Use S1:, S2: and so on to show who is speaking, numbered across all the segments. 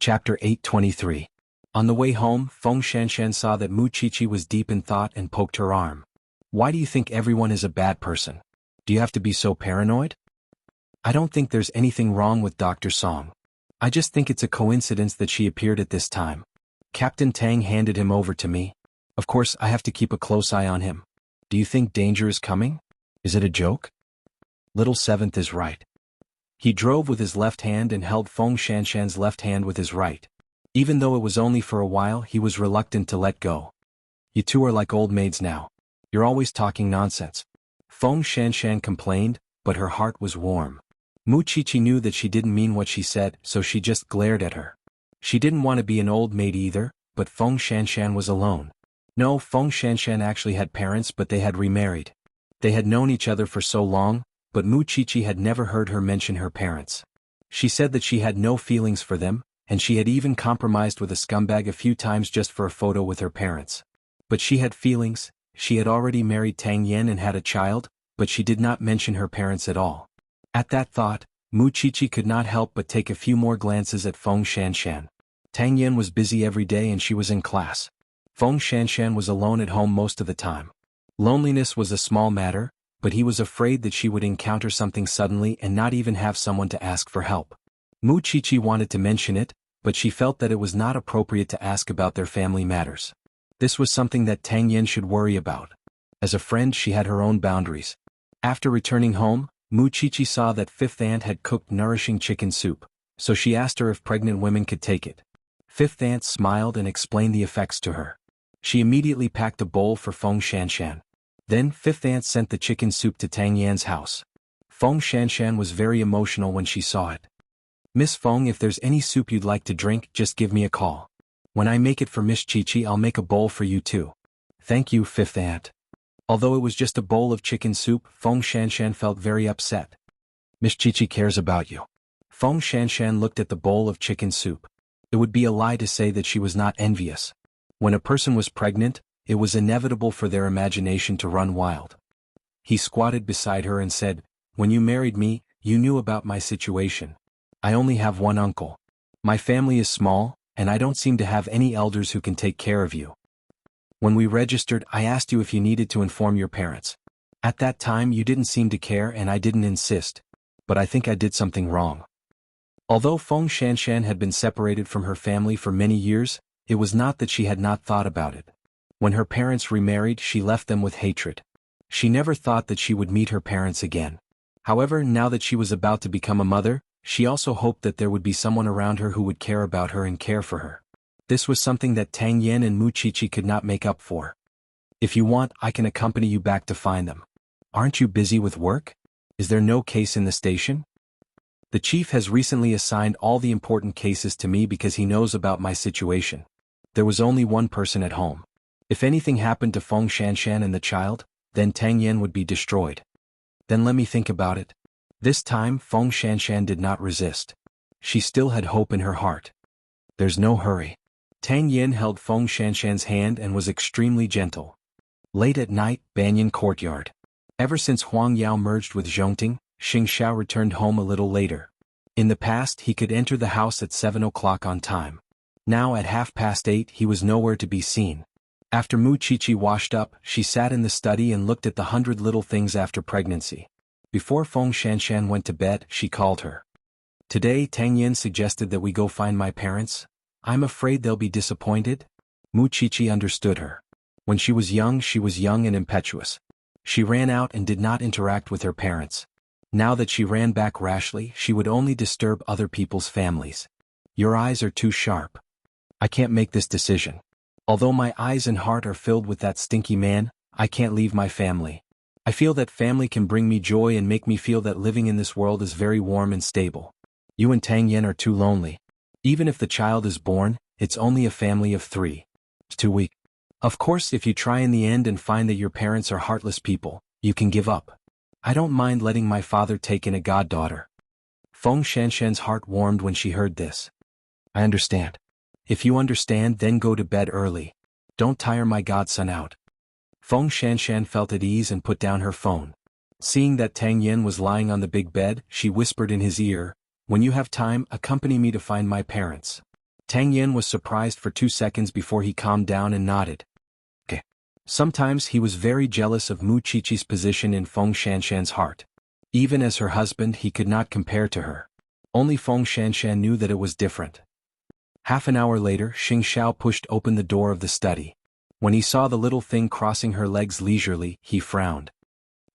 S1: Chapter 823. On the way home, Feng Shanshan saw that Mu Qiqi was deep in thought and poked her arm. Why do you think everyone is a bad person? Do you have to be so paranoid? I don't think there's anything wrong with Dr. Song. I just think it's a coincidence that she appeared at this time. Captain Tang handed him over to me. Of course, I have to keep a close eye on him. Do you think danger is coming? Is it a joke? Little Seventh is right. He drove with his left hand and held Feng Shanshan's left hand with his right. Even though it was only for a while, he was reluctant to let go. You two are like old maids now. You're always talking nonsense. Feng Shanshan complained, but her heart was warm. Mu Qiqi knew that she didn't mean what she said, so she just glared at her. She didn't want to be an old maid either, but Feng Shanshan was alone. No, Feng Shanshan actually had parents, but they had remarried. They had known each other for so long, but Mu Qiqi had never heard her mention her parents. She said that she had no feelings for them, and she had even compromised with a scumbag a few times just for a photo with her parents. But she had feelings. She had already married Tang Yan and had a child, but she did not mention her parents at all. At that thought, Mu Qiqi could not help but take a few more glances at Feng Shanshan. Tang Yan was busy every day and she was in class. Feng Shanshan was alone at home most of the time. Loneliness was a small matter, but he was afraid that she would encounter something suddenly and not even have someone to ask for help. Mu Qiqi wanted to mention it, but she felt that it was not appropriate to ask about their family matters. This was something that Tang Yan should worry about. As a friend, she had her own boundaries. After returning home, Mu Qiqi saw that Fifth Aunt had cooked nourishing chicken soup, so she asked her if pregnant women could take it. Fifth Aunt smiled and explained the effects to her. She immediately packed a bowl for Feng Shanshan. Then Fifth Aunt sent the chicken soup to Tang Yan's house. Feng Shanshan was very emotional when she saw it. Miss Feng, if there's any soup you'd like to drink, just give me a call. When I make it for Miss Qiqi, I'll make a bowl for you too. Thank you, Fifth Aunt. Although it was just a bowl of chicken soup, Feng Shanshan felt very upset. Miss Qiqi cares about you. Feng Shanshan looked at the bowl of chicken soup. It would be a lie to say that she was not envious. When a person was pregnant, it was inevitable for their imagination to run wild. He squatted beside her and said, "When you married me, you knew about my situation. I only have one uncle. My family is small, and I don't seem to have any elders who can take care of you. When we registered, I asked you if you needed to inform your parents. At that time you didn't seem to care and I didn't insist, but I think I did something wrong." Although Feng Shanshan had been separated from her family for many years, it was not that she had not thought about it. When her parents remarried, she left them with hatred. She never thought that she would meet her parents again. However, now that she was about to become a mother, she also hoped that there would be someone around her who would care about her and care for her. This was something that Tang Yan and Mu Qiqi could not make up for. If you want, I can accompany you back to find them. Aren't you busy with work? Is there no case in the station? The chief has recently assigned all the important cases to me because he knows about my situation. There was only one person at home. If anything happened to Feng Shanshan and the child, then Tang Yan would be destroyed. Then let me think about it. This time Feng Shanshan did not resist. She still had hope in her heart. There's no hurry. Tang Yan held Feng Shanshan's hand and was extremely gentle. Late at night, Banyan Courtyard. Ever since Huang Yao merged with Zhongting, Xing Xiao returned home a little later. In the past he could enter the house at 7 o'clock on time. Now at 8:30 he was nowhere to be seen. After Mu Qiqi washed up, she sat in the study and looked at the 100 little things after pregnancy. Before Feng Shanshan went to bed, she called her. Today Tang Yan suggested that we go find my parents. I'm afraid they'll be disappointed. Mu Qiqi understood her. When she was young and impetuous. She ran out and did not interact with her parents. Now that she ran back rashly, she would only disturb other people's families. Your eyes are too sharp. I can't make this decision. Although my eyes and heart are filled with that stinky man, I can't leave my family. I feel that family can bring me joy and make me feel that living in this world is very warm and stable. You and Tang Yan are too lonely. Even if the child is born, it's only a family of 3. It's too weak. Of course, if you try in the end and find that your parents are heartless people, you can give up. I don't mind letting my father take in a goddaughter. Feng Shanshan's heart warmed when she heard this. I understand. If you understand, then go to bed early. Don't tire my godson out. Feng Shanshan felt at ease and put down her phone. Seeing that Tang Yan was lying on the big bed, she whispered in his ear, "When you have time, accompany me to find my parents." Tang Yin was surprised for 2 seconds before he calmed down and nodded. Okay. Sometimes he was very jealous of Mu Qiqi's position in Feng Shanshan's heart. Even as her husband, he could not compare to her. Only Feng Shanshan knew that it was different. Half an hour later, Xing Xiao pushed open the door of the study. When he saw the little thing crossing her legs leisurely, he frowned.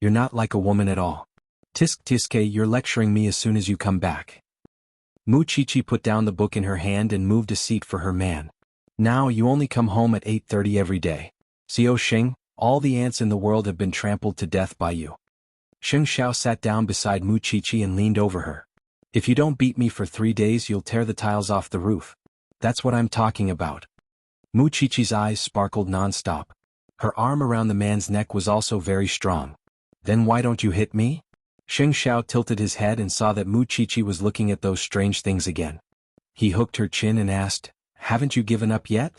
S1: You're not like a woman at all. Tisk Tiske, you're lecturing me as soon as you come back. Mu Qiqi put down the book in her hand and moved a seat for her man. Now you only come home at 8:30 every day. Xiao Xing, all the ants in the world have been trampled to death by you. Xing Xiao sat down beside Mu Qiqi and leaned over her. If you don't beat me for 3 days, you'll tear the tiles off the roof. That's what I'm talking about. Mu Qiqi's eyes sparkled non-stop. Her arm around the man's neck was also very strong. Then why don't you hit me? Xing Xiao tilted his head and saw that Mu Qiqi was looking at those strange things again. He hooked her chin and asked, haven't you given up yet?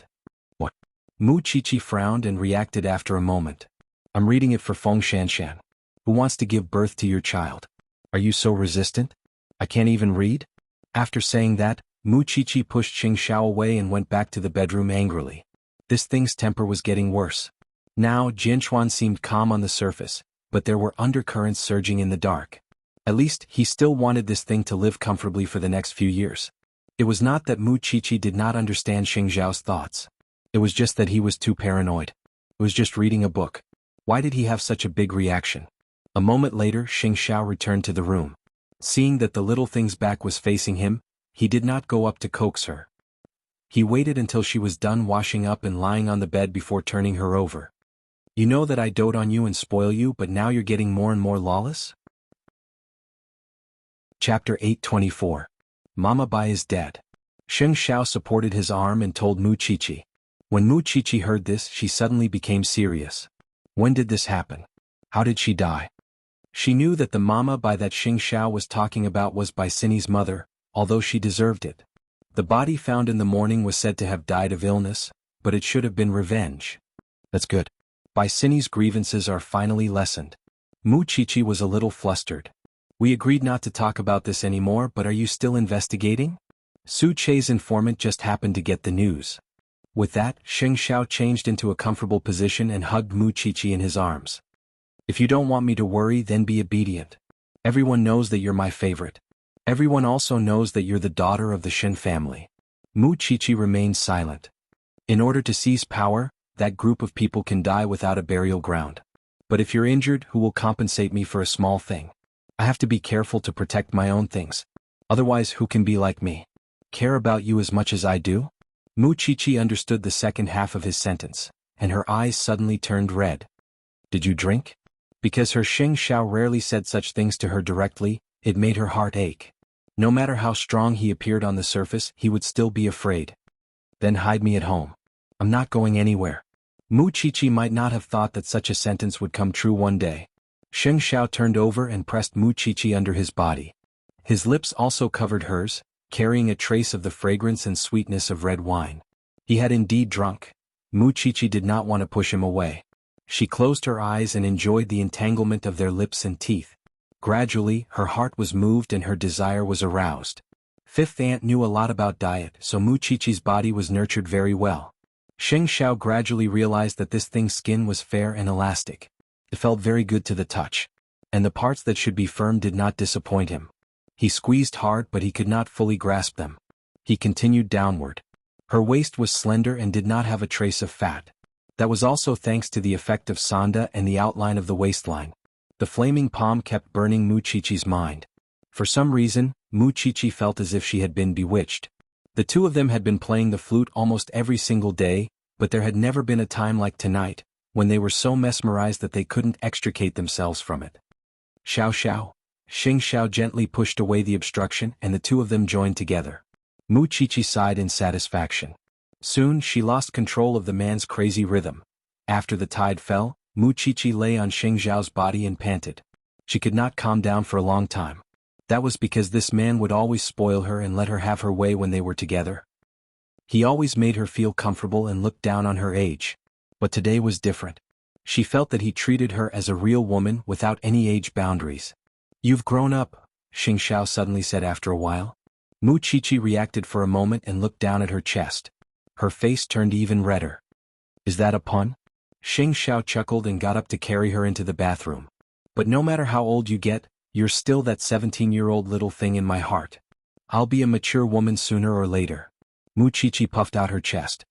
S1: What? Mu Qiqi frowned and reacted after a moment. I'm reading it for Feng Shanshan. Who wants to give birth to your child? Are you so resistant? I can't even read? After saying that, Mu Qiqi pushed Xing Xiao away and went back to the bedroom angrily. This thing's temper was getting worse. Now Jianchuan seemed calm on the surface, but there were undercurrents surging in the dark. At least, he still wanted this thing to live comfortably for the next few years. It was not that Mu Qiqi did not understand Xing Xiao's thoughts. It was just that he was too paranoid. It was just reading a book. Why did he have such a big reaction? A moment later, Xing Xiao returned to the room. Seeing that the little thing's back was facing him, he did not go up to coax her. He waited until she was done washing up and lying on the bed before turning her over. You know that I dote on you and spoil you, but now you're getting more and more lawless? Chapter 824. Mama Bai is dead. Xing Xiao supported his arm and told Mu Qiqi. When Mu Qiqi heard this, she suddenly became serious. When did this happen? How did she die? She knew that the Mama Bai that Xing Xiao was talking about was Bai Sini's mother, although she deserved it. The body found in the morning was said to have died of illness, but it should have been revenge. That's good. Bai Sini's grievances are finally lessened. Mu Qiqi was a little flustered. We agreed not to talk about this anymore, but are you still investigating? Su Che's informant just happened to get the news. With that, Xing Xiao changed into a comfortable position and hugged Mu Qiqi in his arms. If you don't want me to worry, then be obedient. Everyone knows that you're my favorite. Everyone also knows that you're the daughter of the Shen family. Mu Qiqi remained silent. In order to seize power, that group of people can die without a burial ground. But if you're injured, who will compensate me for a small thing? I have to be careful to protect my own things. Otherwise, who can be like me? Care about you as much as I do? Mu Qiqi understood the second half of his sentence, and her eyes suddenly turned red. Did you drink? Because her Xing Xiao rarely said such things to her directly, it made her heart ache. No matter how strong he appeared on the surface, he would still be afraid. Then hide me at home. I'm not going anywhere. Mu Qiqi might not have thought that such a sentence would come true one day. Xing Xiao turned over and pressed Mu Qiqi under his body. His lips also covered hers, carrying a trace of the fragrance and sweetness of red wine. He had indeed drunk. Mu Qiqi did not want to push him away. She closed her eyes and enjoyed the entanglement of their lips and teeth. Gradually, her heart was moved and her desire was aroused. Fifth Aunt knew a lot about diet, so Mu Qiqi's body was nurtured very well. Xing Xiao gradually realized that this thing's skin was fair and elastic. It felt very good to the touch. And the parts that should be firm did not disappoint him. He squeezed hard, but he could not fully grasp them. He continued downward. Her waist was slender and did not have a trace of fat. That was also thanks to the effect of Sanda and the outline of the waistline. The flaming palm kept burning Mu Qiqi's mind. For some reason, Mu Qiqi felt as if she had been bewitched. The two of them had been playing the flute almost every single day, but there had never been a time like tonight, when they were so mesmerized that they couldn't extricate themselves from it. Xiao Xiao. Xing Xiao gently pushed away the obstruction and the two of them joined together. Mu Qiqi sighed in satisfaction. Soon she lost control of the man's crazy rhythm. After the tide fell, Mu Qiqi lay on Xing Xiao's body and panted. She could not calm down for a long time. That was because this man would always spoil her and let her have her way when they were together. He always made her feel comfortable and looked down on her age. But today was different. She felt that he treated her as a real woman without any age boundaries. You've grown up, Xing Xiao suddenly said after a while. Mu Chichi reacted for a moment and looked down at her chest. Her face turned even redder. Is that a pun? Xing Xiao chuckled and got up to carry her into the bathroom. But no matter how old you get, you're still that 17-year-old little thing in my heart. I'll be a mature woman sooner or later. Mu Chichi puffed out her chest.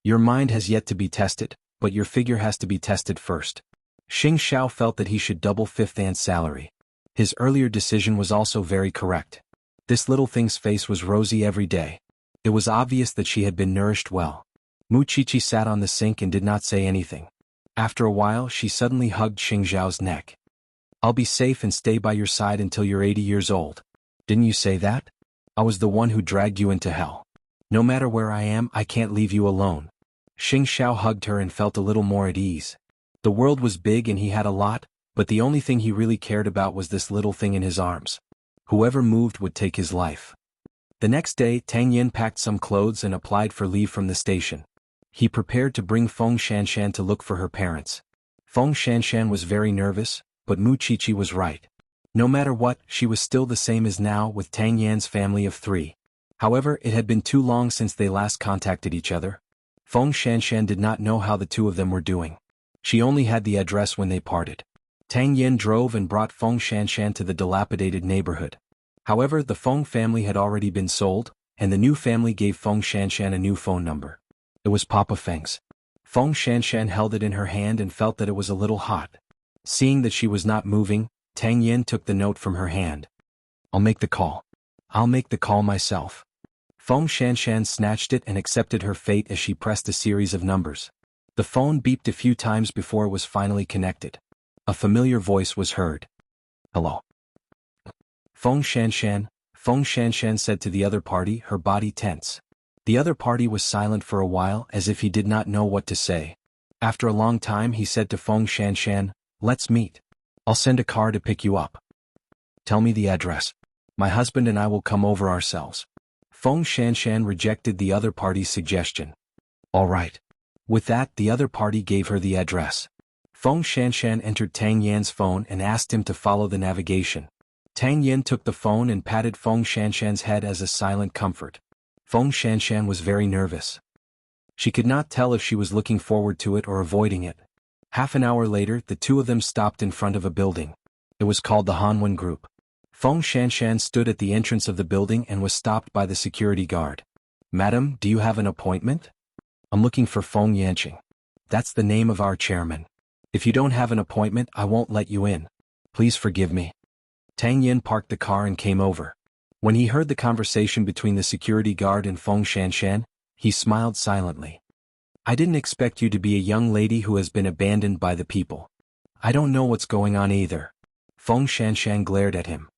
S1: Your mind has yet to be tested, but your figure has to be tested first. Xing Xiao felt that he should double Fifth Ant's salary. His earlier decision was also very correct. This little thing's face was rosy every day. It was obvious that she had been nourished well. Mu Chichi sat on the sink and did not say anything. After a while she suddenly hugged Xing Xiao's neck. I'll be safe and stay by your side until you're 80 years old. Didn't you say that? I was the one who dragged you into hell. No matter where I am, I can't leave you alone. Xing Xiao hugged her and felt a little more at ease. The world was big and he had a lot, but the only thing he really cared about was this little thing in his arms. Whoever moved would take his life. The next day, Tang Yin packed some clothes and applied for leave from the station. He prepared to bring Feng Shanshan to look for her parents. Feng Shanshan was very nervous, but Mu Chichi was right. No matter what, she was still the same as now with Tang Yan's family of 3. However, it had been too long since they last contacted each other. Feng Shanshan did not know how the two of them were doing. She only had the address when they parted. Tang Yin drove and brought Feng Shanshan to the dilapidated neighborhood. However, the Feng family had already been sold, and the new family gave Feng Shanshan a new phone number. It was Papa Feng's. Feng Shanshan held it in her hand and felt that it was a little hot. Seeing that she was not moving, Tang Yin took the note from her hand. I'll make the call. I'll make the call myself. Feng Shanshan snatched it and accepted her fate as she pressed a series of numbers. The phone beeped a few times before it was finally connected. A familiar voice was heard. Hello. Feng Shanshan said to the other party, her body tense. The other party was silent for a while as if he did not know what to say. After a long time he said to Feng Shanshan, let's meet. I'll send a car to pick you up. Tell me the address. My husband and I will come over ourselves. Feng Shanshan rejected the other party's suggestion. All right. With that, the other party gave her the address. Feng Shanshan entered Tang Yan's phone and asked him to follow the navigation. Tang Yan took the phone and patted Feng Shanshan's head as a silent comfort. Feng Shanshan was very nervous. She could not tell if she was looking forward to it or avoiding it. Half an hour later, the two of them stopped in front of a building. It was called the Hanwen Group. Feng Shanshan stood at the entrance of the building and was stopped by the security guard. Madam, do you have an appointment? I'm looking for Feng Yanqing. That's the name of our chairman. If you don't have an appointment, I won't let you in. Please forgive me. Tang Yin parked the car and came over. When he heard the conversation between the security guard and Feng Shanshan, he smiled silently. I didn't expect you to be a young lady who has been abandoned by the people. I don't know what's going on either. Feng Shanshan glared at him.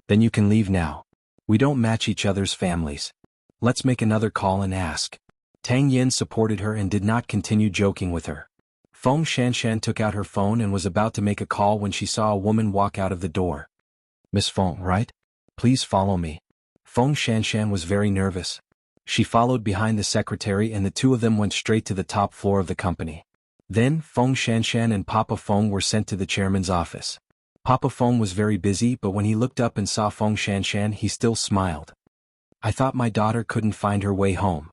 S1: Then you can leave now. We don't match each other's families. Let's make another call and ask. Tang Yin supported her and did not continue joking with her. Feng Shanshan took out her phone and was about to make a call when she saw a woman walk out of the door. Miss Feng, right? Please follow me. Feng Shanshan was very nervous. She followed behind the secretary and the two of them went straight to the top floor of the company. Then, Feng Shanshan and Papa Feng were sent to the chairman's office. Papa Feng was very busy, but when he looked up and saw Feng Shanshan, he still smiled. I thought my daughter couldn't find her way home.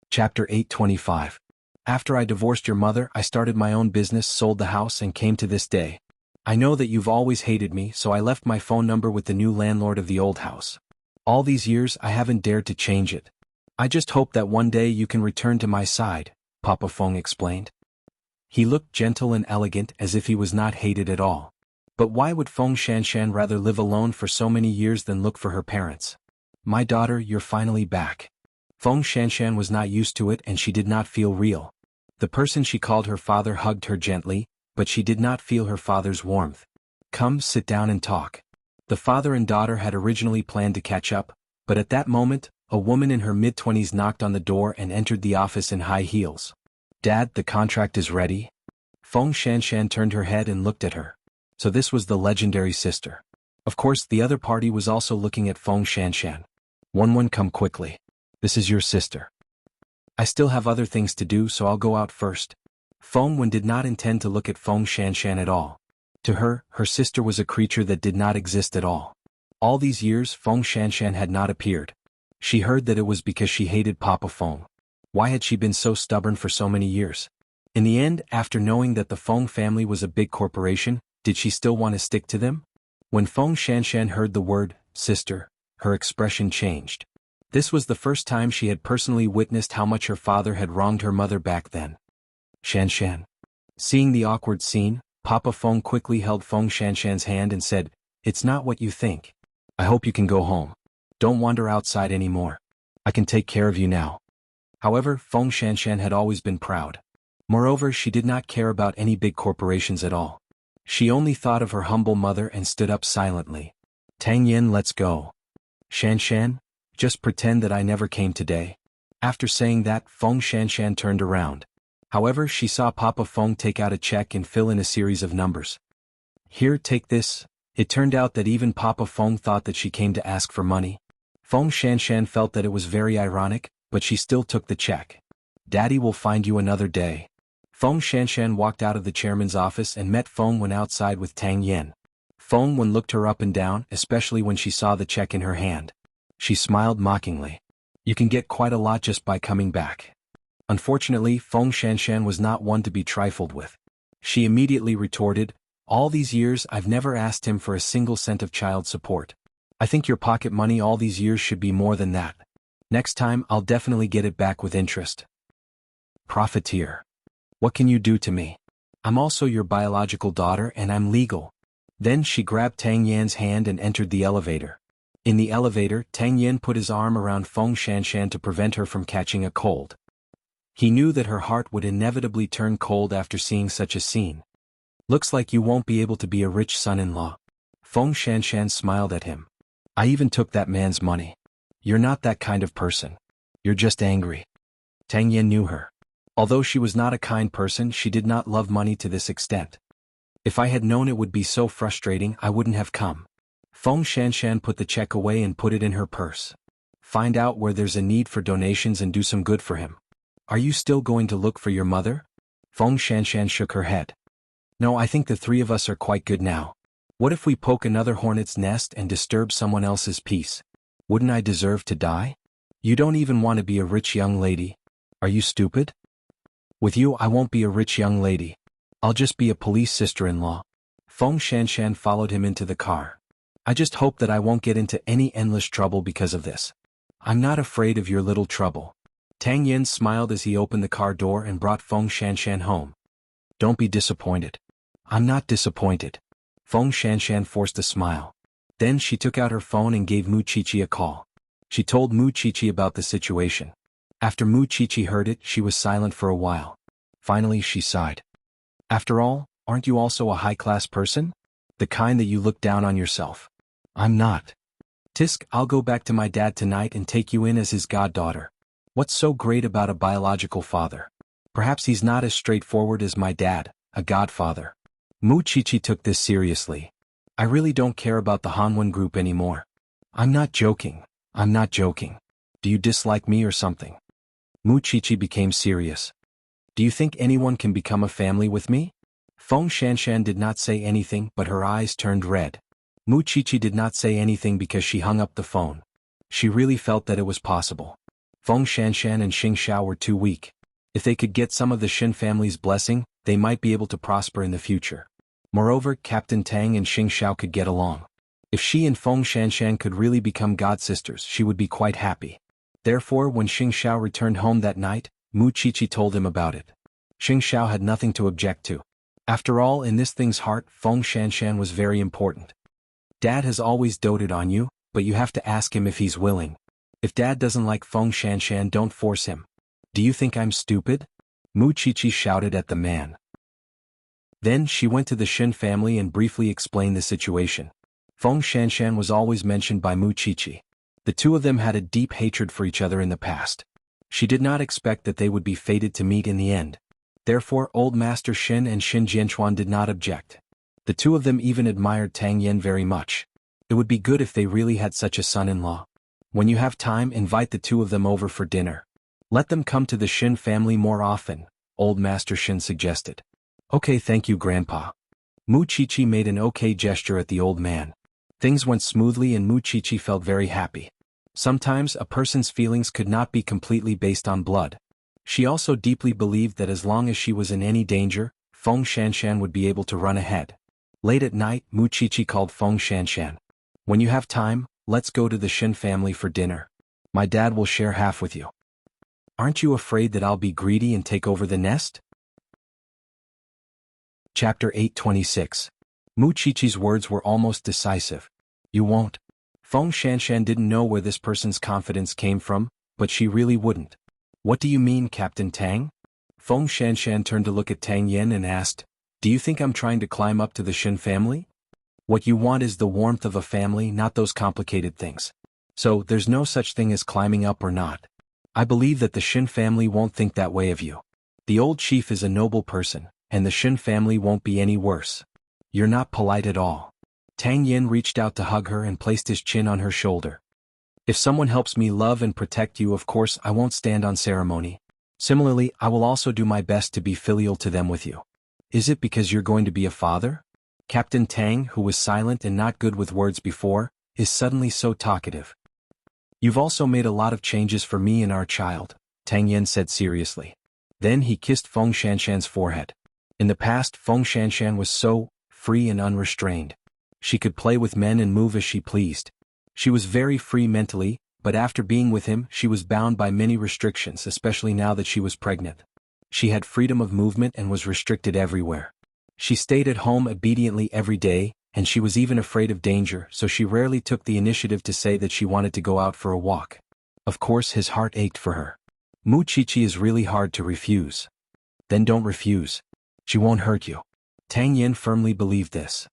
S1: Chapter 825. After I divorced your mother, I started my own business, sold the house, and came to this day. I know that you've always hated me, so I left my phone number with the new landlord of the old house. All these years, I haven't dared to change it. I just hope that one day you can return to my side, Papa Feng explained. He looked gentle and elegant as if he was not hated at all. But why would Feng Shanshan rather live alone for so many years than look for her parents? My daughter, you're finally back. Feng Shanshan was not used to it and she did not feel real. The person she called her father hugged her gently, but she did not feel her father's warmth. Come, sit down and talk. The father and daughter had originally planned to catch up, but at that moment, a woman in her mid-20s knocked on the door and entered the office in high heels. Dad, the contract is ready? Feng Shanshan turned her head and looked at her. So this was the legendary sister. Of course, the other party was also looking at Feng Shanshan. One, come quickly. This is your sister. I still have other things to do, so I'll go out first. Feng Wen did not intend to look at Feng Shanshan at all. To her, her sister was a creature that did not exist at all. All these years Feng Shanshan had not appeared. She heard that it was because she hated Papa Feng. Why had she been so stubborn for so many years? In the end, after knowing that the Feng family was a big corporation, did she still want to stick to them? When Feng Shanshan heard the word, sister, her expression changed. This was the first time she had personally witnessed how much her father had wronged her mother back then. Shanshan. Seeing the awkward scene, Papa Feng quickly held Feng Shanshan's hand and said, "It's not what you think. I hope you can go home. Don't wander outside anymore. I can take care of you now." However, Feng Shanshan had always been proud. Moreover, she did not care about any big corporations at all. She only thought of her humble mother and stood up silently. "Tang Yin, let's go." "Shanshan, just pretend that I never came today." After saying that, Feng Shanshan turned around. However, she saw Papa Feng take out a check and fill in a series of numbers. "Here, take this." It turned out that even Papa Feng thought that she came to ask for money. Feng Shanshan felt that it was very ironic, but she still took the check. "Daddy will find you another day." Feng Shanshan walked out of the chairman's office and met Feng Wen outside with Tang Yin. Feng Wen looked her up and down, especially when she saw the check in her hand. She smiled mockingly. "You can get quite a lot just by coming back." Unfortunately, Feng Shanshan was not one to be trifled with. She immediately retorted, "All these years I've never asked him for a single cent of child support. I think your pocket money all these years should be more than that. Next time I'll definitely get it back with interest." Profiteer. What can you do to me? I'm also your biological daughter and I'm legal. Then she grabbed Tang Yan's hand and entered the elevator. In the elevator, Tang Yan put his arm around Feng Shanshan to prevent her from catching a cold. He knew that her heart would inevitably turn cold after seeing such a scene. "Looks like you won't be able to be a rich son-in-law." Feng Shanshan smiled at him. "I even took that man's money. You're not that kind of person. You're just angry." Tang Yan knew her. Although she was not a kind person, she did not love money to this extent. "If I had known it would be so frustrating, I wouldn't have come." Feng Shanshan put the check away and put it in her purse. "Find out where there's a need for donations and do some good for him." "Are you still going to look for your mother?" Feng Shanshan shook her head. "No, I think the three of us are quite good now. What if we poke another hornet's nest and disturb someone else's peace? Wouldn't I deserve to die? You don't even want to be a rich young lady. Are you stupid? With you I won't be a rich young lady. I'll just be a police sister-in-law." Feng Shanshan followed him into the car. "I just hope that I won't get into any endless trouble because of this." "I'm not afraid of your little trouble." Tang Yin smiled as he opened the car door and brought Feng Shanshan home. "Don't be disappointed." "I'm not disappointed." Feng Shanshan forced a smile. Then she took out her phone and gave Mu Chichi a call. She told Mu Chichi about the situation. After Mu Chichi heard it, she was silent for a while. Finally she sighed. "After all, aren't you also a high-class person? The kind that you look down on yourself." "I'm not." "Tisk, I'll go back to my dad tonight and take you in as his goddaughter. What's so great about a biological father? Perhaps he's not as straightforward as my dad, a godfather." Mu Chichi took this seriously. "I really don't care about the Hanwen group anymore." "I'm not joking. I'm not joking. Do you dislike me or something?" Mu Chichi became serious. "Do you think anyone can become a family with me?" Feng Shanshan did not say anything, but her eyes turned red. Mu Chichi did not say anything because she hung up the phone. She really felt that it was possible. Feng Shanshan and Xing Xiao were too weak. If they could get some of the Shin family's blessing, they might be able to prosper in the future. Moreover, Captain Tang and Xing Xiao could get along. If she and Feng Shanshan could really become god-sisters, she would be quite happy. Therefore, when Xing Xiao returned home that night, Mu Chichi told him about it. Xing Xiao had nothing to object to. After all, in this thing's heart, Feng Shanshan was very important. "Dad has always doted on you, but you have to ask him if he's willing. If Dad doesn't like Feng Shanshan, don't force him." "Do you think I'm stupid?" Mu Chichi shouted at the man. Then she went to the Shin family and briefly explained the situation. Feng Shanshan was always mentioned by Mu Chichi. The two of them had a deep hatred for each other in the past. She did not expect that they would be fated to meet in the end. Therefore, Old Master Shin and Shin Jianchuan did not object. The two of them even admired Tang Yen very much. It would be good if they really had such a son-in-law. When you have time, invite the two of them over for dinner. Let them come to the Shin family more often, Old Master Shin suggested. "Okay, thank you, Grandpa." Mu Chichi made an okay gesture at the old man. Things went smoothly and Muchichi felt very happy. Sometimes a person's feelings could not be completely based on blood. She also deeply believed that as long as she was in any danger, Feng Shanshan would be able to run ahead. Late at night, Muchichi called Feng Shanshan. "When you have time, let's go to the Shin family for dinner. My dad will share half with you. Aren't you afraid that I'll be greedy and take over the nest?" Chapter 826. Muchichi's words were almost decisive. "You won't." Feng Shanshan didn't know where this person's confidence came from, but she really wouldn't. "What do you mean, Captain Tang?" Feng Shanshan turned to look at Tang Yen and asked, "Do you think I'm trying to climb up to the Shin family? What you want is the warmth of a family, not those complicated things. So, there's no such thing as climbing up or not. I believe that the Shin family won't think that way of you. The old chief is a noble person, and the Shin family won't be any worse. You're not polite at all." Tang Yen reached out to hug her and placed his chin on her shoulder. "If someone helps me love and protect you, of course I won't stand on ceremony. Similarly, I will also do my best to be filial to them with you. Is it because you're going to be a father?" Captain Tang, who was silent and not good with words before, is suddenly so talkative. "You've also made a lot of changes for me and our child," Tang Yen said seriously. Then he kissed Feng Shanshan's forehead. In the past, Feng Shanshan was so free and unrestrained. She could play with men and move as she pleased. She was very free mentally, but after being with him, she was bound by many restrictions, especially now that she was pregnant. She had freedom of movement and was restricted everywhere. She stayed at home obediently every day, and she was even afraid of danger, so she rarely took the initiative to say that she wanted to go out for a walk. Of course, his heart ached for her. Muchichi is really hard to refuse. Then don't refuse. She won't hurt you. Tang Yen firmly believed this.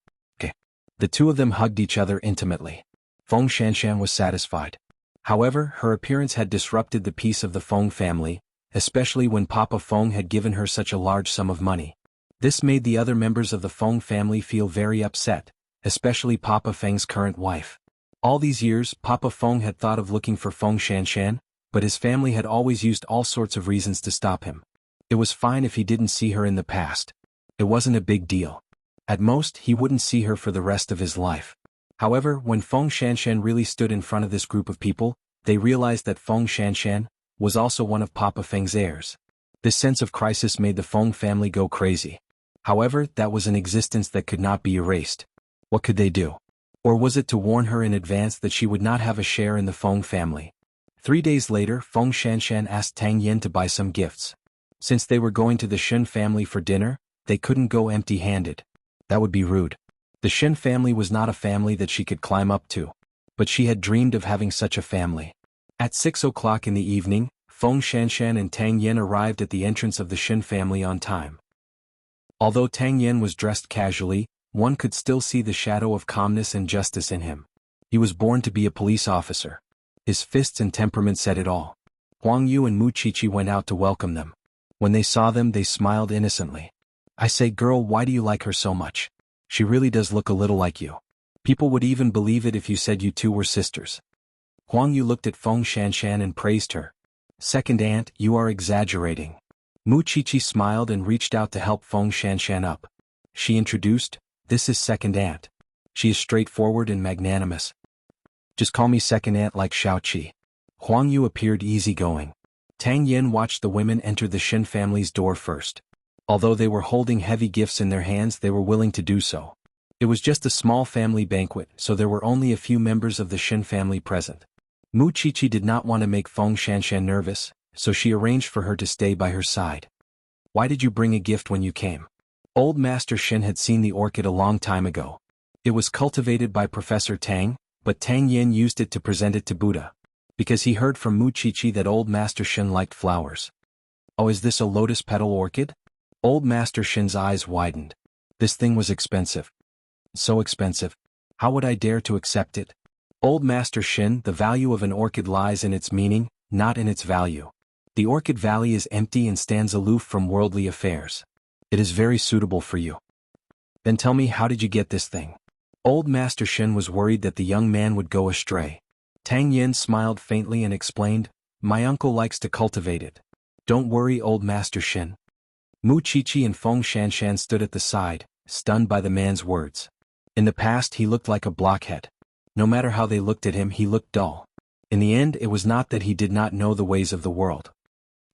S1: The two of them hugged each other intimately. Feng Shanshan was satisfied. However, her appearance had disrupted the peace of the Feng family, especially when Papa Feng had given her such a large sum of money. This made the other members of the Feng family feel very upset, especially Papa Feng's current wife. All these years, Papa Feng had thought of looking for Feng Shanshan, but his family had always used all sorts of reasons to stop him. It was fine if he didn't see her in the past. It wasn't a big deal. At most, he wouldn't see her for the rest of his life. However, when Feng Shanshan really stood in front of this group of people, they realized that Feng Shanshan was also one of Papa Feng's heirs. This sense of crisis made the Feng family go crazy. However, that was an existence that could not be erased. What could they do? Or was it to warn her in advance that she would not have a share in the Feng family? 3 days later, Feng Shanshan asked Tang Yen to buy some gifts. Since they were going to the Shin family for dinner, they couldn't go empty-handed. That would be rude. The Shin family was not a family that she could climb up to. But she had dreamed of having such a family. At 6 o'clock in the evening, Feng Shanshan and Tang Yen arrived at the entrance of the Shin family on time. Although Tang Yen was dressed casually, one could still see the shadow of calmness and justice in him. He was born to be a police officer. His fists and temperament said it all. Huang Yu and Muchichi went out to welcome them. When they saw them, they smiled innocently. "I say, girl, why do you like her so much? She really does look a little like you. People would even believe it if you said you two were sisters." Huang Yu looked at Feng Shanshan and praised her. "Second aunt, you are exaggerating." Muchichi smiled and reached out to help Feng Shanshan up. She introduced, "This is second aunt. She is straightforward and magnanimous. Just call me second aunt like Xiaoqi." Huang Yu appeared easygoing. Tang Yen watched the women enter the Shin family's door first. Although they were holding heavy gifts in their hands, they were willing to do so. It was just a small family banquet, so there were only a few members of the Shin family present. Muchichi did not want to make Feng Shanshan nervous, so she arranged for her to stay by her side. "Why did you bring a gift when you came?" Old Master Shin had seen the orchid a long time ago. It was cultivated by Professor Tang, but Tang Yen used it to present it to Buddha. Because he heard from Muchichi that Old Master Shin liked flowers. "Oh, is this a lotus petal orchid?" Old Master Shin's eyes widened. This thing was expensive. So expensive. How would I dare to accept it? Old Master Shin, the value of an orchid lies in its meaning, not in its value. The orchid valley is empty and stands aloof from worldly affairs. It is very suitable for you. Then tell me, how did you get this thing? Old Master Shin was worried that the young man would go astray. Tang Yen smiled faintly and explained, "My uncle likes to cultivate it." "Don't worry, Old Master Shin." Muchichi and Feng Shanshan stood at the side, stunned by the man's words. In the past he looked like a blockhead. No matter how they looked at him, he looked dull. In the end, it was not that he did not know the ways of the world.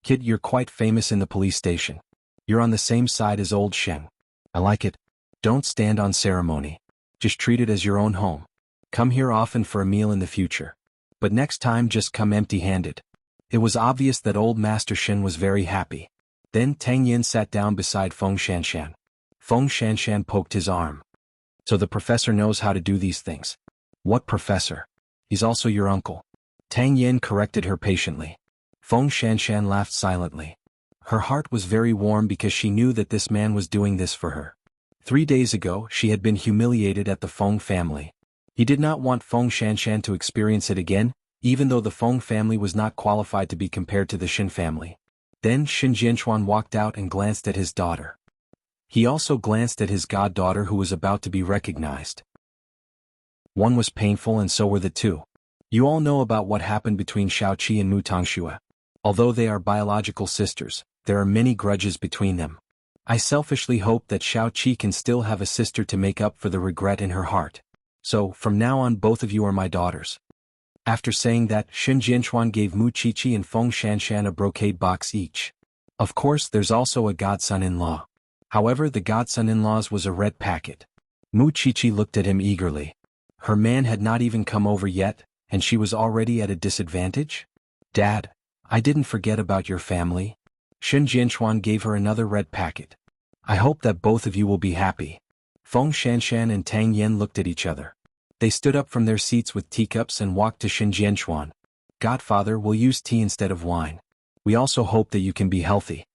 S1: Kid, you're quite famous in the police station. You're on the same side as old Shen. I like it. Don't stand on ceremony. Just treat it as your own home. Come here often for a meal in the future. But next time just come empty-handed. It was obvious that old Master Shen was very happy. Then Tang Yin sat down beside Feng Shanshan. Feng Shanshan poked his arm. So the professor knows how to do these things. What professor? He's also your uncle. Tang Yin corrected her patiently. Feng Shanshan laughed silently. Her heart was very warm because she knew that this man was doing this for her. 3 days ago, she had been humiliated at the Feng family. He did not want Feng Shanshan to experience it again, even though the Feng family was not qualified to be compared to the Shin family. Then Shin Jianchuan walked out and glanced at his daughter. He also glanced at his goddaughter who was about to be recognized. One was painful and so were the two. You all know about what happened between Xiaoqi and Mu Tongxue. Although they are biological sisters, there are many grudges between them. I selfishly hope that Xiaoqi can still have a sister to make up for the regret in her heart. So, from now on both of you are my daughters. After saying that, Shin Jianchuan gave Mu Qiqi and Feng Shanshan a brocade box each. Of course, there's also a godson-in-law. However, the godson-in-law's was a red packet. Mu Qiqi looked at him eagerly. Her man had not even come over yet, and she was already at a disadvantage? Dad, I didn't forget about your family. Shin Jianchuan gave her another red packet. I hope that both of you will be happy. Feng Shanshan and Tang Yin looked at each other. They stood up from their seats with teacups and walked to Shin Jianchuan. Godfather, we'll use tea instead of wine. We also hope that you can be healthy.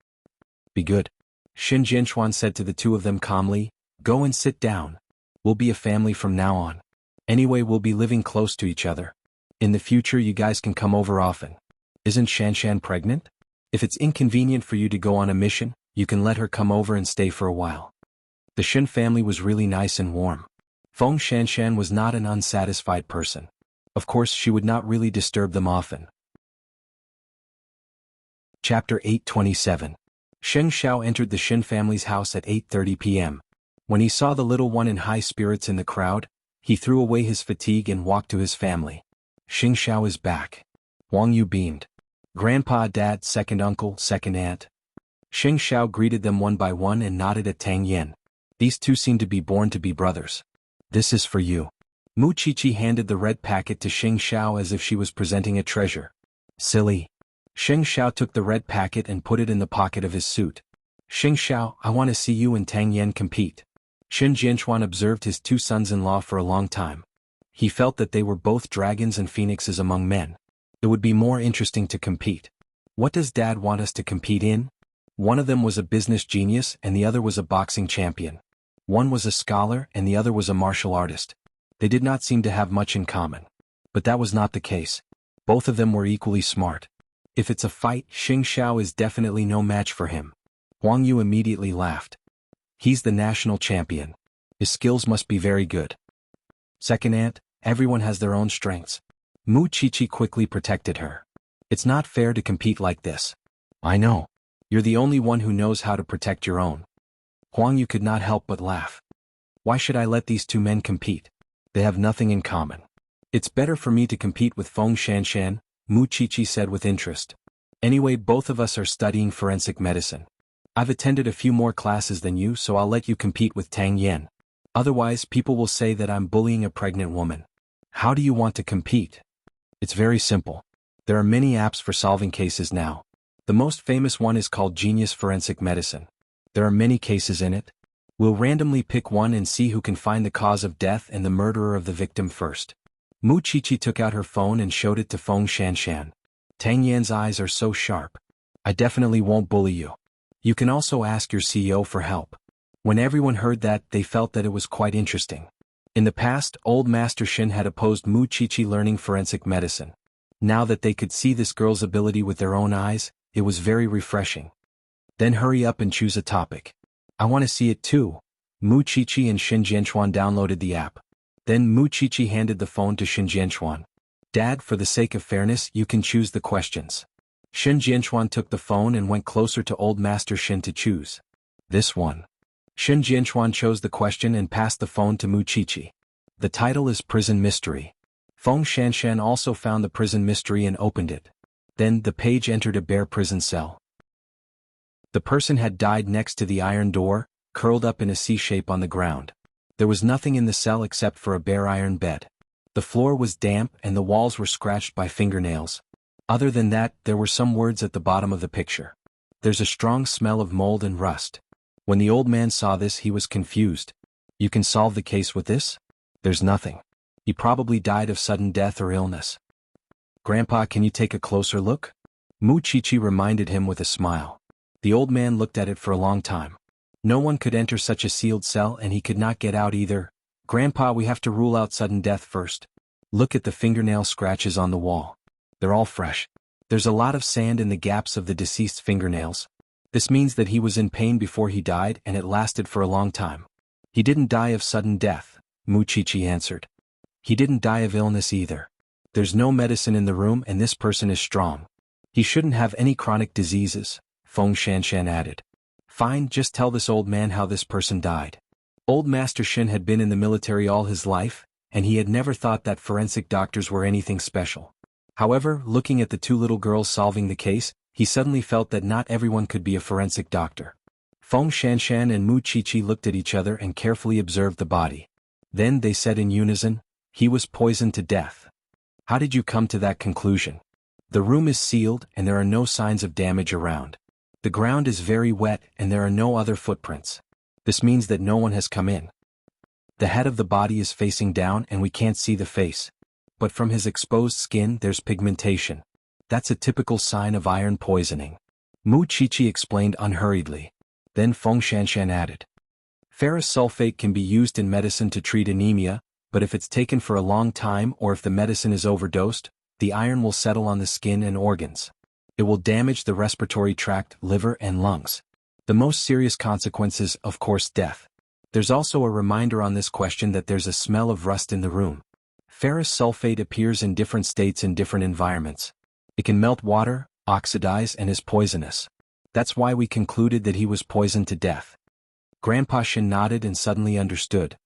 S1: Be good. Shin Jianchuan said to the two of them calmly, go and sit down. We'll be a family from now on. Anyway, we'll be living close to each other. In the future you guys can come over often. Isn't Shanshan pregnant? If it's inconvenient for you to go on a mission, you can let her come over and stay for a while. The Shin family was really nice and warm. Feng Shanshan was not an unsatisfied person. Of course, she would not really disturb them often. Chapter 827. Sheng Xiao entered the Shin family's house at 8:30 p.m. When he saw the little one in high spirits in the crowd, he threw away his fatigue and walked to his family. Sheng Xiao is back. Wang Yu beamed. Grandpa, Dad, second uncle, second aunt. Sheng Xiao greeted them one by one and nodded at Tang Yin. These two seemed to be born to be brothers. This is for you. Mu Qiqi handed the red packet to Sheng Xiao as if she was presenting a treasure. Silly. Sheng Xiao took the red packet and put it in the pocket of his suit. Sheng Xiao, I want to see you and Tang Yin compete. Shin Jianchuan observed his two sons-in-law for a long time. He felt that they were both dragons and phoenixes among men. It would be more interesting to compete. What does Dad want us to compete in? One of them was a business genius and the other was a boxing champion. One was a scholar and the other was a martial artist. They did not seem to have much in common. But that was not the case. Both of them were equally smart. If it's a fight, Sheng Xiao is definitely no match for him. Wang Yu immediately laughed. He's the national champion. His skills must be very good. Second aunt, everyone has their own strengths. Mu Qiqi quickly protected her. It's not fair to compete like this. I know. You're the only one who knows how to protect your own. Huang Yu could not help but laugh. Why should I let these two men compete? They have nothing in common. It's better for me to compete with Feng Shanshan, Mu Qiqi said with interest. Anyway, both of us are studying forensic medicine. I've attended a few more classes than you, so I'll let you compete with Tang Yin. Otherwise, people will say that I'm bullying a pregnant woman. How do you want to compete? It's very simple. There are many apps for solving cases now. The most famous one is called Genius Forensic Medicine. There are many cases in it. We'll randomly pick one and see who can find the cause of death and the murderer of the victim first. Mu Qiqi took out her phone and showed it to Feng Shanshan. Tang Yan's eyes are so sharp. I definitely won't bully you. You can also ask your CEO for help. When everyone heard that, they felt that it was quite interesting. In the past, old Master Shin had opposed Mu Qiqi learning forensic medicine. Now that they could see this girl's ability with their own eyes, it was very refreshing. Then hurry up and choose a topic. I want to see it too. Mu Qiqi and Shin Jianchuan downloaded the app. Then Mu Qiqi handed the phone to Shin Jianchuan. Dad, for the sake of fairness, you can choose the questions. Shin Jianchuan took the phone and went closer to old Master Shin to choose. This one. Shin Jianchuan chose the question and passed the phone to Mu Qiqi. The title is Prison Mystery. Feng Shanshan also found the prison mystery and opened it. Then the page entered a bare prison cell. The person had died next to the iron door, curled up in a C shape on the ground. There was nothing in the cell except for a bare iron bed. The floor was damp and the walls were scratched by fingernails. Other than that, there were some words at the bottom of the picture. There's a strong smell of mold and rust. When the old man saw this, he was confused. You can solve the case with this? There's nothing. He probably died of sudden death or illness. Grandpa, can you take a closer look? Mu Chichi reminded him with a smile. The old man looked at it for a long time. No one could enter such a sealed cell and he could not get out either. Grandpa, we have to rule out sudden death first. Look at the fingernail scratches on the wall. They're all fresh. There's a lot of sand in the gaps of the deceased's fingernails. This means that he was in pain before he died and it lasted for a long time. He didn't die of sudden death, Mu Chichi answered. He didn't die of illness either. There's no medicine in the room and this person is strong. He shouldn't have any chronic diseases, Feng Shanshan added. Fine, just tell this old man how this person died. Old Master Shin had been in the military all his life, and he had never thought that forensic doctors were anything special. However, looking at the two little girls solving the case, he suddenly felt that not everyone could be a forensic doctor. Feng Shanshan and Mu Chichi looked at each other and carefully observed the body. Then they said in unison, he was poisoned to death. How did you come to that conclusion? The room is sealed and there are no signs of damage around. The ground is very wet and there are no other footprints. This means that no one has come in. The head of the body is facing down and we can't see the face. But from his exposed skin there's pigmentation. That's a typical sign of iron poisoning. Mu Chichi explained unhurriedly. Then Feng Shanshan added. Ferrous sulfate can be used in medicine to treat anemia, but if it's taken for a long time or if the medicine is overdosed, the iron will settle on the skin and organs. It will damage the respiratory tract, liver and lungs. The most serious consequence is, of course, death. There's also a reminder on this question that there's a smell of rust in the room. Ferrous sulfate appears in different states in different environments. It can melt water, oxidize and is poisonous. That's why we concluded that he was poisoned to death. Grandpa Shin nodded and suddenly understood.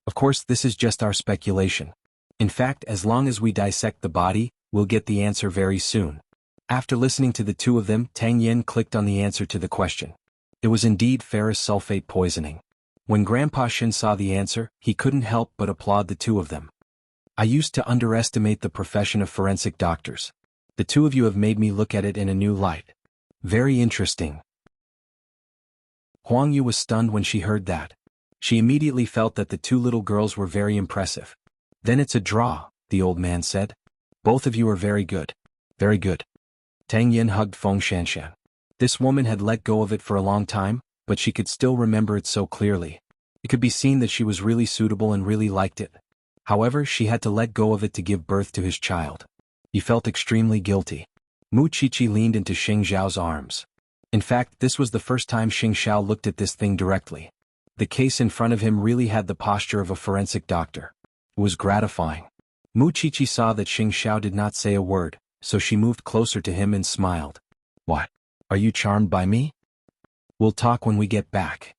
S1: Of course, this is just our speculation. In fact, as long as we dissect the body, we'll get the answer very soon. After listening to the two of them, Tang Yin clicked on the answer to the question. It was indeed ferrous sulfate poisoning. When Grandpa Shin saw the answer, he couldn't help but applaud the two of them. I used to underestimate the profession of forensic doctors. The two of you have made me look at it in a new light. Very interesting. Huang Yu was stunned when she heard that. She immediately felt that the two little girls were very impressive. Then it's a draw, the old man said. Both of you are very good. Very good. Tang Yin hugged Feng Shanshan. This woman had let go of it for a long time, but she could still remember it so clearly. It could be seen that she was really suitable and really liked it. However, she had to let go of it to give birth to his child. He felt extremely guilty. Mu Chichi leaned into Xing Xiao's arms. In fact, this was the first time Xing Xiao looked at this thing directly. The case in front of him really had the posture of a forensic doctor. It was gratifying. Mu Chichi saw that Xing Xiao did not say a word, so she moved closer to him and smiled. What? Are you charmed by me? We'll talk when we get back.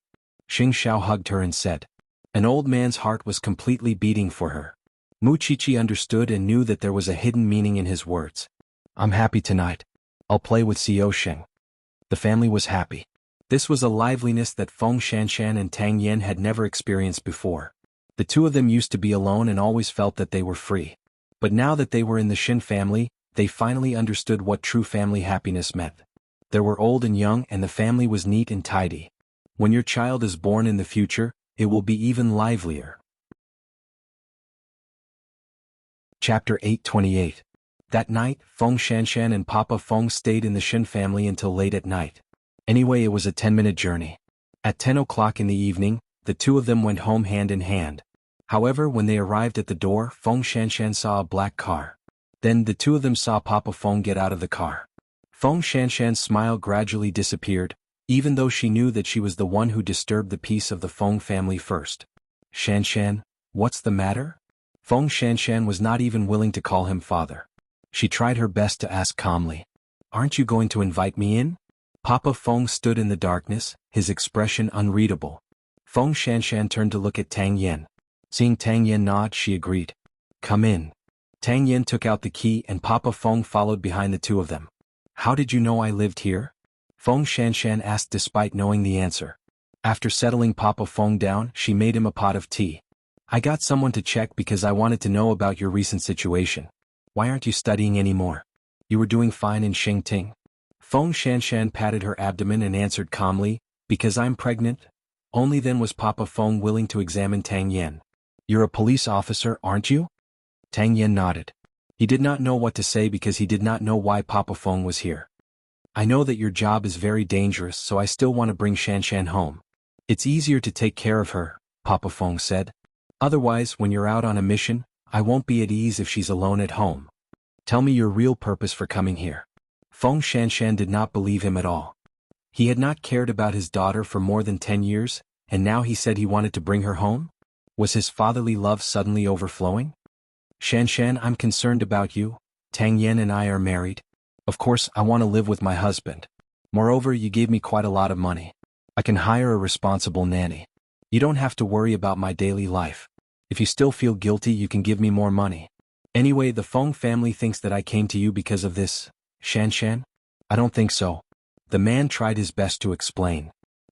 S1: Xing Xiao hugged her and said. An old man's heart was completely beating for her. Mu Chichi understood and knew that there was a hidden meaning in his words. I'm happy tonight. I'll play with Xiao Sheng. The family was happy. This was a liveliness that Feng Shanshan and Tang Yin had never experienced before. The two of them used to be alone and always felt that they were free. But now that they were in the Shin family, they finally understood what true family happiness meant. They were old and young and the family was neat and tidy. When your child is born in the future, it will be even livelier. Chapter 828. That night, Feng Shanshan and Papa Feng stayed in the Shin family until late at night. Anyway, it was a 10-minute journey. At 10 o'clock in the evening, the two of them went home hand in hand. However, when they arrived at the door, Feng Shanshan saw a black car. Then the two of them saw Papa Feng get out of the car. Feng Shanshan's smile gradually disappeared, even though she knew that she was the one who disturbed the peace of the Feng family first. Shanshan, what's the matter? Feng Shanshan was not even willing to call him father. She tried her best to ask calmly. Aren't you going to invite me in? Papa Feng stood in the darkness, his expression unreadable. Feng Shanshan turned to look at Tang Yin. Seeing Tang Yin nod, she agreed. Come in. Tang Yin took out the key and Papa Feng followed behind the two of them. How did you know I lived here? Feng Shanshan asked despite knowing the answer. After settling Papa Feng down, she made him a pot of tea. I got someone to check because I wanted to know about your recent situation. Why aren't you studying anymore? You were doing fine in Xingting. Feng Shanshan patted her abdomen and answered calmly, because I'm pregnant. Only then was Papa Feng willing to examine Tang Yen. You're a police officer, aren't you? Tang Yen nodded. He did not know what to say because he did not know why Papa Feng was here. I know that your job is very dangerous, so I still want to bring Shanshan home. It's easier to take care of her, Papa Feng said. Otherwise, when you're out on a mission, I won't be at ease if she's alone at home. Tell me your real purpose for coming here. Feng Shanshan did not believe him at all. He had not cared about his daughter for more than 10 years, and now he said he wanted to bring her home? Was his fatherly love suddenly overflowing? Shanshan, I'm concerned about you. Tang Yen and I are married. Of course, I want to live with my husband. Moreover, you gave me quite a lot of money. I can hire a responsible nanny. You don't have to worry about my daily life. If you still feel guilty, you can give me more money. Anyway, the Feng family thinks that I came to you because of this, Shanshan? I don't think so. The man tried his best to explain.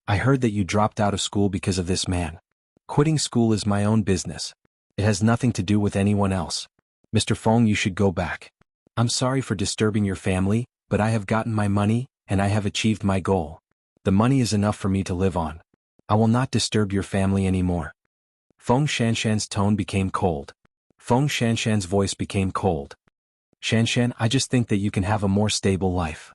S1: I heard that you dropped out of school because of this man. Quitting school is my own business. It has nothing to do with anyone else. Mr. Feng, you should go back. I'm sorry for disturbing your family, but I have gotten my money, and I have achieved my goal. The money is enough for me to live on. I will not disturb your family anymore. Feng Shanshan's tone became cold. Feng Shanshan's voice became cold. Shanshan, I just think that you can have a more stable life.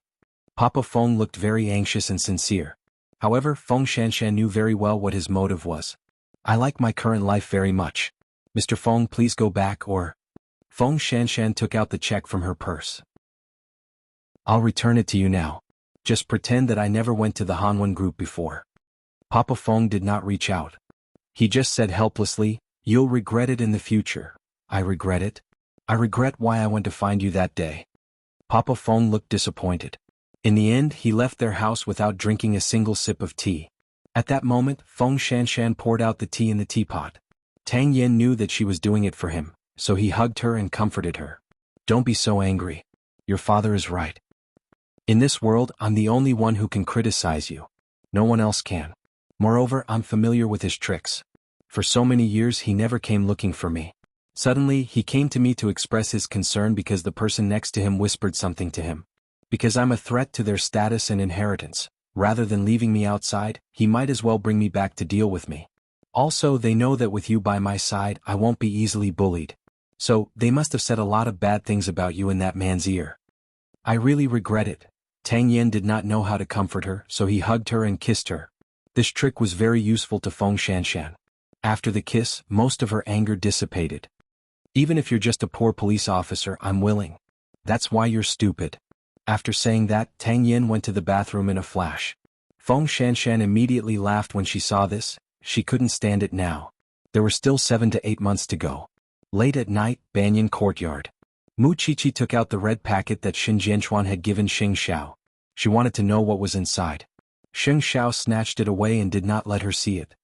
S1: Papa Feng looked very anxious and sincere. However, Feng Shanshan knew very well what his motive was. I like my current life very much. Mr. Feng, please go back or... Feng Shanshan took out the check from her purse. I'll return it to you now. Just pretend that I never went to the Hanwen group before. Papa Feng did not reach out. He just said helplessly, you'll regret it in the future. I regret it? I regret why I went to find you that day. Papa Feng looked disappointed. In the end, he left their house without drinking a single sip of tea. At that moment, Feng Shanshan poured out the tea in the teapot. Tang Yen knew that she was doing it for him, so he hugged her and comforted her. Don't be so angry. Your father is right. In this world, I'm the only one who can criticize you. No one else can. Moreover, I'm familiar with his tricks. For so many years he never came looking for me. Suddenly, he came to me to express his concern because the person next to him whispered something to him. Because I'm a threat to their status and inheritance, rather than leaving me outside, he might as well bring me back to deal with me. Also, they know that with you by my side, I won't be easily bullied. So, they must have said a lot of bad things about you in that man's ear. I really regret it. Tang Yen did not know how to comfort her, so he hugged her and kissed her. This trick was very useful to Feng Shanshan. After the kiss, most of her anger dissipated. Even if you're just a poor police officer, I'm willing. That's why you're stupid. After saying that, Tang Yen went to the bathroom in a flash. Feng Shanshan immediately laughed when she saw this. She couldn't stand it now. There were still 7 to 8 months to go. Late at night, Banyan Courtyard. Mu Qiqi took out the red packet that Xin Jianchuan had given Xing Xiao. She wanted to know what was inside. Xing Xiao snatched it away and did not let her see it.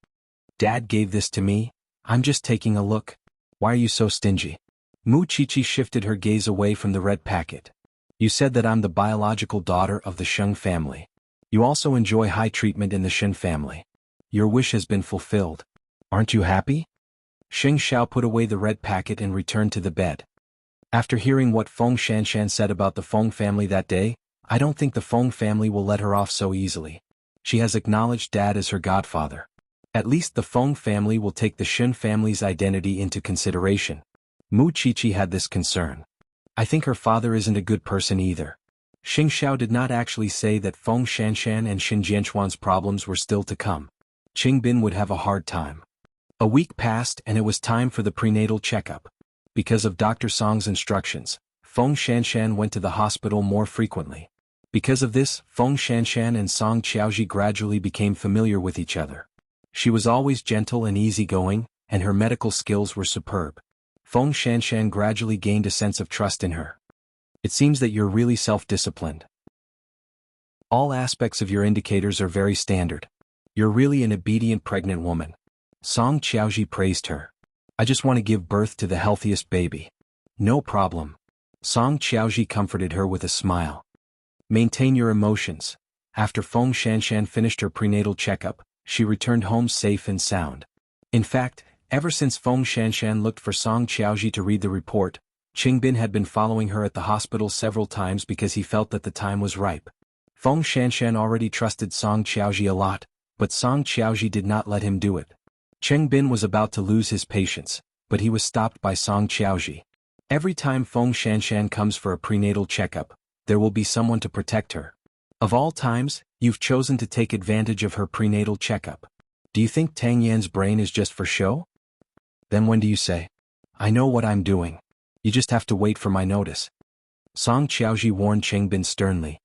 S1: Dad gave this to me. I'm just taking a look. Why are you so stingy? Mu Qiqi shifted her gaze away from the red packet. You said that I'm the biological daughter of the Sheng family. You also enjoy high treatment in the Shen family. Your wish has been fulfilled. Aren't you happy? Xing Xiao put away the red packet and returned to the bed. After hearing what Feng Shanshan said about the Feng family that day, I don't think the Feng family will let her off so easily. She has acknowledged Dad as her godfather. At least the Feng family will take the Shen family's identity into consideration. Mu Qiqi had this concern. I think her father isn't a good person either. Xing Xiao did not actually say that Feng Shanshan and Xin Jianchuan's problems were still to come. Qingbin would have a hard time. A week passed and it was time for the prenatal checkup. Because of Dr. Song's instructions, Feng Shanshan went to the hospital more frequently. Because of this, Feng Shanshan and Song Qiaoji gradually became familiar with each other. She was always gentle and easygoing, and her medical skills were superb. Feng Shanshan gradually gained a sense of trust in her. It seems that you're really self-disciplined. All aspects of your indicators are very standard. You're really an obedient pregnant woman. Song Qiaoji praised her. I just want to give birth to the healthiest baby. No problem. Song Qiaoji comforted her with a smile. Maintain your emotions. After Feng Shanshan finished her prenatal checkup, she returned home safe and sound. In fact, ever since Feng Shanshan looked for Song Qiaoji to read the report, Qingbin had been following her at the hospital several times because he felt that the time was ripe. Feng Shanshan already trusted Song Qiaoji a lot, but Song Qiaoji did not let him do it. Qingbin was about to lose his patience, but he was stopped by Song Qiaoji. Every time Feng Shanshan comes for a prenatal checkup, there will be someone to protect her. Of all times, you've chosen to take advantage of her prenatal checkup. Do you think Tang Yan's brain is just for show? Then when do you say, I know what I'm doing. You just have to wait for my notice. Song Qiaoji warned Qingbin sternly.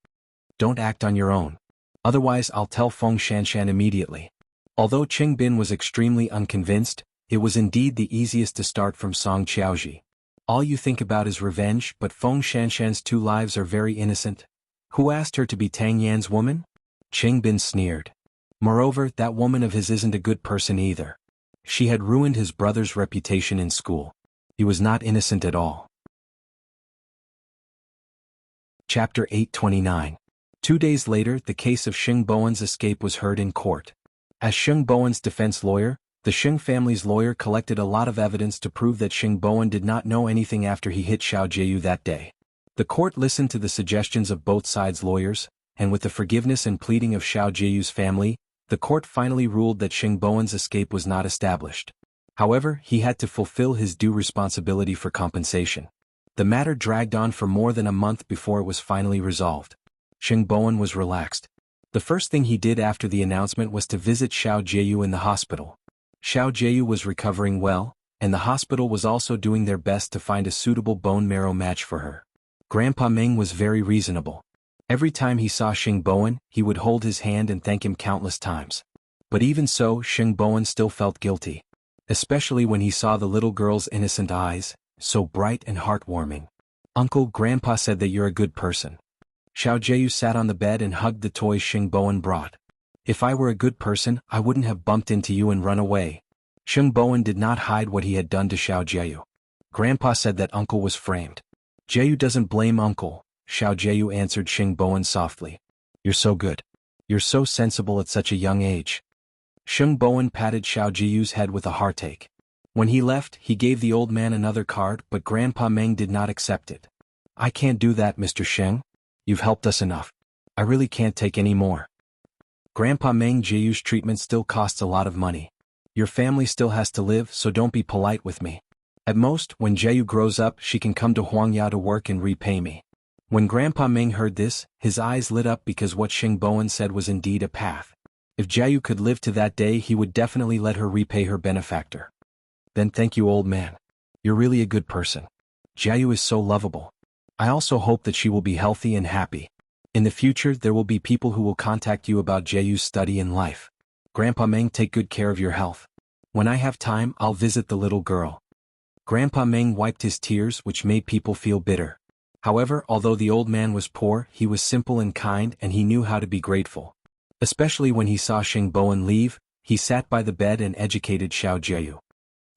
S1: Don't act on your own. Otherwise I'll tell Feng Shanshan immediately. Although Qingbin was extremely unconvinced, it was indeed the easiest to start from Song Qiaoji. All you think about is revenge, but Feng Shanshan's 2 lives are very innocent. Who asked her to be Tang Yan's woman? Qingbin sneered. Moreover, that woman of his isn't a good person either. She had ruined his brother's reputation in school. He was not innocent at all. Chapter 829. 2 days later, the case of Xing Bowen's escape was heard in court. As Xing Bowen's defense lawyer, the Xing family's lawyer collected a lot of evidence to prove that Xing Bowen did not know anything after he hit Xiao Jieyu that day. The court listened to the suggestions of both sides' lawyers, and with the forgiveness and pleading of Xiao Jieyu's family, the court finally ruled that Xing Bowen's escape was not established. However, he had to fulfill his due responsibility for compensation. The matter dragged on for more than a month before it was finally resolved. Xing Bowen was relaxed. The first thing he did after the announcement was to visit Xiao Jieyu in the hospital. Xiao Jieyu was recovering well, and the hospital was also doing their best to find a suitable bone marrow match for her. Grandpa Meng was very reasonable. Every time he saw Xing Bowen, he would hold his hand and thank him countless times. But even so, Xing Bowen still felt guilty. Especially when he saw the little girl's innocent eyes, so bright and heartwarming. Uncle, Grandpa said that you're a good person. Xiao Jieyu sat on the bed and hugged the toys Xing Bowen brought. If I were a good person, I wouldn't have bumped into you and run away. Xing Bowen did not hide what he had done to Xiao Jieyu. Grandpa said that Uncle was framed. Jieyu doesn't blame Uncle, Xiao Jieyu answered Xing Bowen softly. You're so good. You're so sensible at such a young age. Xing Bowen patted Xiao Jieyu's head with a heartache. When he left, he gave the old man another card, but Grandpa Meng did not accept it. I can't do that, Mr. Sheng. You've helped us enough. I really can't take any more. Grandpa Meng, Jieyu's treatment still costs a lot of money. Your family still has to live, so don't be polite with me. At most, when Jieyu grows up, she can come to Huangya to work and repay me. When Grandpa Meng heard this, his eyes lit up because what Xing Bowen said was indeed a path. If Jieyu could live to that day, he would definitely let her repay her benefactor. Then thank you, old man. You're really a good person. Jieyu is so lovable. I also hope that she will be healthy and happy. In the future, there will be people who will contact you about Jieyu's study and life. Grandpa Meng, take good care of your health. When I have time, I'll visit the little girl. Grandpa Meng wiped his tears, which made people feel bitter. However, although the old man was poor, he was simple and kind, and he knew how to be grateful. Especially when he saw Xing Bowen leave, he sat by the bed and educated Xiao Jieyu.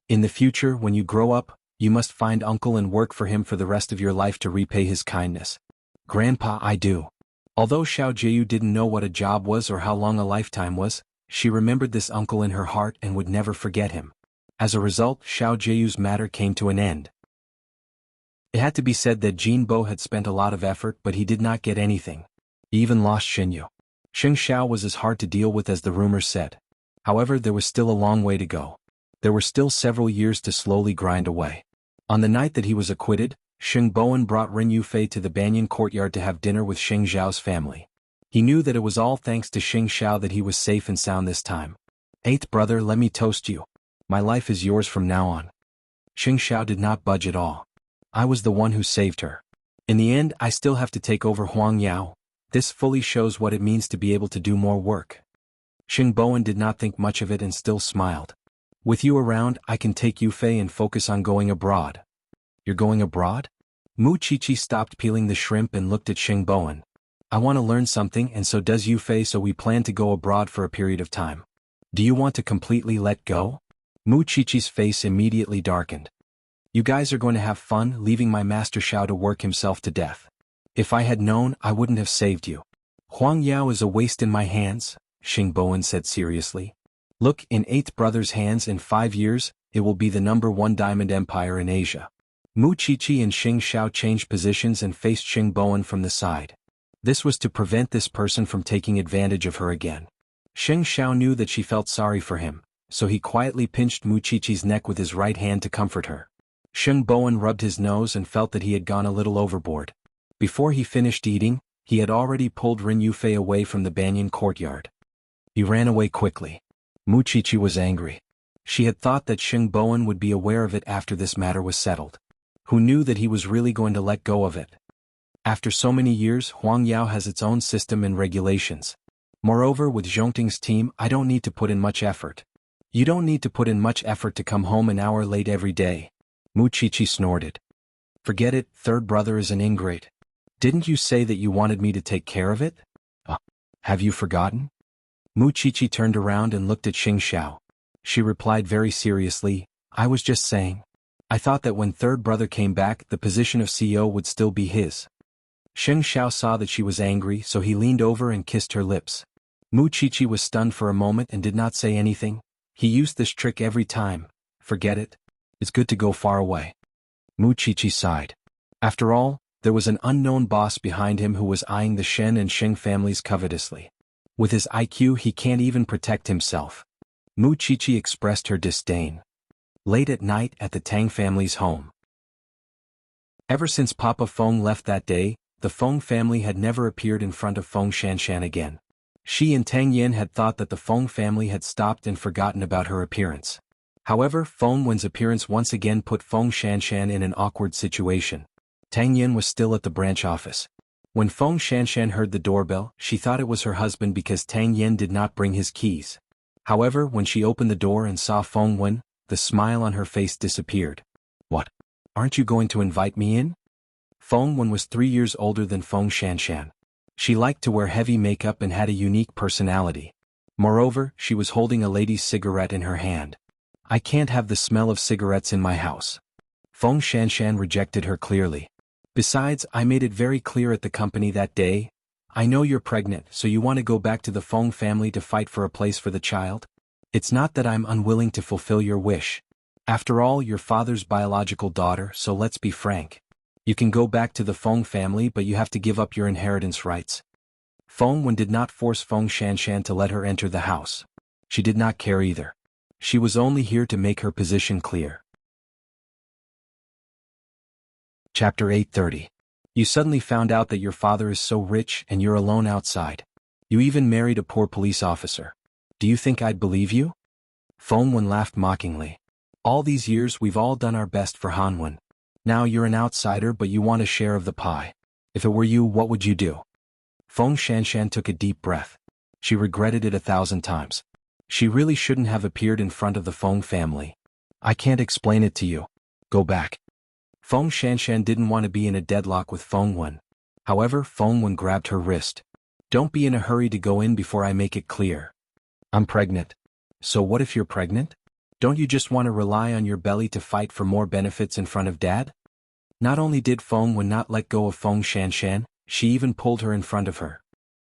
S1: In the future, when you grow up, you must find Uncle and work for him for the rest of your life to repay his kindness. Grandpa, I do. Although Xiao Jieyu didn't know what a job was or how long a lifetime was, she remembered this uncle in her heart and would never forget him. As a result, Xiao Jieyu's matter came to an end. It had to be said that Jin Bo had spent a lot of effort, but he did not get anything. He even lost Xinyu. Xing Xiao was as hard to deal with as the rumors said. However, there was still a long way to go. There were still several years to slowly grind away. On the night that he was acquitted, Xing Bowen brought Ren Yufei to the Banyan courtyard to have dinner with Xing Xiao's family. He knew that it was all thanks to Xing Xiao that he was safe and sound this time. Eighth brother, let me toast you. My life is yours from now on. Xing Xiao did not budge at all. I was the one who saved her. In the end, I still have to take over Huang Yao. This fully shows what it means to be able to do more work. Xing Bowen did not think much of it and still smiled. With you around, I can take Yufei and focus on going abroad. You're going abroad? Mu Chichi stopped peeling the shrimp and looked at Xing Bowen. I want to learn something, and so does Yufei, so we plan to go abroad for a period of time. Do you want to completely let go? Mu Chichi's face immediately darkened. You guys are going to have fun leaving my master Xiao to work himself to death. If I had known, I wouldn't have saved you. Huang Yao is a waste in my hands, Xing Bowen said seriously. Look, in Eighth Brother's hands in 5 years, it will be the #1 diamond empire in Asia. Mu Qiqi and Xing Xiao changed positions and faced Xing Bowen from the side. This was to prevent this person from taking advantage of her again. Xing Xiao knew that she felt sorry for him, so he quietly pinched Mu Qiqi's neck with his right hand to comfort her. Xing Bowen rubbed his nose and felt that he had gone a little overboard. Before he finished eating, he had already pulled Rin Yufei away from the banyan courtyard. He ran away quickly. Mu Qiqi was angry. She had thought that Xing Bowen would be aware of it after this matter was settled. Who knew that he was really going to let go of it? After so many years, Huang Yao has its own system and regulations. Moreover, with Zhongting's team, I don't need to put in much effort. You don't need to put in much effort to come home an hour late every day. Mu Qiqi snorted. Forget it, third brother is an ingrate. Didn't you say that you wanted me to take care of it? Have you forgotten? Mu Qiqi turned around and looked at Xing Xiao. She replied very seriously, I was just saying. I thought that when third brother came back, the position of CEO would still be his. Xing Xiao saw that she was angry, so he leaned over and kissed her lips. Mu Qiqi was stunned for a moment and did not say anything. He used this trick every time. Forget it. It's good to go far away. Mu Qiqi sighed. After all, there was an unknown boss behind him who was eyeing the Shen and Xing families covetously. With his IQ, he can't even protect himself. Mu Qiqi expressed her disdain. Late at night at the Tang family's home. Ever since Papa Feng left that day, the Feng family had never appeared in front of Feng Shanshan again. She and Tang Yin had thought that the Feng family had stopped and forgotten about her appearance. However, Feng Wen's appearance once again put Feng Shanshan in an awkward situation. Tang Yin was still at the branch office. When Feng Shanshan heard the doorbell, she thought it was her husband because Tang Yin did not bring his keys. However, when she opened the door and saw Feng Wen, the smile on her face disappeared. What? Aren't you going to invite me in? Feng Wen was 3 years older than Feng Shanshan. She liked to wear heavy makeup and had a unique personality. Moreover, she was holding a lady's cigarette in her hand. I can't have the smell of cigarettes in my house. Feng Shanshan rejected her clearly. Besides, I made it very clear at the company that day. I know you're pregnant, so you want to go back to the Feng family to fight for a place for the child? It's not that I'm unwilling to fulfill your wish. After all, you're father's biological daughter, so let's be frank. You can go back to the Feng family, but you have to give up your inheritance rights. Feng Wen did not force Feng Shanshan to let her enter the house. She did not care either. She was only here to make her position clear. Chapter 830. You suddenly found out that your father is so rich and you're alone outside. You even married a poor police officer. Do you think I'd believe you? Feng Wen laughed mockingly. All these years we've all done our best for Han Wen. Now you're an outsider but you want a share of the pie. If it were you, what would you do? Feng Shanshan took a deep breath. She regretted it 1,000 times. She really shouldn't have appeared in front of the Feng family. I can't explain it to you. Go back. Feng Shanshan didn't want to be in a deadlock with Feng Wen. However, Feng Wen grabbed her wrist. Don't be in a hurry to go in before I make it clear. I'm pregnant. So what if you're pregnant? Don't you just want to rely on your belly to fight for more benefits in front of Dad? Not only did Feng Wen not let go of Feng Shanshan, she even pulled her in front of her.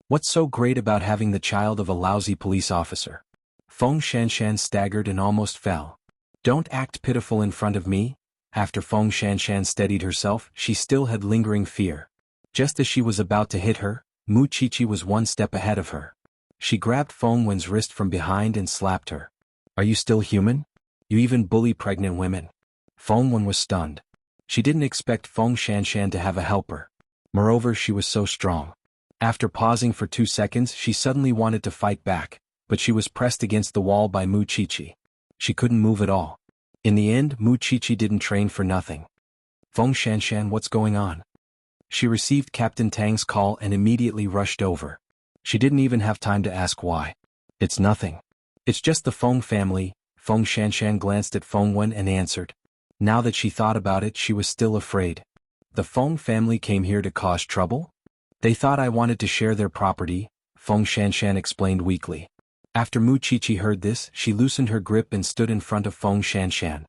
S1: What's so great about having the child of a lousy police officer? Feng Shanshan staggered and almost fell. Don't act pitiful in front of me. After Feng Shanshan steadied herself, she still had lingering fear. Just as she was about to hit her, Mu Qiqi was one step ahead of her. She grabbed Feng Wen's wrist from behind and slapped her. Are you still human? You even bully pregnant women. Feng Wen was stunned. She didn't expect Feng Shanshan to have a helper. Moreover, she was so strong. After pausing for 2 seconds, she suddenly wanted to fight back, but she was pressed against the wall by Mu Qiqi. She couldn't move at all. In the end, Mu Qiqi didn't train for nothing. Feng Shanshan, what's going on? She received Captain Tang's call and immediately rushed over. She didn't even have time to ask why. It's nothing. It's just the Feng family. Feng Shanshan glanced at Feng Wen and answered. Now that she thought about it, she was still afraid. The Feng family came here to cause trouble? They thought I wanted to share their property, Feng Shanshan explained weakly. After Mu Qiqi heard this, she loosened her grip and stood in front of Feng Shanshan.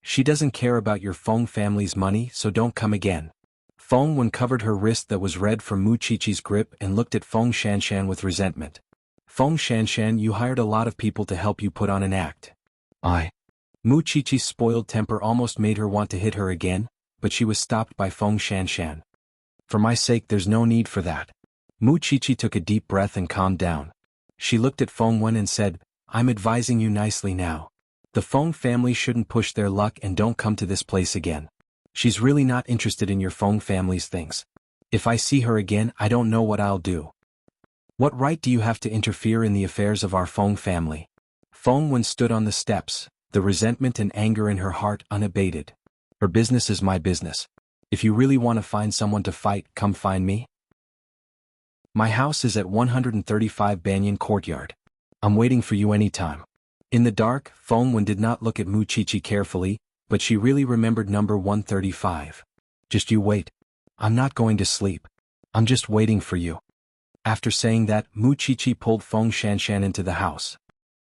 S1: She doesn't care about your Feng family's money, so don't come again. Feng Wen covered her wrist that was red from Mu Qiqi's grip and looked at Feng Shanshan with resentment. Feng Shanshan, you hired a lot of people to help you put on an act. Mu Qiqi's spoiled temper almost made her want to hit her again, but she was stopped by Feng Shanshan. For my sake, there's no need for that. Mu Qiqi took a deep breath and calmed down. She looked at Feng Wen and said, I'm advising you nicely now. The Feng family shouldn't push their luck and don't come to this place again. She's really not interested in your Feng family's things. If I see her again, I don't know what I'll do. What right do you have to interfere in the affairs of our Feng family? Feng Wen stood on the steps, the resentment and anger in her heart unabated. Her business is my business. If you really want to find someone to fight, come find me. My house is at 135 Banyan Courtyard. I'm waiting for you anytime. In the dark, Feng Wen did not look at Mu Qiqi carefully, but she really remembered number 135. Just you wait. I'm not going to sleep. I'm just waiting for you. After saying that, Mu Qiqi pulled Feng Shanshan into the house.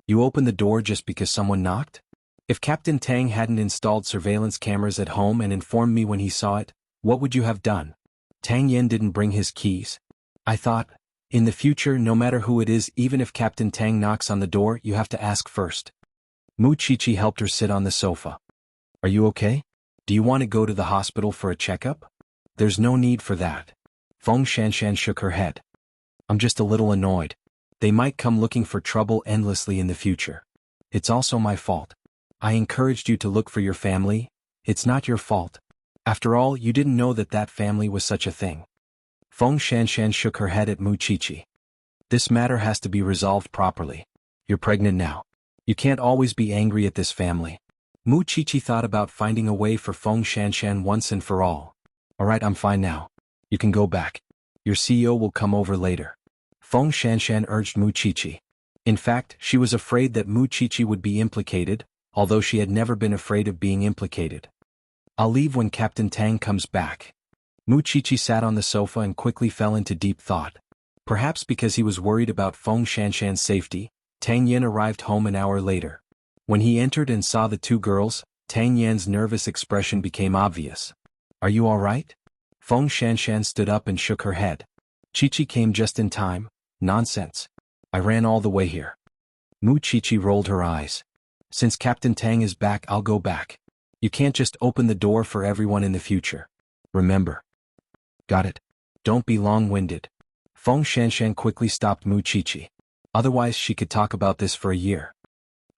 S1: You opened the door just because someone knocked? If Captain Tang hadn't installed surveillance cameras at home and informed me when he saw it, what would you have done? Tang Yen didn't bring his keys. I thought, in the future, no matter who it is, even if Captain Tang knocks on the door, you have to ask first. Mu Qiqi helped her sit on the sofa. Are you okay? Do you want to go to the hospital for a checkup? There's no need for that. Feng Shanshan shook her head. I'm just a little annoyed. They might come looking for trouble endlessly in the future. It's also my fault. I encouraged you to look for your family. It's not your fault. After all, you didn't know that that family was such a thing. Feng Shanshan shook her head at Mu Qiqi. This matter has to be resolved properly. You're pregnant now. You can't always be angry at this family. Mu Qiqi thought about finding a way for Feng Shanshan once and for all. Alright, I'm fine now. You can go back. Your CEO will come over later. Feng Shanshan urged Mu Qiqi. In fact, she was afraid that Mu Qiqi would be implicated, although she had never been afraid of being implicated. I'll leave when Captain Tang comes back. Mu Qiqi sat on the sofa and quickly fell into deep thought. Perhaps because he was worried about Feng Shanshan's safety, Tang Yen arrived home an hour later. When he entered and saw the two girls, Tang Yan's nervous expression became obvious. Are you all right? Feng Shanshan stood up and shook her head. Qiqi came just in time. Nonsense. I ran all the way here. Mu Qiqi rolled her eyes. Since Captain Tang is back, I'll go back. You can't just open the door for everyone in the future. Remember. Got it. Don't be long-winded. Feng Shanshan quickly stopped Mu Qiqi. Otherwise she could talk about this for a year.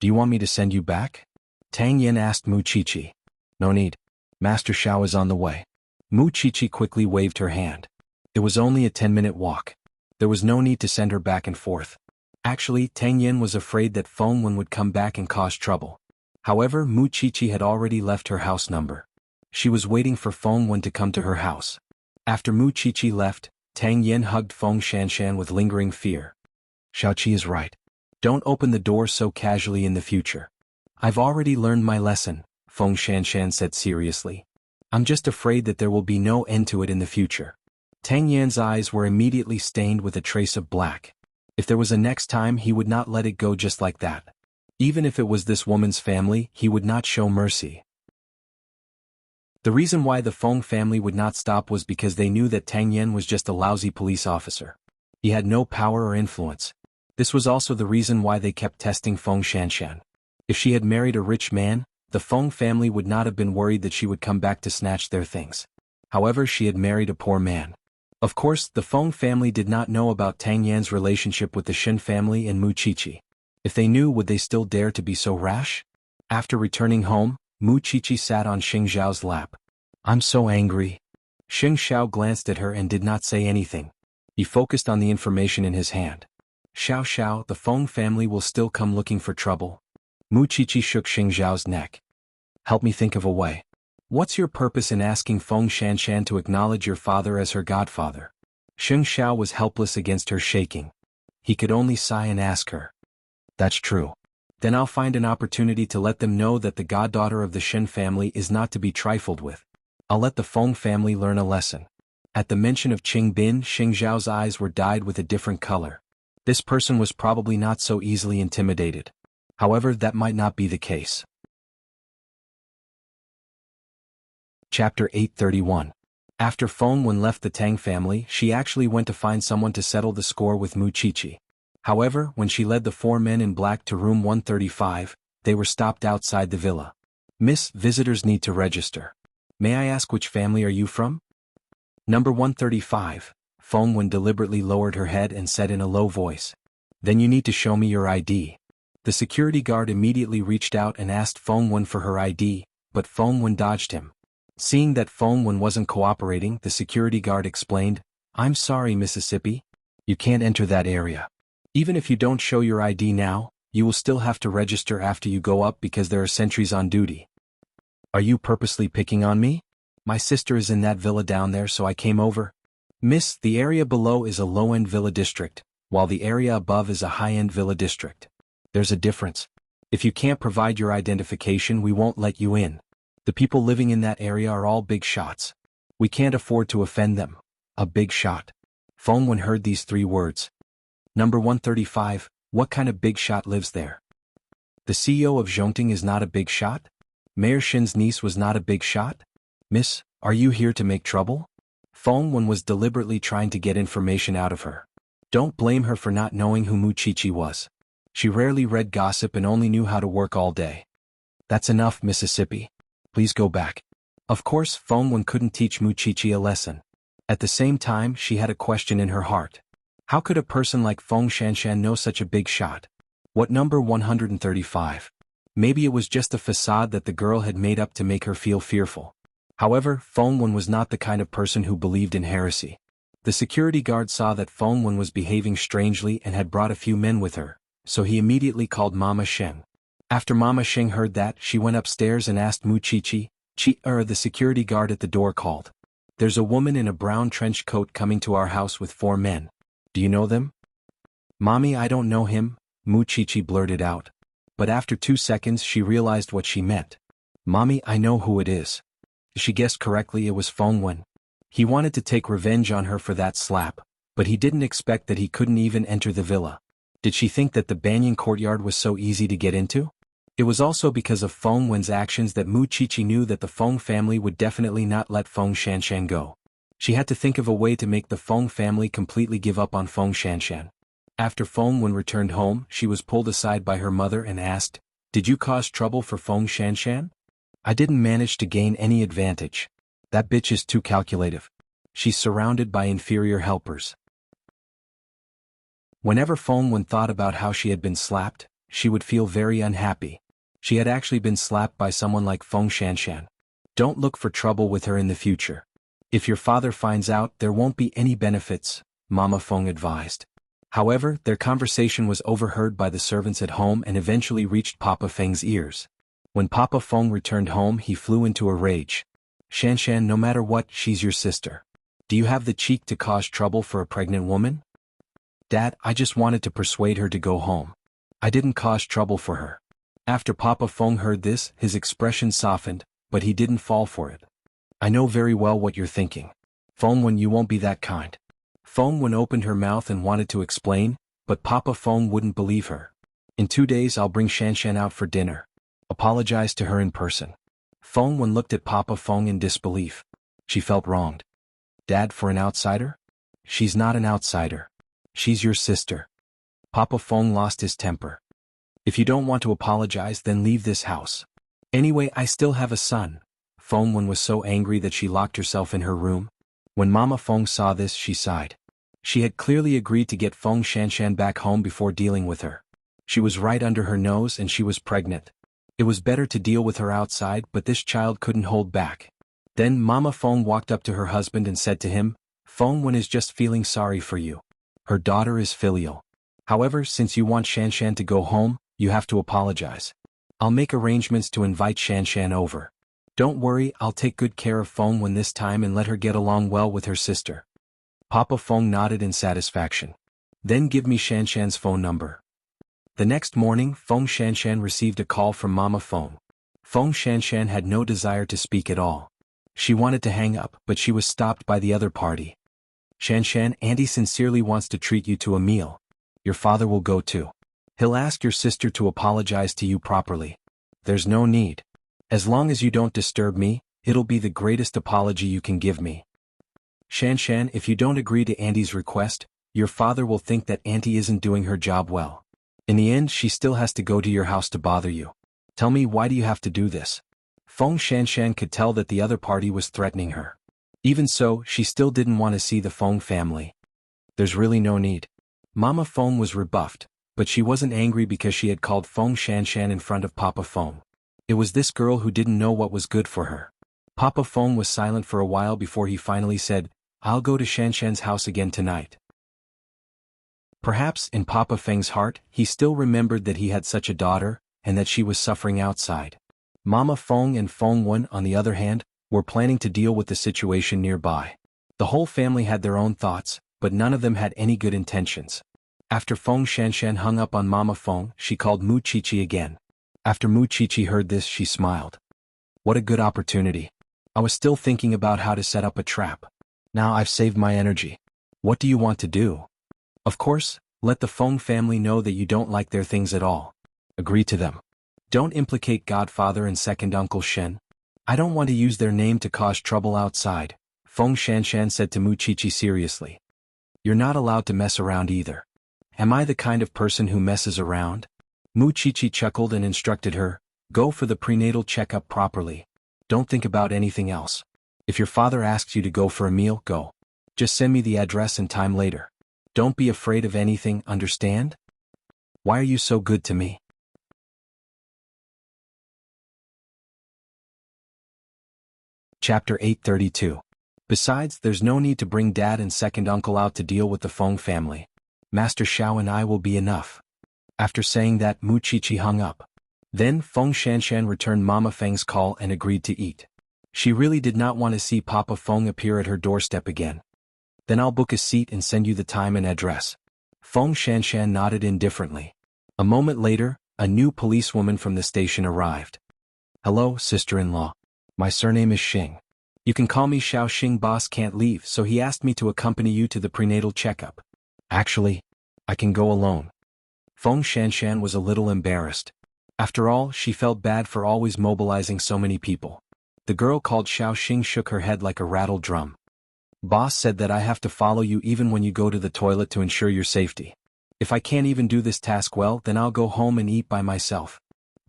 S1: Do you want me to send you back? Tang Yen asked Mu Qiqi. No need. Master Xiao is on the way. Mu Qiqi quickly waved her hand. It was only a 10-minute walk. There was no need to send her back and forth. Actually, Tang Yen was afraid that Feng Wen would come back and cause trouble. However, Mu Qiqi had already left her house number. She was waiting for Feng Wen to come to her house. After Mu Qiqi left, Tang Yen hugged Feng Shanshan with lingering fear. Xiaoqi is right. Don't open the door so casually in the future. I've already learned my lesson, Feng Shanshan said seriously. I'm just afraid that there will be no end to it in the future. Tang Yan's eyes were immediately stained with a trace of black. If there was a next time, he would not let it go just like that. Even if it was this woman's family, he would not show mercy. The reason why the Feng family would not stop was because they knew that Tang Yen was just a lousy police officer. He had no power or influence. This was also the reason why they kept testing Feng Shanshan. If she had married a rich man, the Feng family would not have been worried that she would come back to snatch their things. However, she had married a poor man. Of course, the Feng family did not know about Tang Yan's relationship with the Shen family and Mu Qiqi. If they knew, would they still dare to be so rash? After returning home, Mu Qiqi sat on Xing Zhao's lap. I'm so angry. Xing Zhao glanced at her and did not say anything. He focused on the information in his hand. Xiao, the Feng family will still come looking for trouble. Mu Qiqi shook Xing Zhao's neck. Help me think of a way. What's your purpose in asking Feng Shanshan to acknowledge your father as her godfather? Xing Zhao was helpless against her shaking. He could only sigh and ask her. That's true. Then I'll find an opportunity to let them know that the goddaughter of the Shen family is not to be trifled with. I'll let the Feng family learn a lesson. At the mention of Qing Bin, Xing Zhao's eyes were dyed with a different color. This person was probably not so easily intimidated. However, that might not be the case. Chapter 831. After Feng Wen left the Tang family, she actually went to find someone to settle the score with Muqiqi. However, when she led the four men in black to room 135, they were stopped outside the villa. "Miss, visitors need to register. May I ask which family are you from?" "Number 135, Feng Wen deliberately lowered her head and said in a low voice. "Then you need to show me your ID." The security guard immediately reached out and asked Feng Wen for her ID, but Feng Wen dodged him. Seeing that Feng Wen wasn't cooperating, the security guard explained, "I'm sorry, Mississippi. You can't enter that area. Even if you don't show your ID now, you will still have to register after you go up because there are sentries on duty." "Are you purposely picking on me? My sister is in that villa down there, so I came over." "Miss, the area below is a low-end villa district, while the area above is a high-end villa district. There's a difference. If you can't provide your identification, we won't let you in. The people living in that area are all big shots. We can't afford to offend them." "A big shot." Feng Wen heard these three words. "Number 135, what kind of big shot lives there?" "The CEO of Zhongting is not a big shot? Mayor Shin's niece was not a big shot? Miss, are you here to make trouble?" Feng Wen was deliberately trying to get information out of her. Don't blame her for not knowing who Muqiqi was. She rarely read gossip and only knew how to work all day. "That's enough, Mississippi. Please go back." Of course, Feng Wen couldn't teach Muqiqi a lesson. At the same time, she had a question in her heart. How could a person like Feng Shanshan know such a big shot? What number 135? Maybe it was just a facade that the girl had made up to make her feel fearful. However, Feng Wen was not the kind of person who believed in heresy. The security guard saw that Feng Wen was behaving strangely and had brought a few men with her, so he immediately called Mama Sheng. After Mama Sheng heard that, she went upstairs and asked Muqiqi, the security guard at the door called. "There's a woman in a brown trench coat coming to our house with 4 men. Do you know them?" "Mommy, I don't know him," Muqiqi blurted out. But after 2 seconds she realized what she meant. "Mommy, I know who it is." She guessed correctly, it was Feng Wen. He wanted to take revenge on her for that slap, but he didn't expect that he couldn't even enter the villa. Did she think that the Banyan courtyard was so easy to get into? It was also because of Feng Wen's actions that Muqiqi knew that the Feng family would definitely not let Feng Shanshan go. She had to think of a way to make the Feng family completely give up on Feng Shanshan. After Feng Wen returned home, she was pulled aside by her mother and asked, "Did you cause trouble for Feng Shanshan?" "I didn't manage to gain any advantage. That bitch is too calculative. She's surrounded by inferior helpers." Whenever Feng Wen thought about how she had been slapped, she would feel very unhappy. She had actually been slapped by someone like Feng Shanshan. Don't look for trouble with her in the future. If your father finds out, there won't be any benefits, Mama Feng advised. However, their conversation was overheard by the servants at home and eventually reached Papa Feng's ears. When Papa Feng returned home, he flew into a rage. "Shanshan, no matter what, she's your sister. Do you have the cheek to cause trouble for a pregnant woman?" "Dad, I just wanted to persuade her to go home. I didn't cause trouble for her." After Papa Feng heard this, his expression softened, but he didn't fall for it. "I know very well what you're thinking. Feng Wen, you won't be that kind." Feng Wen opened her mouth and wanted to explain, but Papa Feng wouldn't believe her. "In 2 days I'll bring Shanshan out for dinner. Apologize to her in person." Feng Wen looked at Papa Feng in disbelief. She felt wronged. "Dad, for an outsider?" "She's not an outsider. She's your sister." Papa Feng lost his temper. "If you don't want to apologize, then leave this house. Anyway, I still have a son." Feng Wen was so angry that she locked herself in her room. When Mama Feng saw this, she sighed. She had clearly agreed to get Feng Shanshan back home before dealing with her. She was right under her nose and she was pregnant. It was better to deal with her outside, but this child couldn't hold back. Then Mama Feng walked up to her husband and said to him, "Feng Wen is just feeling sorry for you. Her daughter is filial. However, since you want Shanshan to go home, you have to apologize. I'll make arrangements to invite Shanshan over. Don't worry, I'll take good care of Feng Wen this time and let her get along well with her sister." Papa Feng nodded in satisfaction. "Then give me Shanshan's phone number." The next morning, Feng Shanshan received a call from Mama Feng. Feng Shanshan had no desire to speak at all. She wanted to hang up, but she was stopped by the other party. "Shanshan, Auntie sincerely wants to treat you to a meal. Your father will go too. He'll ask your sister to apologize to you properly." "There's no need. As long as you don't disturb me, It'll be the greatest apology you can give me. Shanshan, if you don't agree to Auntie's request, your father will think that Auntie isn't doing her job well. In the end, she still has to go to your house to bother you. Tell me, why do you have to do this? Feng Shanshan could tell that the other party was threatening her. Even so, she still didn't want to see the Feng family. There's really no need. Mama Feng was rebuffed, but she wasn't angry because she had called Feng Shanshan in front of Papa Feng. It was this girl who didn't know what was good for her. Papa Feng was silent for a while before he finally said, "I'll go to Shanshan's house again tonight." Perhaps in Papa Feng's heart, he still remembered that he had such a daughter, and that she was suffering outside. Mama Feng and Feng Wen, on the other hand, were planning to deal with the situation nearby. The whole family had their own thoughts, but none of them had any good intentions. After Feng Shanshan hung up on Mama Feng, she called Mu Chichi again. After Mu Chichi heard this, she smiled. What a good opportunity. I was still thinking about how to set up a trap. Now I've saved my energy. What do you want to do? Of course, let the Feng family know that you don't like their things at all. Agree to them. Don't implicate Godfather and Second Uncle Shen. I don't want to use their name to cause trouble outside, Feng Shanshan said to Mu Chichi seriously. You're not allowed to mess around either. Am I the kind of person who messes around? Mu Chichi chuckled and instructed her, go for the prenatal checkup properly. Don't think about anything else. If your father asks you to go for a meal, go. Just send me the address and time later. Don't be afraid of anything, understand? Why are you so good to me? Chapter 832. Besides, there's no need to bring Dad and Second Uncle out to deal with the Feng family. Master Xiao and I will be enough. After saying that, Mu Chichi hung up. Then Feng Shanshan returned Mama Feng's call and agreed to eat. She really did not want to see Papa Feng appear at her doorstep again. Then I'll book a seat and send you the time and address. Feng Shanshan nodded indifferently. A moment later, a new policewoman from the station arrived. Hello, sister-in-law. My surname is Xing. You can call me Xiao. Xing boss can't leave, so he asked me to accompany you to the prenatal checkup. Actually, I can go alone. Feng Shanshan was a little embarrassed. After all, she felt bad for always mobilizing so many people. The girl called Xiao Xing shook her head like a rattled drum. Boss said that I have to follow you even when you go to the toilet to ensure your safety. If I can't even do this task well, then I'll go home and eat by myself.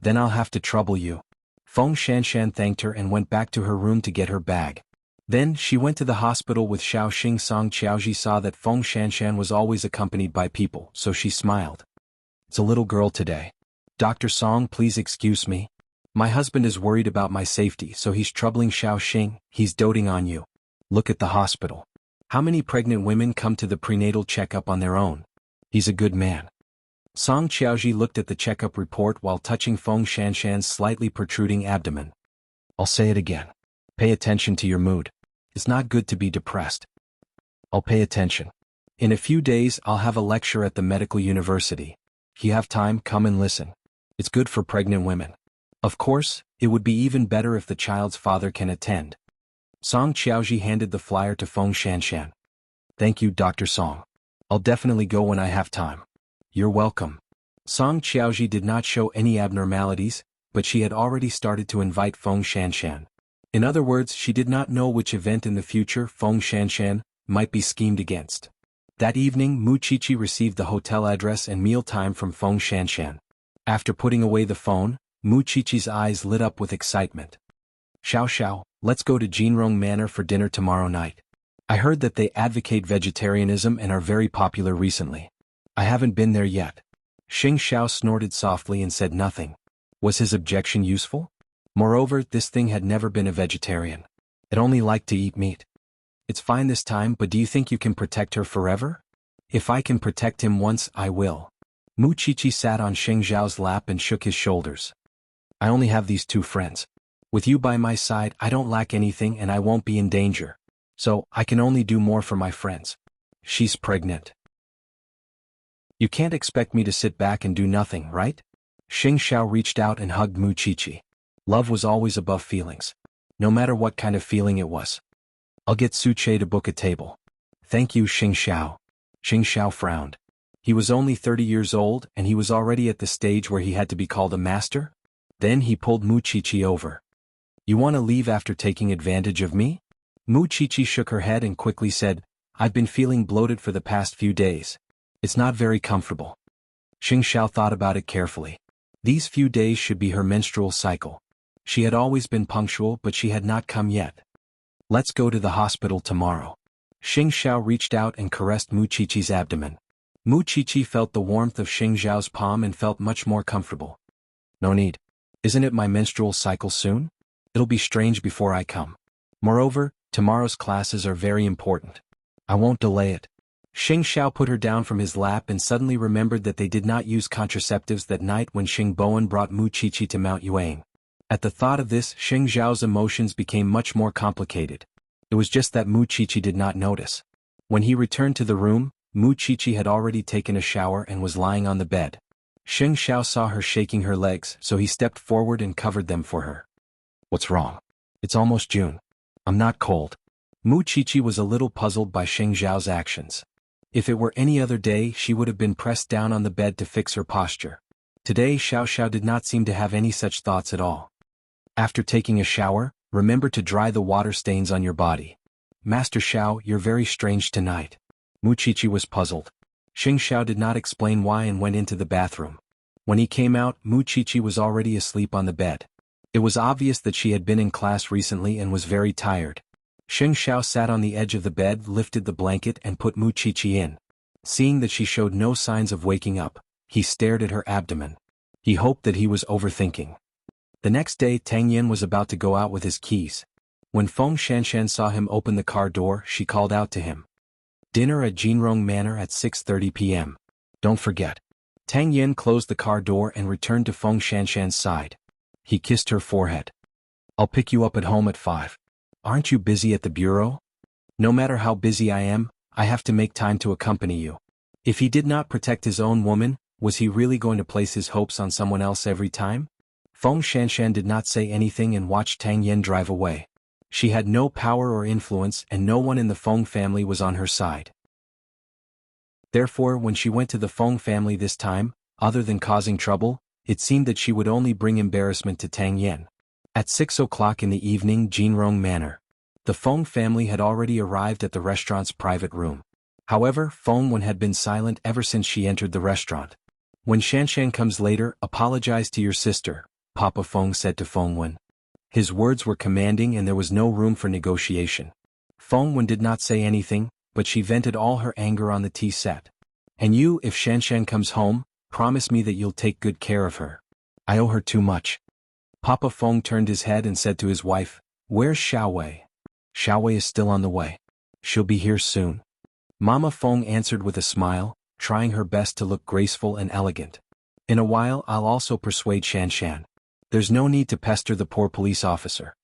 S1: Then I'll have to trouble you. Feng Shanshan thanked her and went back to her room to get her bag. Then she went to the hospital with Xiao Xing. Song Qiaoji saw that Feng Shanshan was always accompanied by people, so she smiled. It's a little girl today. Dr. Song, please excuse me. My husband is worried about my safety, so he's troubling Xiao Xing. He's doting on you. Look at the hospital. How many pregnant women come to the prenatal checkup on their own? He's a good man. Song Qiaoji looked at the checkup report while touching Feng Shanshan's slightly protruding abdomen. I'll say it again. Pay attention to your mood. It's not good to be depressed. I'll pay attention. In a few days, I'll have a lecture at the medical university. If you have time, come and listen. It's good for pregnant women. Of course, it would be even better if the child's father can attend. Song Qiaoji handed the flyer to Feng Shanshan. Thank you, Dr. Song. I'll definitely go when I have time. You're welcome. Song Qiaoji did not show any abnormalities, but she had already started to invite Feng Shanshan. In other words, she did not know which event in the future Feng Shanshan might be schemed against. That evening, Mu Chichi received the hotel address and meal time from Feng Shanshan. After putting away the phone, Mu Chichi's eyes lit up with excitement. Xiao Xiao, let's go to Jinrong Manor for dinner tomorrow night. I heard that they advocate vegetarianism and are very popular recently. I haven't been there yet. Xing Xiao snorted softly and said nothing. Was his objection useful? Moreover, this thing had never been a vegetarian. It only liked to eat meat. It's fine this time, but do you think you can protect her forever? If I can protect him once, I will. Mu Chichi sat on Xing Xiao's lap and shook his shoulders. I only have these two friends. With you by my side, I don't lack anything and I won't be in danger. So, I can only do more for my friends. She's pregnant. You can't expect me to sit back and do nothing, right? Xing Xiao reached out and hugged Mu Chichi. Love was always above feelings. No matter what kind of feeling it was. I'll get Su Che to book a table. Thank you, Xing Xiao. Xing Xiao frowned. He was only 30 years old and he was already at the stage where he had to be called a master? Then he pulled Mu Chichi over. You want to leave after taking advantage of me? Mu Chichi shook her head and quickly said, I've been feeling bloated for the past few days. It's not very comfortable. Xing Xiao thought about it carefully. These few days should be her menstrual cycle. She had always been punctual, but she had not come yet. Let's go to the hospital tomorrow. Xing Xiao reached out and caressed Mu Chichi's abdomen. Mu Chichi felt the warmth of Xing Xiao's palm and felt much more comfortable. No need. Isn't it my menstrual cycle soon? It'll be strange before I come. Moreover, tomorrow's classes are very important. I won't delay it. Xing Xiao put her down from his lap and suddenly remembered that they did not use contraceptives that night when Xing Bowen brought Mu Chichi to Mount Yuang. At the thought of this, Xing Xiao's emotions became much more complicated. It was just that Mu Chichi did not notice. When he returned to the room, Mu Chichi had already taken a shower and was lying on the bed. Xing Xiao saw her shaking her legs, so he stepped forward and covered them for her. What's wrong? It's almost June. I'm not cold. Mu Chichi was a little puzzled by Xing Xiao's actions. If it were any other day, she would have been pressed down on the bed to fix her posture. Today Xiao Xiao did not seem to have any such thoughts at all. After taking a shower, remember to dry the water stains on your body. Master Xiao, you're very strange tonight. Mu Chichi was puzzled. Xing Xiao did not explain why and went into the bathroom. When he came out, Mu Chichi was already asleep on the bed. It was obvious that she had been in class recently and was very tired. Xing Xiao sat on the edge of the bed, lifted the blanket and put Mu Chichi in. Seeing that she showed no signs of waking up, he stared at her abdomen. He hoped that he was overthinking. The next day Tang Yin was about to go out with his keys. When Feng Shanshan saw him open the car door, she called out to him. Dinner at Jinrong Manor at 6:30 p.m. Don't forget. Tang Yin closed the car door and returned to Feng Shanshan's side. He kissed her forehead. I'll pick you up at home at 5. Aren't you busy at the bureau? No matter how busy I am, I have to make time to accompany you. If he did not protect his own woman, was he really going to place his hopes on someone else every time? Feng Shanshan did not say anything and watched Tang Yin drive away. She had no power or influence and no one in the Feng family was on her side. Therefore, when she went to the Feng family this time, other than causing trouble, it seemed that she would only bring embarrassment to Tang Yin. At 6 o'clock in the evening, Jinrong Manor. The Feng family had already arrived at the restaurant's private room. However, Feng Wen had been silent ever since she entered the restaurant. When Shanshan comes later, apologize to your sister, Papa Feng said to Feng Wen. His words were commanding and there was no room for negotiation. Feng Wen did not say anything, but she vented all her anger on the tea set. And you, if Shanshan comes home, promise me that you'll take good care of her. I owe her too much. Papa Feng turned his head and said to his wife, Where's Xiaowei? Xiaowei is still on the way. She'll be here soon. Mama Feng answered with a smile, trying her best to look graceful and elegant. In a while I'll also persuade Shanshan. There's no need to pester the poor police officer.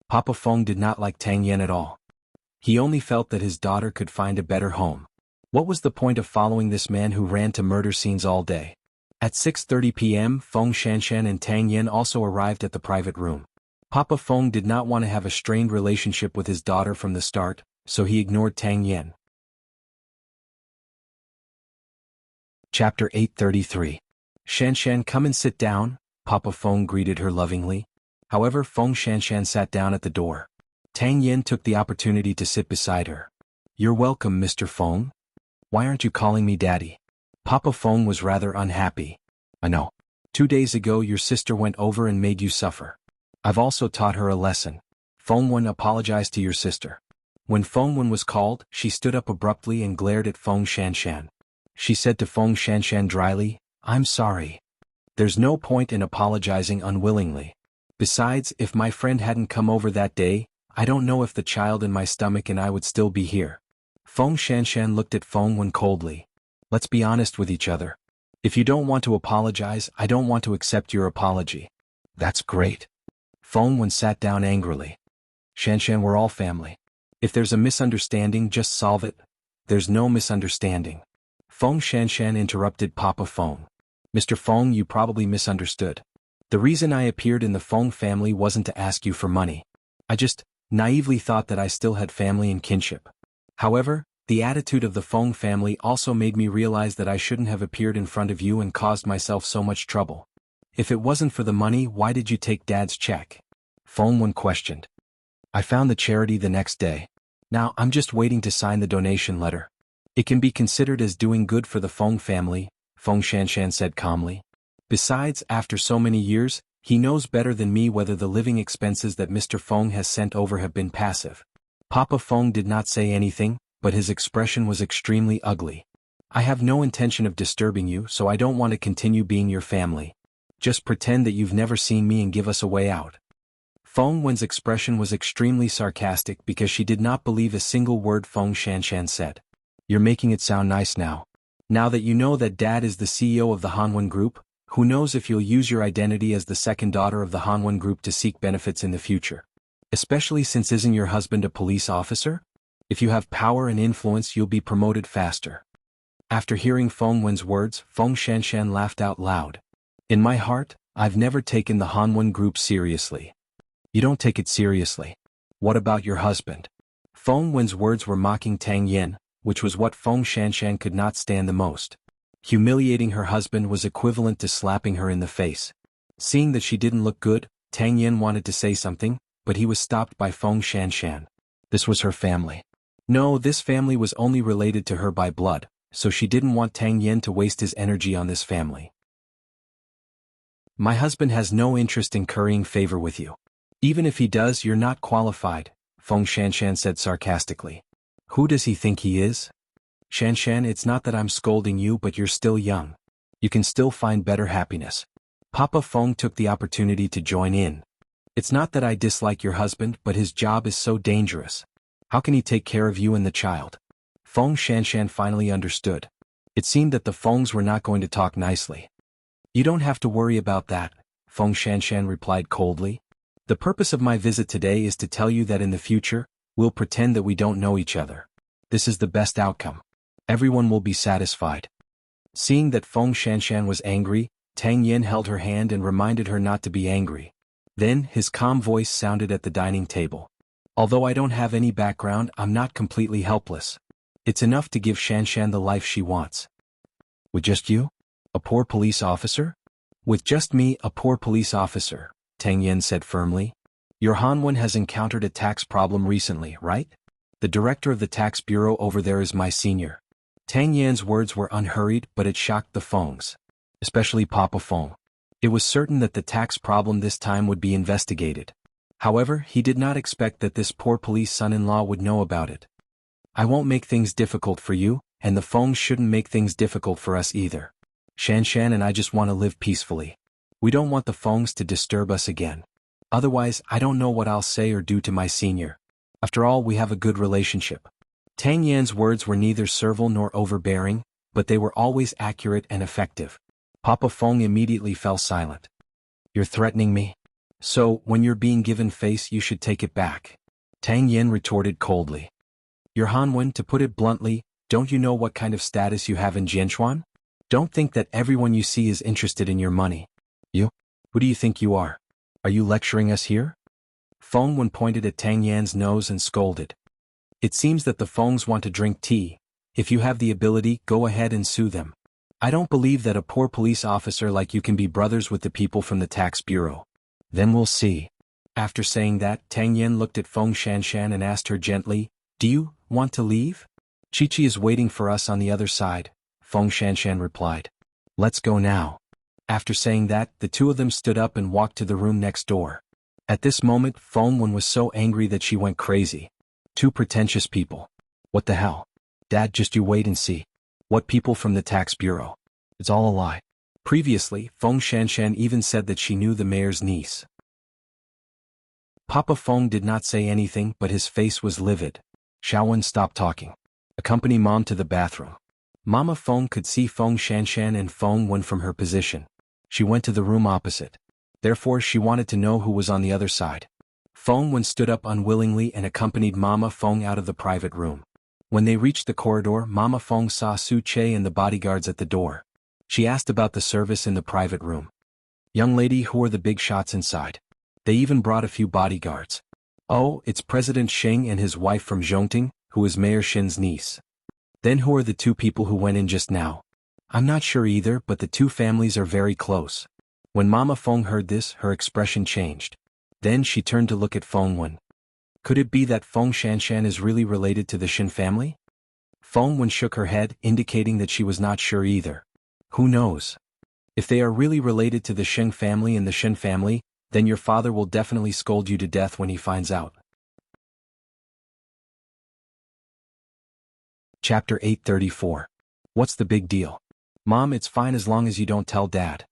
S1: Papa Feng did not like Tang Yin at all. He only felt that his daughter could find a better home. What was the point of following this man who ran to murder scenes all day? At 6:30 p.m., Feng Shanshan and Tang Yin also arrived at the private room. Papa Feng did not want to have a strained relationship with his daughter from the start, so he ignored Tang Yin. Chapter 833. Shanshan, come and sit down, Papa Feng greeted her lovingly. However, Feng Shanshan sat down at the door. Tang Yin took the opportunity to sit beside her. You're welcome, Mr. Feng. Why aren't you calling me Daddy? Papa Feng was rather unhappy. I know. 2 days ago your sister went over and made you suffer. I've also taught her a lesson. Feng Wen apologized to your sister. When Feng Wen was called, she stood up abruptly and glared at Feng Shanshan. She said to Feng Shanshan dryly, I'm sorry. There's no point in apologizing unwillingly. Besides, if my friend hadn't come over that day, I don't know if the child in my stomach and I would still be here. Feng Shanshan looked at Feng Wen coldly. Let's be honest with each other. If you don't want to apologize, I don't want to accept your apology. That's great. Feng Wen sat down angrily. Shanshan, we're all family. If there's a misunderstanding, just solve it. There's no misunderstanding. Feng Shanshan interrupted Papa Feng. Mr. Feng, you probably misunderstood. The reason I appeared in the Feng family wasn't to ask you for money. I just naively thought that I still had family and kinship. However, the attitude of the Feng family also made me realize that I shouldn't have appeared in front of you and caused myself so much trouble. If it wasn't for the money, why did you take Dad's check? Feng Wen questioned. I found the charity the next day. Now I'm just waiting to sign the donation letter. It can be considered as doing good for the Feng family, Feng Shanshan said calmly. Besides, after so many years, he knows better than me whether the living expenses that Mr. Feng has sent over have been passive. Papa Feng did not say anything, but his expression was extremely ugly. I have no intention of disturbing you, so I don't want to continue being your family. Just pretend that you've never seen me and give us a way out. Feng Wen's expression was extremely sarcastic because she did not believe a single word Feng Shanshan said. You're making it sound nice now. Now that you know that Dad is the CEO of the Hanwen Group, who knows if you'll use your identity as the second daughter of the Hanwen Group to seek benefits in the future. Especially since isn't your husband a police officer? If you have power and influence, you'll be promoted faster. After hearing Feng Wen's words, Feng Shanshan laughed out loud. In my heart, I've never taken the Hanwen Group seriously. You don't take it seriously. What about your husband? Feng Wen's words were mocking Tang Yen, which was what Feng Shanshan could not stand the most. Humiliating her husband was equivalent to slapping her in the face. Seeing that she didn't look good, Tang Yen wanted to say something, but he was stopped by Feng Shanshan. This was her family. No, this family was only related to her by blood, so she didn't want Tang Yen to waste his energy on this family. My husband has no interest in currying favor with you. Even if he does, you're not qualified, Feng Shanshan said sarcastically. Who does he think he is? Shanshan, it's not that I'm scolding you, but you're still young. You can still find better happiness. Papa Feng took the opportunity to join in. It's not that I dislike your husband, but his job is so dangerous. How can he take care of you and the child? Feng Shanshan finally understood. It seemed that the Fengs were not going to talk nicely. You don't have to worry about that, Feng Shanshan replied coldly. The purpose of my visit today is to tell you that in the future, we'll pretend that we don't know each other. This is the best outcome. Everyone will be satisfied. Seeing that Feng Shanshan was angry, Tang Yen held her hand and reminded her not to be angry. Then, his calm voice sounded at the dining table. Although I don't have any background, I'm not completely helpless. It's enough to give Shanshan the life she wants. With just you? A poor police officer? With just me, a poor police officer, Tang Yen said firmly. Your Hanwen has encountered a tax problem recently, right? The director of the tax bureau over there is my senior. Tang Yan's words were unhurried, but it shocked the Fengs. Especially Papa Feng. It was certain that the tax problem this time would be investigated. However, he did not expect that this poor police son-in-law would know about it. I won't make things difficult for you, and the Fengs shouldn't make things difficult for us either. Shanshan and I just want to live peacefully. We don't want the Fengs to disturb us again. Otherwise, I don't know what I'll say or do to my senior. After all, we have a good relationship. Tang Yan's words were neither servile nor overbearing, but they were always accurate and effective. Papa Feng immediately fell silent. You're threatening me? So, when you're being given face, you should take it back. Tang Yan retorted coldly. Your Hanwen, to put it bluntly, don't you know what kind of status you have in Jianchuan? Don't think that everyone you see is interested in your money. You? Who do you think you are? Are you lecturing us here? Feng Wen pointed at Tang Yan's nose and scolded. It seems that the Fengs want to drink tea. If you have the ability, go ahead and sue them. I don't believe that a poor police officer like you can be brothers with the people from the tax bureau. Then we'll see. After saying that, Tang Yen looked at Feng Shanshan and asked her gently, Do you want to leave? Chi-Chi is waiting for us on the other side, Feng Shanshan replied. Let's go now. After saying that, the two of them stood up and walked to the room next door. At this moment, Feng Wen was so angry that she went crazy. Two pretentious people. What the hell? Dad, just you wait and see. What people from the tax bureau? It's all a lie. Previously, Feng Shanshan even said that she knew the mayor's niece. Papa Feng did not say anything, but his face was livid. Xiaowen stopped talking. Accompany Mom to the bathroom. Mama Feng could see Feng Shanshan and Feng Wen from her position. She went to the room opposite. Therefore, she wanted to know who was on the other side. Feng Wen stood up unwillingly and accompanied Mama Feng out of the private room. When they reached the corridor, Mama Feng saw Su Che and the bodyguards at the door. She asked about the service in the private room. Young lady, who are the big shots inside? They even brought a few bodyguards. Oh, it's President Sheng and his wife from Zhongting, who is Mayor Shin's niece. Then who are the two people who went in just now? I'm not sure either, but the two families are very close. When Mama Feng heard this, her expression changed. Then she turned to look at Feng Wen. Could it be that Feng Shanshan is really related to the Shin family? Feng Wen shook her head, indicating that she was not sure either. Who knows? If they are really related to the Sheng family and the Shin family, then your father will definitely scold you to death when he finds out. Chapter 834. What's the big deal? Mom, it's fine as long as you don't tell Dad.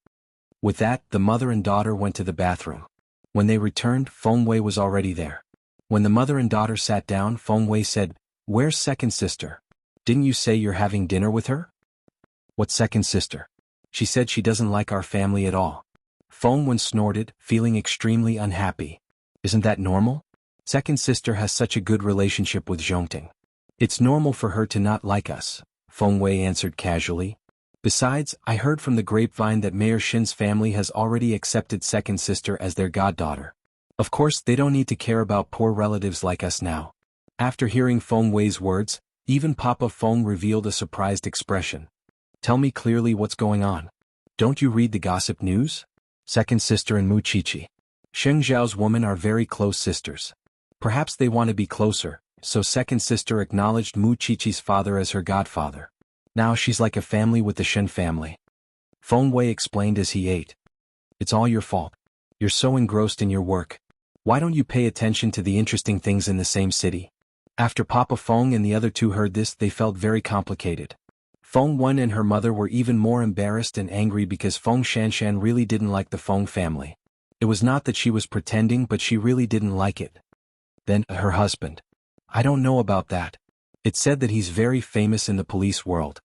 S1: With that, the mother and daughter went to the bathroom. When they returned, Feng Wei was already there. When the mother and daughter sat down, Feng Wei said, "Where's second sister? Didn't you say you're having dinner with her?" "What second sister? She said she doesn't like our family at all." Feng Wen snorted, feeling extremely unhappy. Isn't that normal? Second sister has such a good relationship with Zhongting. It's normal for her to not like us, Feng Wei answered casually. Besides, I heard from the grapevine that Mayor Shin's family has already accepted second sister as their goddaughter. Of course, they don't need to care about poor relatives like us now. After hearing Feng Wei's words, even Papa Feng revealed a surprised expression. Tell me clearly what's going on. Don't you read the gossip news? Second sister and Mu Qiqi. Sheng Zhao's women are very close sisters. Perhaps they want to be closer, so second sister acknowledged Mu Qiqi's father as her godfather. Now she's like a family with the Shen family. Feng Wei explained as he ate. It's all your fault. You're so engrossed in your work. Why don't you pay attention to the interesting things in the same city? After Papa Feng and the other two heard this, they felt very complicated. Feng Wen and her mother were even more embarrassed and angry because Feng Shanshan really didn't like the Feng family. It was not that she was pretending, but she really didn't like it. Then, her husband. I don't know about that. It said that he's very famous in the police world.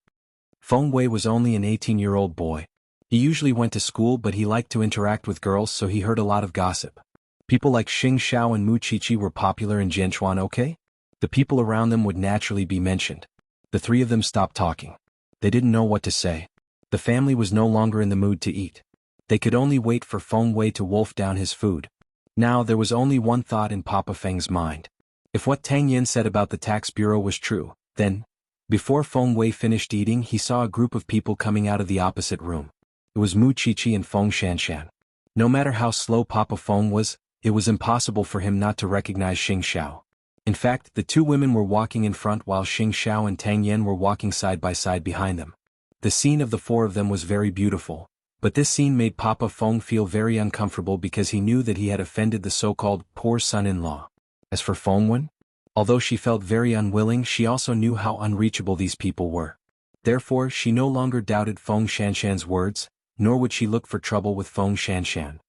S1: Feng Wei was only an 18-year-old boy. He usually went to school, but he liked to interact with girls, so he heard a lot of gossip. People like Xing Xiao and Mu Qiqi were popular in Jianchuan, okay? The people around them would naturally be mentioned. The three of them stopped talking. They didn't know what to say. The family was no longer in the mood to eat. They could only wait for Feng Wei to wolf down his food. Now there was only one thought in Papa Feng's mind. If what Tang Yin said about the tax bureau was true, then, before Feng Wei finished eating, he saw a group of people coming out of the opposite room. It was Mu Qiqi and Feng Shanshan. No matter how slow Papa Feng was, it was impossible for him not to recognize Xing Xiao. In fact, the two women were walking in front while Xing Xiao and Tang Yin were walking side by side behind them. The scene of the four of them was very beautiful, but this scene made Papa Feng feel very uncomfortable because he knew that he had offended the so-called poor son-in-law. As for Feng Wen, although she felt very unwilling, she also knew how unreachable these people were. Therefore, she no longer doubted Feng Shanshan's words, nor would she look for trouble with Feng Shanshan.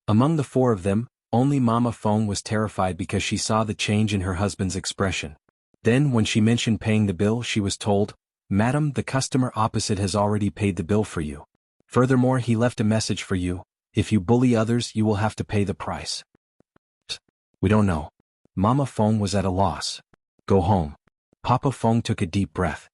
S1: Among the four of them, only Mama Feng was terrified because she saw the change in her husband's expression. Then, when she mentioned paying the bill, she was told, "Madam, the customer opposite has already paid the bill for you. Furthermore, he left a message for you. If you bully others, you will have to pay the price." We don't know. Mama Feng was at a loss. Go home. Papa Feng took a deep breath.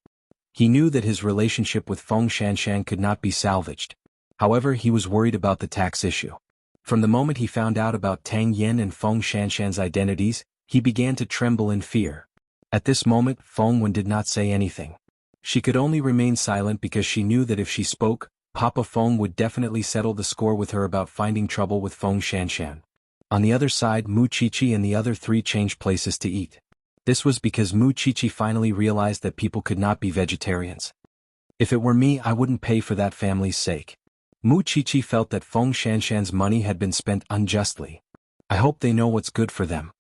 S1: He knew that his relationship with Feng Shanshan could not be salvaged. However, he was worried about the tax issue. From the moment he found out about Tang Yin and Feng Shanshan's identities, he began to tremble in fear. At this moment, Feng Wen did not say anything. She could only remain silent because she knew that if she spoke, Papa Feng would definitely settle the score with her about finding trouble with Feng Shanshan. On the other side, Mu Qiqi and the other three changed places to eat. This was because Mu Qiqi finally realized that people could not be vegetarians. If it were me, I wouldn't pay for that family's sake. Mu Qiqi felt that Feng Shanshan's money had been spent unjustly. I hope they know what's good for them.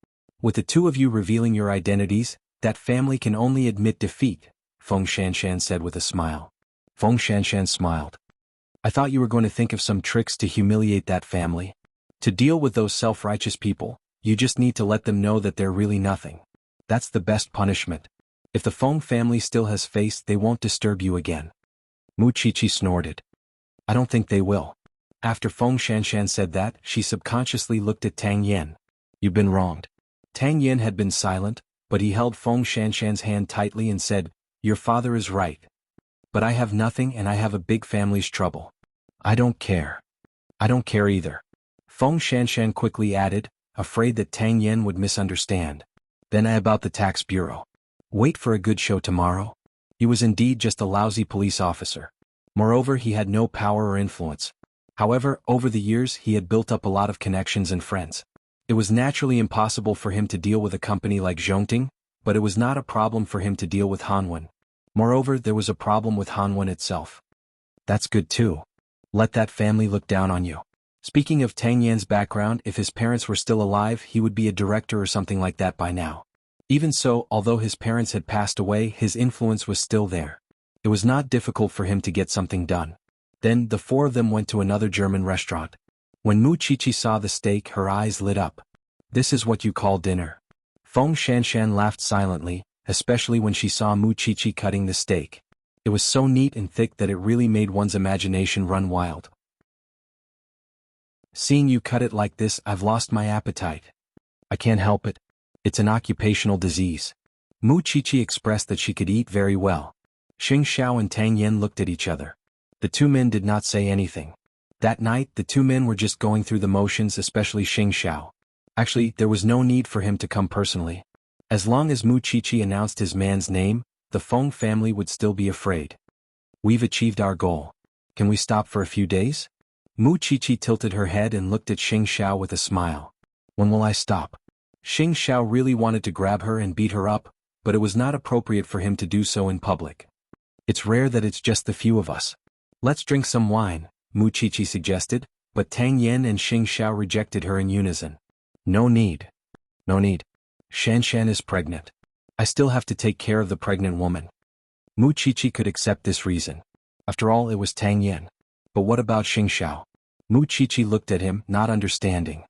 S1: With the two of you revealing your identities, that family can only admit defeat, Feng Shanshan said with a smile. Feng Shanshan smiled. I thought you were going to think of some tricks to humiliate that family. To deal with those self-righteous people, you just need to let them know that they're really nothing. That's the best punishment. If the Feng family still has face, they won't disturb you again. Mu Qiqi snorted. I don't think they will. After Feng Shanshan said that, she subconsciously looked at Tang Yin. You've been wronged. Tang Yin had been silent, but he held Feng Shanshan's hand tightly and said, Your father is right. But I have nothing and I have a big family's trouble. I don't care. I don't care either. Feng Shanshan quickly added, afraid that Tang Yin would misunderstand. Then about the tax bureau. Wait for a good show tomorrow. He was indeed just a lousy police officer. Moreover, he had no power or influence. However, over the years he had built up a lot of connections and friends. It was naturally impossible for him to deal with a company like Zhongting, but it was not a problem for him to deal with Hanwen. Moreover, there was a problem with Hanwen itself. That's good too. Let that family look down on you. Speaking of Tang Yan's background, if his parents were still alive, he would be a director or something like that by now. Even so, although his parents had passed away, his influence was still there. It was not difficult for him to get something done. Then, the four of them went to another German restaurant. When Mu Qiqi saw the steak, her eyes lit up. This is what you call dinner. Feng Shanshan laughed silently, especially when she saw Mu Qiqi cutting the steak. It was so neat and thick that it really made one's imagination run wild. Seeing you cut it like this, I've lost my appetite. I can't help it. It's an occupational disease. Mu Qiqi expressed that she could eat very well. Xing Xiao and Tang Yan looked at each other. The two men did not say anything. That night, the two men were just going through the motions, especially Xing Xiao. Actually, there was no need for him to come personally. As long as Mu Qiqi announced his man's name, the Feng family would still be afraid. We've achieved our goal. Can we stop for a few days? Mu Qiqi tilted her head and looked at Xing Xiao with a smile. When will I stop? Xing Xiao really wanted to grab her and beat her up, but it was not appropriate for him to do so in public. It's rare that it's just the few of us. Let's drink some wine, Mu Qiqi suggested, but Tang Yan and Xing Xiao rejected her in unison. No need. No need. Shanshan is pregnant. I still have to take care of the pregnant woman. Mu Qiqi could accept this reason. After all, it was Tang Yan. But what about Xing Xiao? Mu Qiqi looked at him, not understanding.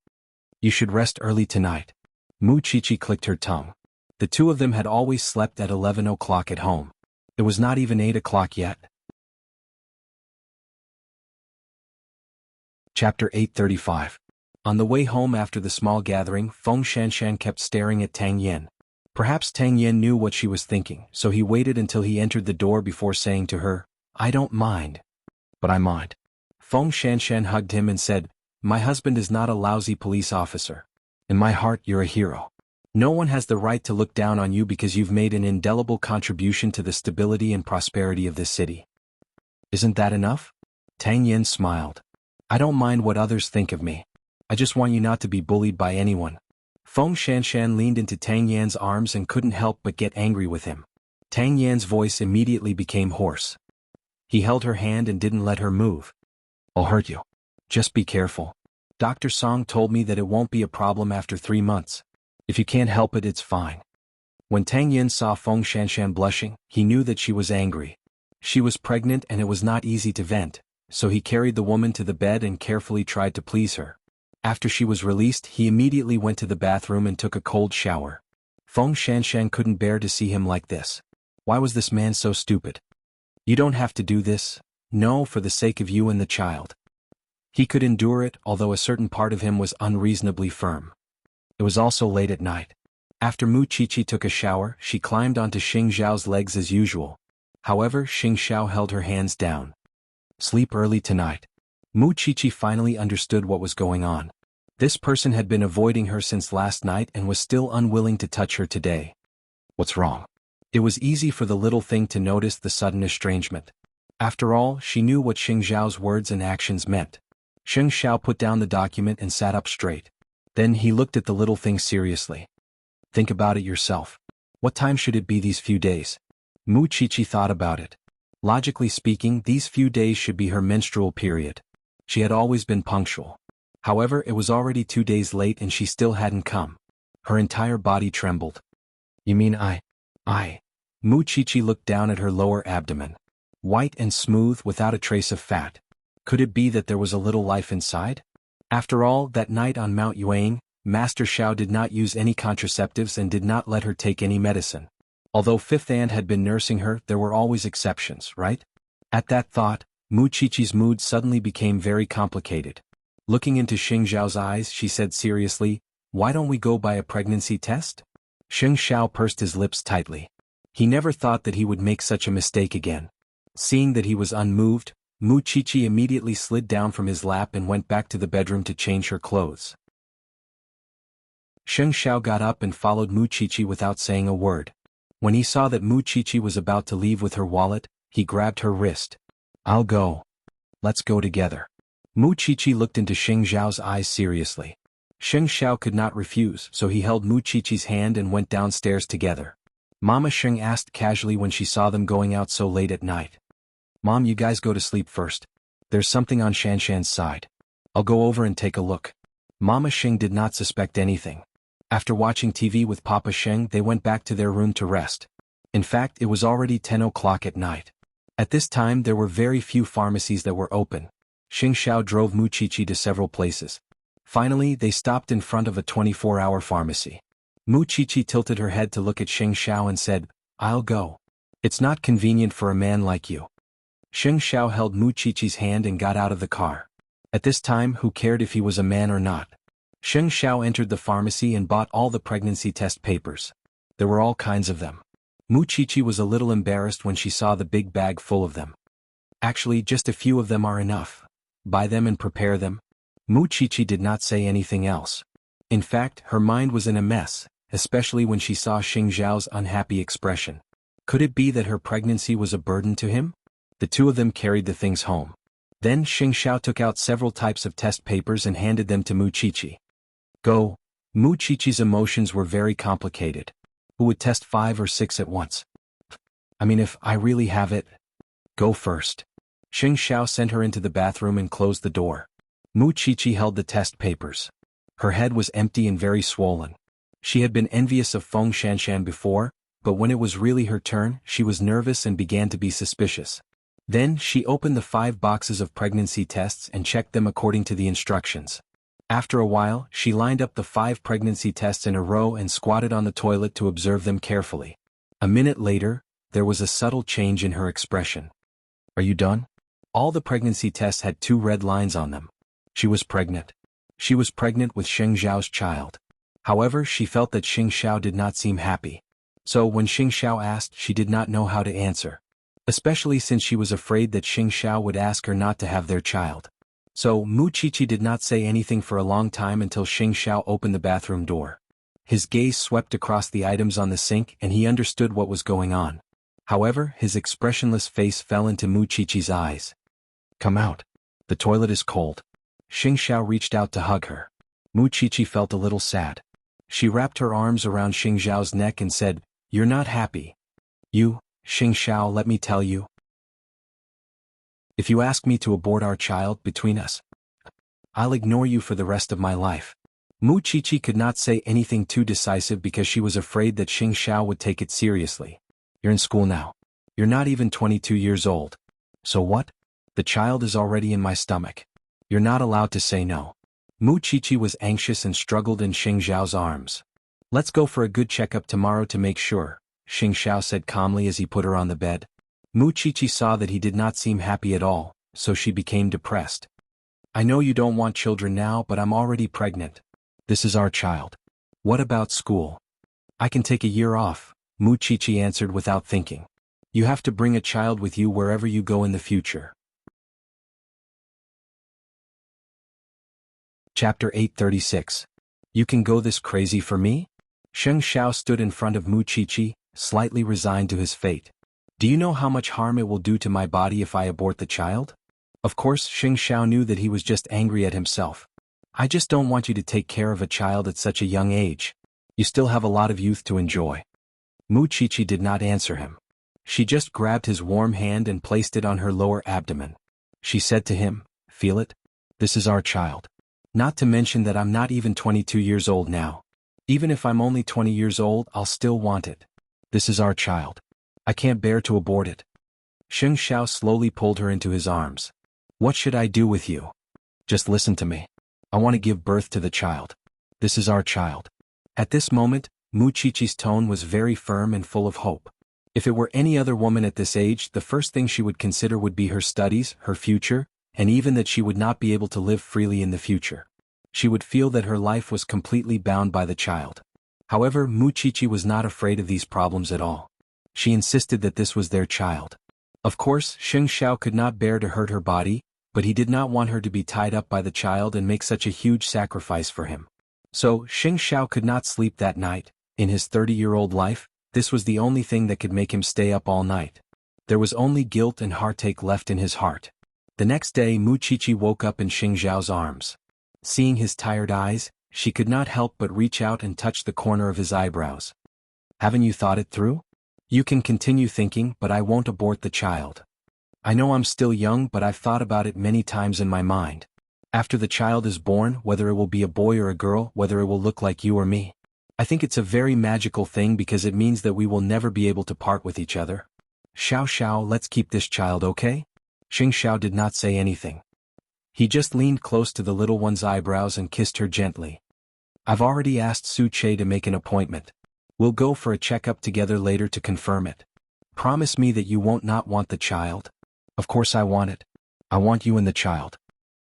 S1: You should rest early tonight. Mu Qiqi clicked her tongue. The two of them had always slept at 11 o'clock at home. It was not even 8 o'clock yet. Chapter 835. On the way home after the small gathering, Feng Shanshan kept staring at Tang Yan. Perhaps Tang Yan knew what she was thinking, so he waited until he entered the door before saying to her, I don't mind. But I mind. Feng Shanshan hugged him and said, My husband is not a lousy police officer. In my heart, you're a hero. No one has the right to look down on you because you've made an indelible contribution to the stability and prosperity of this city. Isn't that enough? Tang Yan smiled. I don't mind what others think of me. I just want you not to be bullied by anyone. Feng Shanshan leaned into Tang Yan's arms and couldn't help but get angry with him. Tang Yan's voice immediately became hoarse. He held her hand and didn't let her move. I'll hurt you. Just be careful. Dr. Song told me that it won't be a problem after 3 months. If you can't help it, it's fine. When Tang Yan saw Feng Shanshan blushing, he knew that she was angry. She was pregnant and it was not easy to vent, so he carried the woman to the bed and carefully tried to please her. After she was released, he immediately went to the bathroom and took a cold shower. Feng Shanshan couldn't bear to see him like this. Why was this man so stupid? You don't have to do this. No, for the sake of you and the child. He could endure it, although a certain part of him was unreasonably firm. It was also late at night. After Mu Qiqi took a shower, she climbed onto Xing Xiao's legs as usual. However, Xing Xiao held her hands down. Sleep early tonight. Mu Qiqi finally understood what was going on. This person had been avoiding her since last night and was still unwilling to touch her today. What's wrong? It was easy for the little thing to notice the sudden estrangement. After all, she knew what Xing Xiao's words and actions meant. Xing Xiao put down the document and sat up straight. Then he looked at the little thing seriously. Think about it yourself. What time should it be these few days? Mu Qiqi thought about it. Logically speaking, these few days should be her menstrual period. She had always been punctual. However, it was already 2 days late and she still hadn't come. Her entire body trembled. You mean I? Mu Qiqi looked down at her lower abdomen. White and smooth without a trace of fat. Could it be that there was a little life inside? After all, that night on Mount Yuang, Master Xiao did not use any contraceptives and did not let her take any medicine. Although Fifth Aunt had been nursing her, there were always exceptions, right? At that thought, Mu Qiqi's mood suddenly became very complicated. Looking into Xing Xiao's eyes, she said seriously, Why don't we go by a pregnancy test? Xing Xiao pursed his lips tightly. He never thought that he would make such a mistake again. Seeing that he was unmoved, Mu Qiqi immediately slid down from his lap and went back to the bedroom to change her clothes. Xing Xiao got up and followed Mu Qiqi without saying a word. When he saw that Mu Qiqi was about to leave with her wallet, he grabbed her wrist. I'll go. Let's go together. Mu Qiqi looked into Xing Xiao's eyes seriously. Xing Xiao could not refuse, so he held Mu Qiqi's hand and went downstairs together. Mama Xing asked casually when she saw them going out so late at night. Mom, you guys go to sleep first. There's something on Shanshan's side. I'll go over and take a look. Mama Xing did not suspect anything. After watching TV with Papa Xing, they went back to their room to rest. In fact, it was already 10 o'clock at night. At this time there were very few pharmacies that were open. Xing Xiao drove Mu Qiqi to several places. Finally, they stopped in front of a 24-hour pharmacy. Mu Qiqi tilted her head to look at Xing Xiao and said, I'll go. It's not convenient for a man like you. Xing Xiao held Mu Qiqi's hand and got out of the car. At this time, who cared if he was a man or not? Xing Xiao entered the pharmacy and bought all the pregnancy test papers. There were all kinds of them. Mu Qiqi was a little embarrassed when she saw the big bag full of them. Actually, just a few of them are enough. Buy them and prepare them. Mu Qiqi did not say anything else. In fact, her mind was in a mess, especially when she saw Xing Xiao's unhappy expression. Could it be that her pregnancy was a burden to him? The two of them carried the things home. Then Xing Xiao took out several types of test papers and handed them to Mu Qiqi. Go. Mu Qiqi's emotions were very complicated. Who would test 5 or 6 at once? I mean, if I really have it. Go first. Xing Xiao sent her into the bathroom and closed the door. Mu Qiqi held the test papers. Her head was empty and very swollen. She had been envious of Feng Shanshan before, but when it was really her turn, she was nervous and began to be suspicious. Then she opened the 5 boxes of pregnancy tests and checked them according to the instructions. After a while, she lined up the 5 pregnancy tests in a row and squatted on the toilet to observe them carefully. A minute later, there was a subtle change in her expression. Are you done? All the pregnancy tests had 2 red lines on them. She was pregnant. She was pregnant with Xing Xiao's child. However, she felt that Xing Xiao did not seem happy. So when Xing Xiao asked, she did not know how to answer. Especially since she was afraid that Xing Xiao would ask her not to have their child. So Mu Qiqi did not say anything for a long time until Xing Xiao opened the bathroom door. His gaze swept across the items on the sink and he understood what was going on. However, his expressionless face fell into Mu Qiqi's eyes. Come out. The toilet is cold. Xing Xiao reached out to hug her. Mu Qiqi felt a little sad. She wrapped her arms around Xing Xiao's neck and said, You're not happy. You, Xing Xiao, let me tell you. If you ask me to abort our child between us, I'll ignore you for the rest of my life. Mu Qiqi could not say anything too decisive because she was afraid that Xing Xiao would take it seriously. You're in school now. You're not even 22 years old. So what? The child is already in my stomach. You're not allowed to say no. Mu Qiqi was anxious and struggled in Xing Xiao's arms. Let's go for a good checkup tomorrow to make sure, Xing Xiao said calmly as he put her on the bed. Mu Qiqi saw that he did not seem happy at all, so she became depressed. I know you don't want children now, but I'm already pregnant. This is our child. What about school? I can take a year off, Mu Qiqi answered without thinking. You have to bring a child with you wherever you go in the future. Chapter 836. You can go this crazy for me? Xing Xiao stood in front of Mu Qiqi, slightly resigned to his fate. Do you know how much harm it will do to my body if I abort the child? Of course, Xing Xiao knew that he was just angry at himself. I just don't want you to take care of a child at such a young age. You still have a lot of youth to enjoy. Mu Qiqi did not answer him. She just grabbed his warm hand and placed it on her lower abdomen. She said to him, Feel it? This is our child. Not to mention that I'm not even 22 years old now. Even if I'm only 20 years old, I'll still want it. This is our child. I can't bear to abort it. Xing Xiao slowly pulled her into his arms. What should I do with you? Just listen to me. I want to give birth to the child. This is our child. At this moment, Mu Qiqi's tone was very firm and full of hope. If it were any other woman at this age, the first thing she would consider would be her studies, her future, and even that she would not be able to live freely in the future. She would feel that her life was completely bound by the child. However, Mu Qiqi was not afraid of these problems at all. She insisted that this was their child. Of course, Xing Xiao could not bear to hurt her body, but he did not want her to be tied up by the child and make such a huge sacrifice for him. So, Xing Xiao could not sleep that night. In his 30-year-old life, this was the only thing that could make him stay up all night. There was only guilt and heartache left in his heart. The next day Mu Qiqi woke up in Xing Zhao's arms. Seeing his tired eyes, she could not help but reach out and touch the corner of his eyebrows. Haven't you thought it through? You can continue thinking, but I won't abort the child. I know I'm still young, but I've thought about it many times in my mind. After the child is born, whether it will be a boy or a girl, whether it will look like you or me. I think it's a very magical thing because it means that we will never be able to part with each other. Xiao Xiao, let's keep this child, okay? Xing Xiao did not say anything. He just leaned close to the little one's eyebrows and kissed her gently. I've already asked Su Che to make an appointment. We'll go for a checkup together later to confirm it. Promise me that you won't not want the child. Of course I want it. I want you and the child.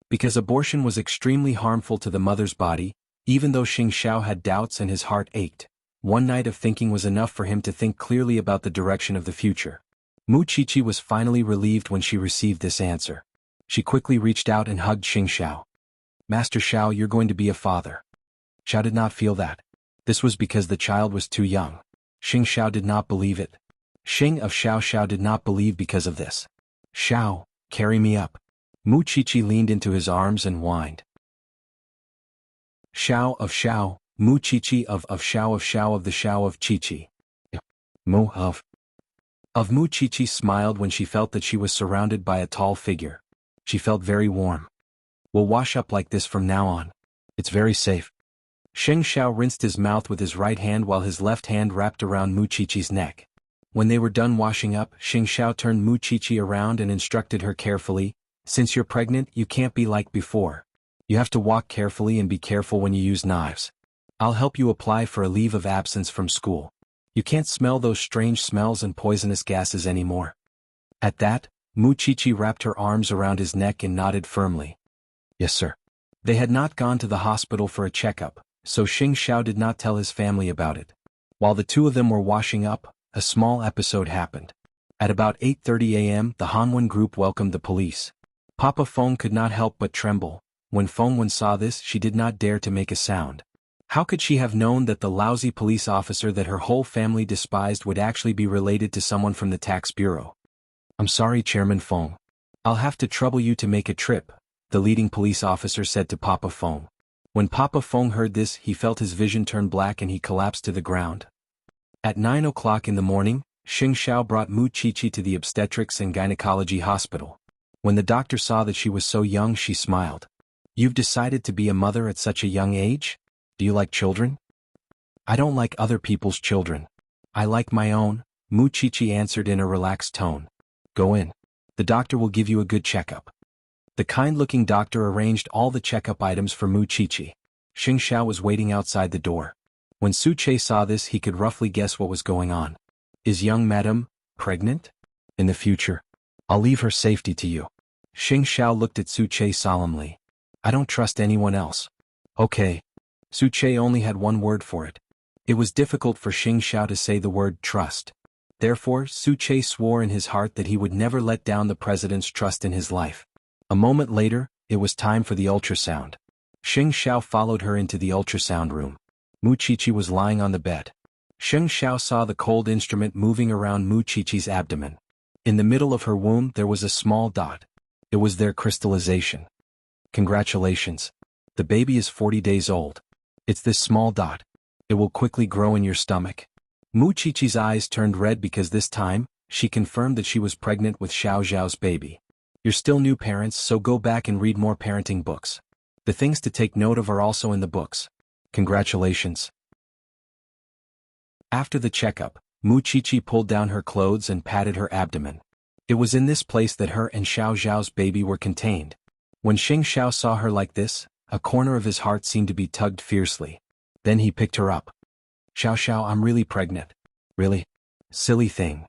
S1: Because abortion was extremely harmful to the mother's body, even though Xing Xiao had doubts and his heart ached, one night of thinking was enough for him to think clearly about the direction of the future. Mu Qiqi was finally relieved when she received this answer. She quickly reached out and hugged Xing Xiao. Master Xiao, you're going to be a father. Xiao did not feel that. This was because the child was too young. Xing Xiao did not believe it. Xing of Xiao Xiao did not believe because of this. Xiao, carry me up. Mu Qiqi leaned into his arms and whined. Xiao of Xiao, Mu Qiqi of Xiao of the Xiao of Qiqi. Mu of Mu Qiqi smiled when she felt that she was surrounded by a tall figure. She felt very warm. We'll wash up like this from now on. It's very safe. Xing Xiao rinsed his mouth with his right hand while his left hand wrapped around Mu Qiqi's neck. When they were done washing up, Xing Xiao turned Mu Qiqi around and instructed her carefully, since you're pregnant, you can't be like before. You have to walk carefully and be careful when you use knives. I'll help you apply for a leave of absence from school. You can't smell those strange smells and poisonous gases anymore. At that, Mu Qiqi wrapped her arms around his neck and nodded firmly. Yes, sir. They had not gone to the hospital for a checkup, so Xing Xiao did not tell his family about it. While the two of them were washing up, a small episode happened. At about 8:30 a.m., the Hanwen group welcomed the police. Papa Feng could not help but tremble. When Fengwen saw this, she did not dare to make a sound. How could she have known that the lousy police officer that her whole family despised would actually be related to someone from the tax bureau? I'm sorry, Chairman Feng. I'll have to trouble you to make a trip, the leading police officer said to Papa Feng. When Papa Feng heard this, he felt his vision turn black and he collapsed to the ground. At 9 o'clock in the morning, Xing Xiao brought Mu Qiqi to the obstetrics and gynecology hospital. When the doctor saw that she was so young, she smiled. You've decided to be a mother at such a young age? Do you like children? I don't like other people's children. I like my own, Mu Qiqi answered in a relaxed tone. Go in. The doctor will give you a good checkup. The kind-looking doctor arranged all the checkup items for Mu Qiqi. Xing Xiao was waiting outside the door. When Su Che saw this, he could roughly guess what was going on. Is young madam pregnant? In the future, I'll leave her safety to you. Xing Xiao looked at Su Che solemnly. I don't trust anyone else. Okay. Su Che only had one word for it. It was difficult for Xing Xiao to say the word trust. Therefore, Su Che swore in his heart that he would never let down the president's trust in his life. A moment later, it was time for the ultrasound. Xing Xiao followed her into the ultrasound room. Mu Qiqi was lying on the bed. Xing Xiao saw the cold instrument moving around Mu Qiqi's abdomen. In the middle of her womb there was a small dot. It was their crystallization. Congratulations. The baby is 40 days old. It's this small dot. It will quickly grow in your stomach. Mu Qiqi's eyes turned red because this time, she confirmed that she was pregnant with Xiao Zhao's baby. You're still new parents, so go back and read more parenting books. The things to take note of are also in the books. Congratulations. After the checkup, Mu Qiqi pulled down her clothes and patted her abdomen. It was in this place that her and Xiao Zhao's baby were contained. When Xing Xiao saw her like this, a corner of his heart seemed to be tugged fiercely. Then he picked her up. Xiao Xiao, I'm really pregnant. Really? Silly thing.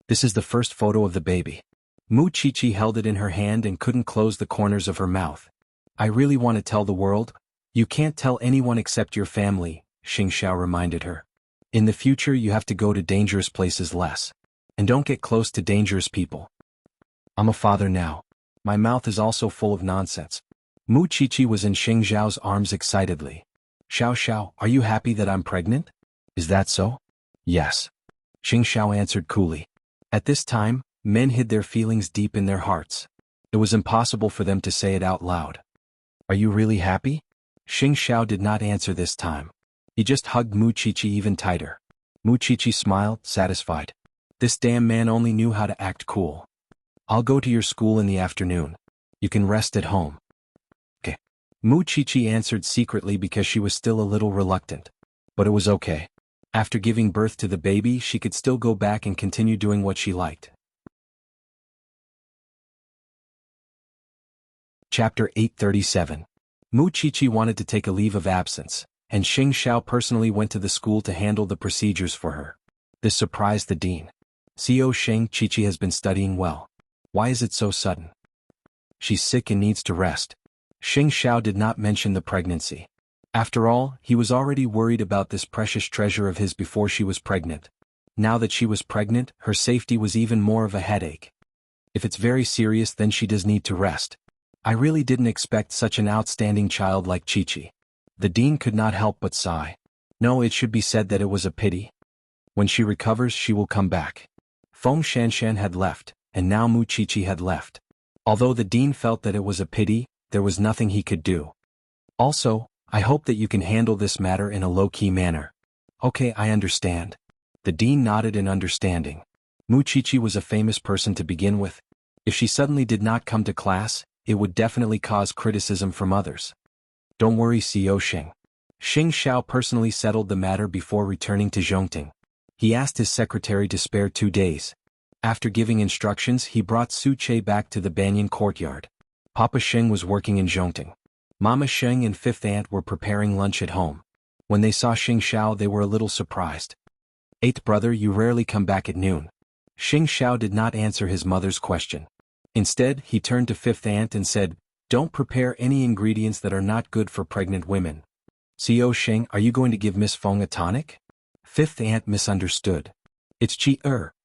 S1: This is the first photo of the baby. Mu Qiqi held it in her hand and couldn't close the corners of her mouth. I really want to tell the world. You can't tell anyone except your family, Xing Xiao reminded her. In the future you have to go to dangerous places less. And don't get close to dangerous people. I'm a father now. My mouth is also full of nonsense. Mu Qiqi was in Xing Xiao's arms excitedly. Xiao Xiao, are you happy that I'm pregnant? Is that so? Yes. Xing Xiao answered coolly. At this time, men hid their feelings deep in their hearts. It was impossible for them to say it out loud. Are you really happy? Xing Xiao did not answer this time. He just hugged Mu Qiqi even tighter. Mu Qiqi smiled, satisfied. This damn man only knew how to act cool. I'll go to your school in the afternoon. You can rest at home. Okay. Mu Qiqi answered secretly because she was still a little reluctant. But it was okay. After giving birth to the baby, she could still go back and continue doing what she liked. Chapter 837. Mu Qiqi wanted to take a leave of absence, and Xing Xiao personally went to the school to handle the procedures for her. This surprised the dean. Co Xing, Qiqi has been studying well. Why is it so sudden? She's sick and needs to rest. Xing Xiao did not mention the pregnancy. After all, he was already worried about this precious treasure of his before she was pregnant. Now that she was pregnant, her safety was even more of a headache. If it's very serious, then she does need to rest. I really didn't expect such an outstanding child like Qiqi. The dean could not help but sigh. No, it should be said that it was a pity. When she recovers, she will come back. Feng Shanshan had left, and now Mu Qiqi had left. Although the dean felt that it was a pity, there was nothing he could do. Also, I hope that you can handle this matter in a low-key manner. Okay, I understand. The dean nodded in understanding. Mu Qiqi was a famous person to begin with. If she suddenly did not come to class, it would definitely cause criticism from others. Don't worry, Co Xing. Xing Xiao personally settled the matter before returning to Zhongting. He asked his secretary to spare 2 days. After giving instructions, he brought Su Che back to the Banyan courtyard. Papa Xing was working in Zhongting. Mama Xing and fifth aunt were preparing lunch at home. When they saw Xing Xiao, they were a little surprised. Eighth brother, you rarely come back at noon. Xing Xiao did not answer his mother's question. Instead, he turned to fifth aunt and said, don't prepare any ingredients that are not good for pregnant women. Co Xing, are you going to give Miss Feng a tonic? Fifth aunt misunderstood. It's Xing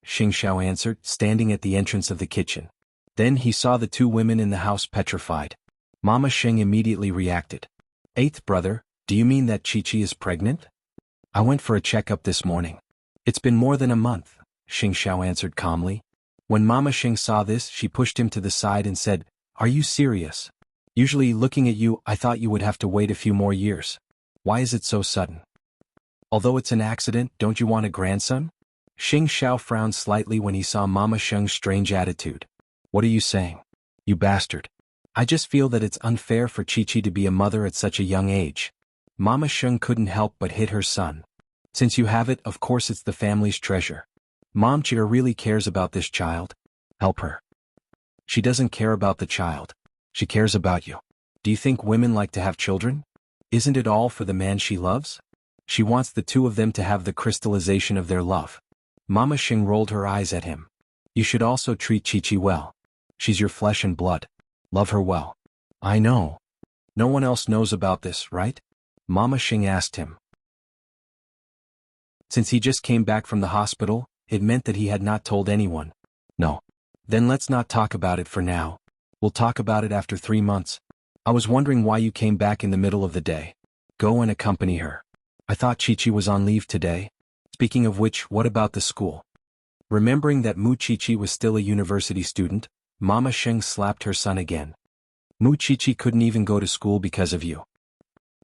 S1: Xiao answered, standing at the entrance of the kitchen. Then he saw the 2 women in the house petrified. Mama Xing immediately reacted. Eighth brother, do you mean that Qiqi is pregnant? I went for a checkup this morning. It's been more than a month, Xing Xiao answered calmly. When Mama Xing saw this, she pushed him to the side and said, are you serious? Usually, looking at you, I thought you would have to wait a few more years. Why is it so sudden? Although it's an accident, don't you want a grandson? Xing Xiao frowned slightly when he saw Mama Xing's strange attitude. What are you saying? You bastard. I just feel that it's unfair for Qiqi to be a mother at such a young age. Mama Xing couldn't help but hit her son. Since you have it, of course it's the family's treasure. Mom Chia really cares about this child. Help her. She doesn't care about the child. She cares about you. Do you think women like to have children? Isn't it all for the man she loves? She wants the 2 of them to have the crystallization of their love. Mama Xing rolled her eyes at him. You should also treat Qiqi well. She's your flesh and blood. Love her well. I know. No one else knows about this, right? Mama Xing asked him. Since he just came back from the hospital, it meant that he had not told anyone. No. Then let's not talk about it for now. We'll talk about it after 3 months. I was wondering why you came back in the middle of the day. Go and accompany her. I thought Qiqi was on leave today. Speaking of which, what about the school? Remembering that Mu Qiqi was still a university student, Mama Xing slapped her son again. Mu Qiqi couldn't even go to school because of you.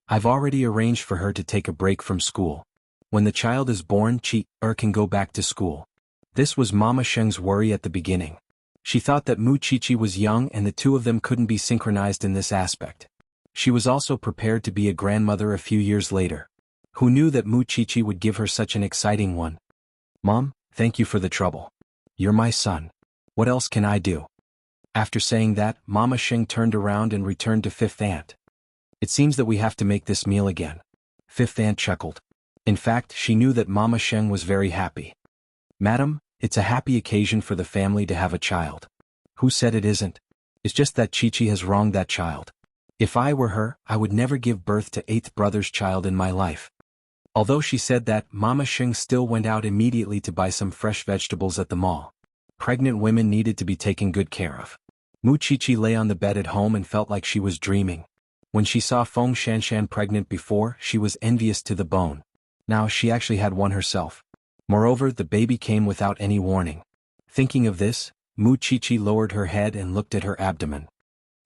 S1: I've already arranged for her to take a break from school. When the child is born, Qi can go back to school. This was Mama Xing's worry at the beginning. She thought that Mu Qiqi was young and the 2 of them couldn't be synchronized in this aspect. She was also prepared to be a grandmother a few years later. Who knew that Mu Qiqi would give her such an exciting one? Mom, thank you for the trouble. You're my son. What else can I do? After saying that, Mama Xing turned around and returned to fifth aunt. It seems that we have to make this meal again. Fifth aunt chuckled. In fact, she knew that Mama Xing was very happy. Madam, it's a happy occasion for the family to have a child. Who said it isn't? It's just that Qiqi has wronged that child. If I were her, I would never give birth to eighth brother's child in my life. Although she said that, Mama Xing still went out immediately to buy some fresh vegetables at the mall. Pregnant women needed to be taken good care of. Mu Qiqi lay on the bed at home and felt like she was dreaming. When she saw Feng Shanshan pregnant before, she was envious to the bone. Now she actually had one herself. Moreover, the baby came without any warning. Thinking of this, Muchichi lowered her head and looked at her abdomen.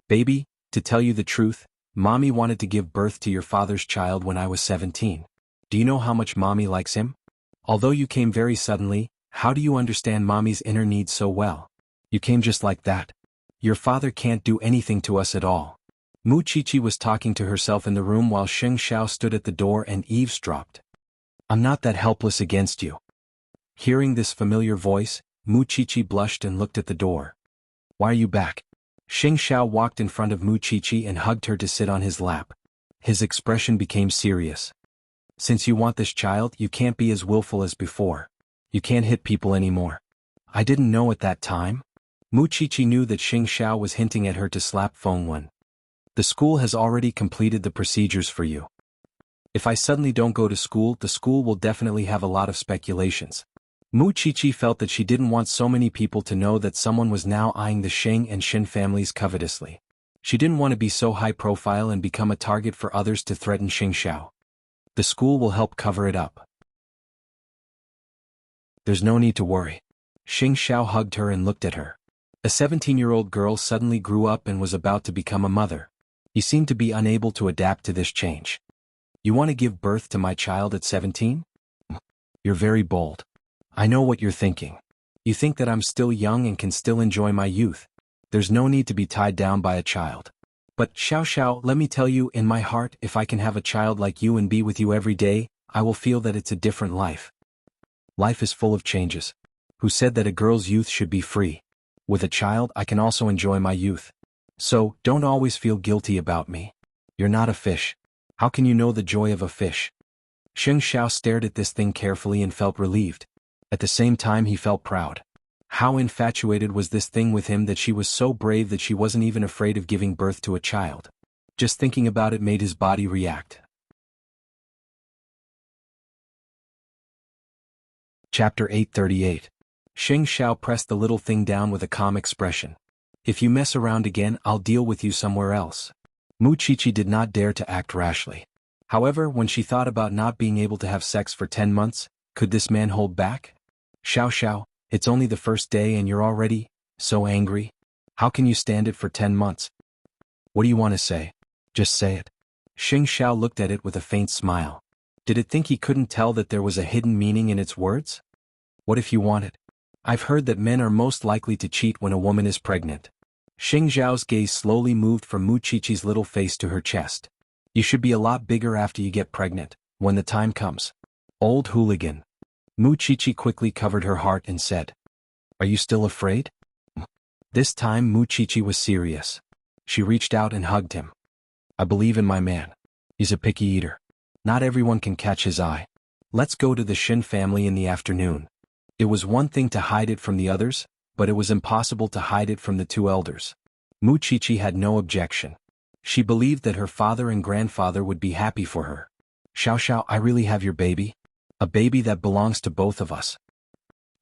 S1: Baby, to tell you the truth, Mommy wanted to give birth to your father's child when I was 17. Do you know how much Mommy likes him? Although you came very suddenly, how do you understand Mommy's inner needs so well? You came just like that. Your father can't do anything to us at all. Muchichi was talking to herself in the room while Sheng Xiao stood at the door and eavesdropped. I'm not that helpless against you. Hearing this familiar voice, Muchichi blushed and looked at the door. Why are you back? Sheng Xiao walked in front of Muchichi and hugged her to sit on his lap. His expression became serious. Since you want this child, you can't be as willful as before. You can't hit people anymore. I didn't know at that time. Muchichi knew that Sheng Xiao was hinting at her to slap Fengwen. The school has already completed the procedures for you. If I suddenly don't go to school, the school will definitely have a lot of speculations. Muchichi felt that she didn't want so many people to know that someone was now eyeing the Sheng and Shin families covetously. She didn't want to be so high profile and become a target for others to threaten Sheng Xiao. The school will help cover it up. There's no need to worry. Sheng Xiao hugged her and looked at her. A 17-year-old girl suddenly grew up and was about to become a mother. He seemed to be unable to adapt to this change. You want to give birth to my child at 17? You're very bold. I know what you're thinking. You think that I'm still young and can still enjoy my youth. There's no need to be tied down by a child. But Xiao Xiao, let me tell you, in my heart, if I can have a child like you and be with you every day, I will feel that it's a different life. Life is full of changes. Who said that a girl's youth should be free? With a child, I can also enjoy my youth. So, don't always feel guilty about me. You're not a fish. How can you know the joy of a fish? Sheng Xiao stared at this thing carefully and felt relieved. At the same time he felt proud. How infatuated was this thing with him that she was so brave that she wasn't even afraid of giving birth to a child. Just thinking about it made his body react. Chapter 838. Sheng Xiao pressed the little thing down with a calm expression. If you mess around again, I'll deal with you somewhere else. Muchichi did not dare to act rashly. However, when she thought about not being able to have sex for 10 months, could this man hold back? Xiao Xiao, it's only the first day and you're already so angry. How can you stand it for 10 months? What do you want to say? Just say it. Sheng Xiao looked at it with a faint smile. Did it think he couldn't tell that there was a hidden meaning in its words? What if you want it? I've heard that men are most likely to cheat when a woman is pregnant. Sheng Xiao's gaze slowly moved from Muchichi's little face to her chest. You should be a lot bigger after you get pregnant, when the time comes. Old hooligan. Muchichi quickly covered her heart and said, Are you still afraid? This time Muchichi was serious. She reached out and hugged him. I believe in my man. He's a picky eater. Not everyone can catch his eye. Let's go to the Shin family in the afternoon. It was one thing to hide it from the others, but it was impossible to hide it from the two elders. Muchichi had no objection. She believed that her father and grandfather would be happy for her. Xiao Xiao, I really have your baby? A baby that belongs to both of us.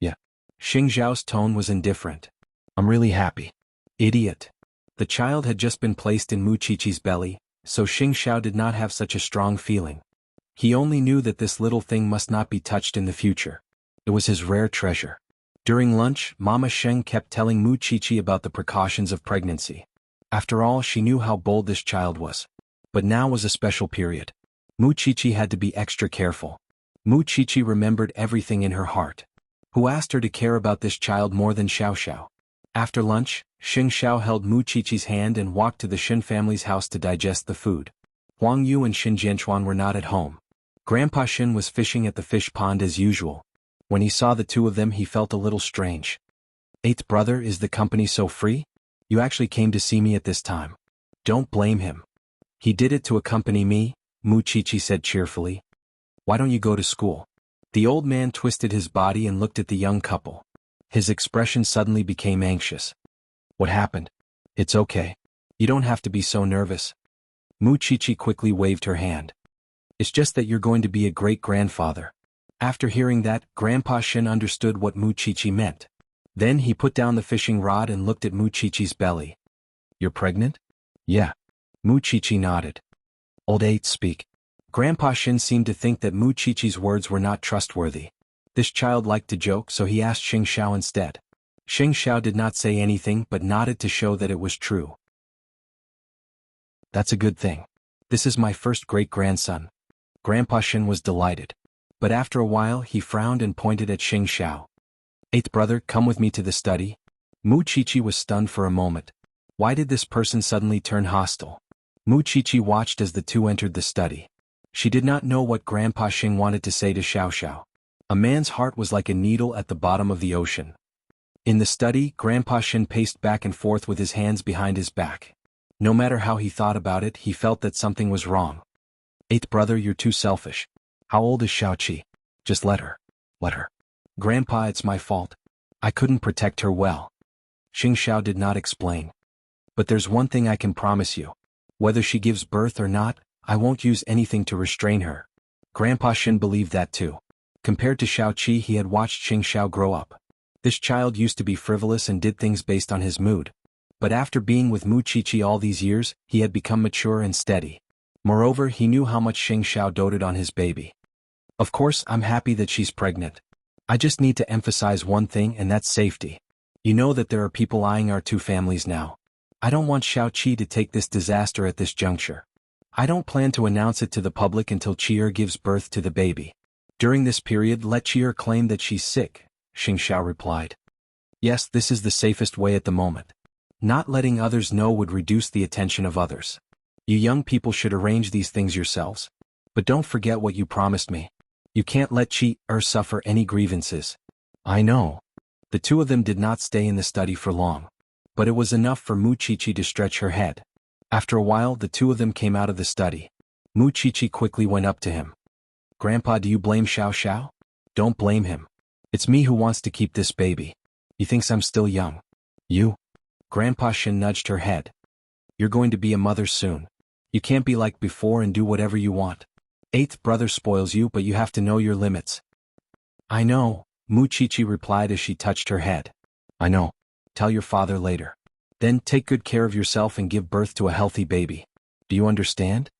S1: Yeah. Sheng Xiao's tone was indifferent. I'm really happy. Idiot. The child had just been placed in Muchichi's belly, so Sheng Xiao did not have such a strong feeling. He only knew that this little thing must not be touched in the future. It was his rare treasure. During lunch, Mama Sheng kept telling Muchichi about the precautions of pregnancy. After all, she knew how bold this child was. But now was a special period. Muchichi had to be extra careful. Muchichi remembered everything in her heart. Who asked her to care about this child more than Xiao Xiao? After lunch, Sheng Xiao held Muchichi's hand and walked to the Shin family's house to digest the food. Huang Yu and Shin Jianchuan were not at home. Grandpa Shin was fishing at the fish pond as usual. When he saw the two of them, he felt a little strange. Eighth brother, is the company so free? You actually came to see me at this time. Don't blame him. He did it to accompany me, Muchichi said cheerfully. Why don't you go to school? The old man twisted his body and looked at the young couple. His expression suddenly became anxious. What happened? It's okay. You don't have to be so nervous. Muchichi quickly waved her hand. It's just that you're going to be a great-grandfather. After hearing that, Grandpa Shin understood what Muchichi meant. Then he put down the fishing rod and looked at Muchichi's belly. You're pregnant? Yeah. Muchichi nodded. Old eight, speak. Grandpa Shin seemed to think that Muchichi's words were not trustworthy. This child liked to joke, so he asked Sheng Xiao instead. Xing Xiao did not say anything but nodded to show that it was true. That's a good thing. This is my first great-grandson. Grandpa Shen was delighted. But after a while he frowned and pointed at Xing Xiao. Eighth brother, come with me to the study. Mu Qiqi was stunned for a moment. Why did this person suddenly turn hostile? Mu Qiqi watched as the two entered the study. She did not know what Grandpa Xing wanted to say to Xiao Xiao. A man's heart was like a needle at the bottom of the ocean. In the study, Grandpa Shen paced back and forth with his hands behind his back. No matter how he thought about it, he felt that something was wrong. Eighth brother, you're too selfish. How old is Xiao Qi? Just let her. Let her. Grandpa, it's my fault. I couldn't protect her well. Xing Xiao did not explain. But there's one thing I can promise you. Whether she gives birth or not, I won't use anything to restrain her. Grandpa Shen believed that too. Compared to Xiao Qi, he had watched Xing Xiao grow up. This child used to be frivolous and did things based on his mood. But after being with Mu Qiqi all these years, he had become mature and steady. Moreover, he knew how much Xing Xiao doted on his baby. Of course, I'm happy that she's pregnant. I just need to emphasize one thing, and that's safety. You know that there are people eyeing our two families now. I don't want Xiao Qi to take this disaster at this juncture. I don't plan to announce it to the public until Qi'er gives birth to the baby. During this period, let Qi'er claim that she's sick, Xing Xiao replied. Yes, this is the safest way at the moment. Not letting others know would reduce the attention of others. You young people should arrange these things yourselves. But don't forget what you promised me. You can't let Qi'er suffer any grievances. I know. The two of them did not stay in the study for long. But it was enough for Mu Qiqi to stretch her head. After a while, the two of them came out of the study. Mu Qiqi quickly went up to him. Grandpa, do you blame Xiao Xiao? Don't blame him. It's me who wants to keep this baby. He thinks I'm still young. You? Grandpa Shen nudged her head. You're going to be a mother soon. You can't be like before and do whatever you want. Eighth brother spoils you, but you have to know your limits. I know, Mu Qiqi replied as she touched her head. I know. Tell your father later. Then take good care of yourself and give birth to a healthy baby. Do you understand?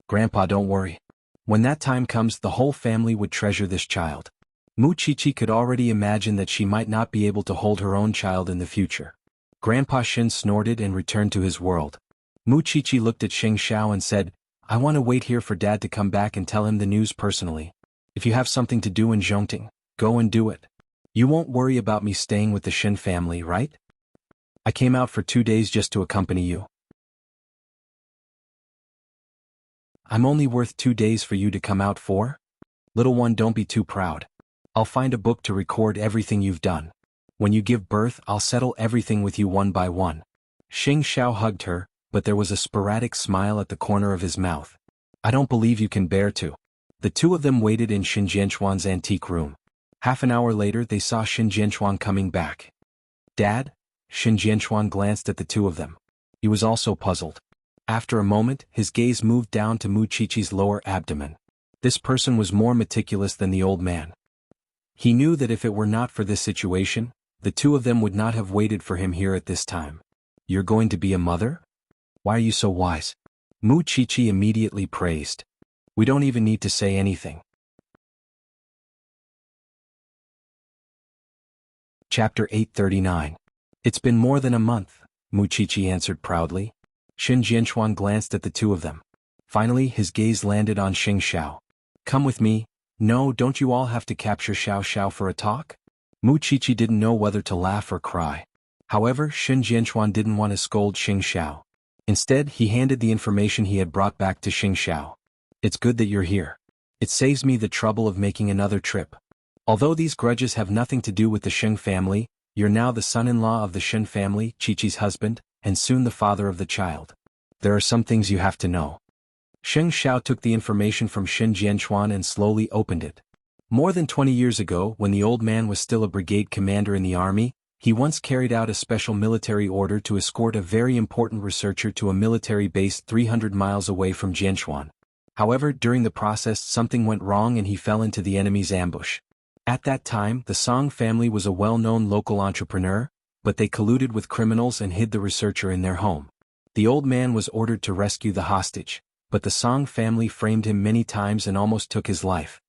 S1: Grandpa, don't worry. When that time comes, the whole family would treasure this child. Mu Qiqi could already imagine that she might not be able to hold her own child in the future. Grandpa Shen snorted and returned to his world. Mu Qiqi looked at Xing Xiao and said, I want to wait here for Dad to come back and tell him the news personally. If you have something to do in Zhongting, go and do it. You won't worry about me staying with the Shen family, right? I came out for 2 days just to accompany you. I'm only worth 2 days for you to come out for? Little one, don't be too proud. I'll find a book to record everything you've done. When you give birth, I'll settle everything with you one by one. Xing Xiao hugged her, but there was a sporadic smile at the corner of his mouth. I don't believe you can bear to. The two of them waited in Xin Jianchuan's antique room. Half an hour later they saw Xin Jianchuan coming back. Dad? Xin Jianchuan glanced at the two of them. He was also puzzled. After a moment, his gaze moved down to Mu Qiqi's lower abdomen. This person was more meticulous than the old man. He knew that if it were not for this situation, the two of them would not have waited for him here at this time. You're going to be a mother? Why are you so wise? Mu Qiqi immediately praised. We don't even need to say anything. Chapter 839. It's been more than a month, Mu Qiqi answered proudly. Xin Jianchuan glanced at the two of them. Finally, his gaze landed on Xing Xiao. Come with me. No, don't you all have to capture Xiao Xiao for a talk? Mu Qiqi didn't know whether to laugh or cry. However, Xin Jianchuan didn't want to scold Xing Xiao. Instead, he handed the information he had brought back to Xing Xiao. It's good that you're here. It saves me the trouble of making another trip. Although these grudges have nothing to do with the Sheng family, you're now the son-in-law of the Shen family, Qiqi's husband, and soon the father of the child. There are some things you have to know. Xing Xiao took the information from Xin Jianchuan and slowly opened it. More than 20 years ago, when the old man was still a brigade commander in the army, he once carried out a special military order to escort a very important researcher to a military base 300 miles away from Jianchuan. However, during the process something went wrong and he fell into the enemy's ambush. At that time, the Song family was a well-known local entrepreneur, but they colluded with criminals and hid the researcher in their home. The old man was ordered to rescue the hostage, but the Song family framed him many times and almost took his life.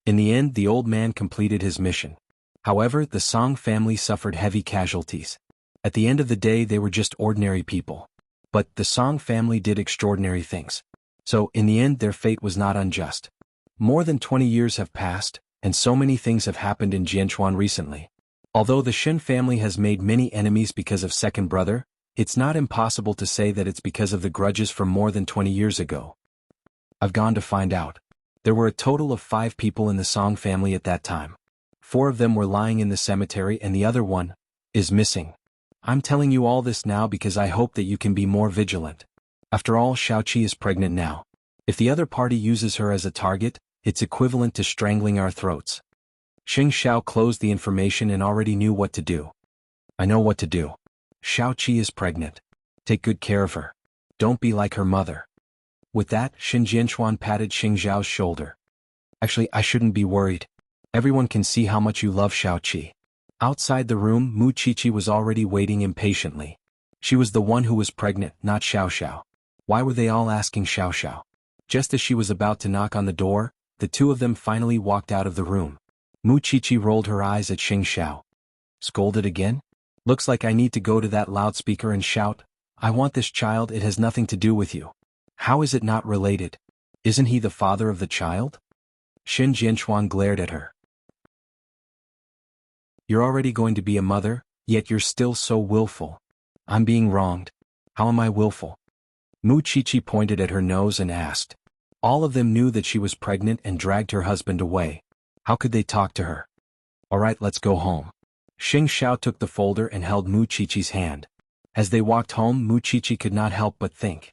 S1: In the end, the old man completed his mission. However, the Song family suffered heavy casualties. At the end of the day, they were just ordinary people. But the Song family did extraordinary things. So, in the end, their fate was not unjust. More than 20 years have passed, and so many things have happened in Jianchuan recently. Although the Shen family has made many enemies because of second brother, it's not impossible to say that it's because of the grudges from more than 20 years ago. I've gone to find out. There were a total of 5 people in the Song family at that time. 4 of them were lying in the cemetery and the other one is missing. I'm telling you all this now because I hope that you can be more vigilant. After all, Xiaoqi is pregnant now. If the other party uses her as a target, it's equivalent to strangling our throats. Xing Xiao closed the information and already knew what to do. I know what to do. Xiaoqi is pregnant. Take good care of her. Don't be like her mother. With that, Xin Jianchuan patted Xing Xiao's shoulder. Actually, I shouldn't be worried. Everyone can see how much you love Xiaoqi. Outside the room, Mu Qiqi was already waiting impatiently. She was the one who was pregnant, not Xiao Xiao. Why were they all asking Xiao Xiao? Just as she was about to knock on the door, the 2 of them finally walked out of the room. Mu Qiqi rolled her eyes at Xing Xiao. Scolded again? Looks like I need to go to that loudspeaker and shout, I want this child, it has nothing to do with you. How is it not related? Isn't he the father of the child? Xin Jianchuan glared at her. You're already going to be a mother, yet you're still so willful. I'm being wronged. How am I willful? Mu Qiqi pointed at her nose and asked. All of them knew that she was pregnant and dragged her husband away. How could they talk to her? All right, let's go home. Xing Xiao took the folder and held Mu Qiqi's hand. As they walked home, Mu Qiqi could not help but think.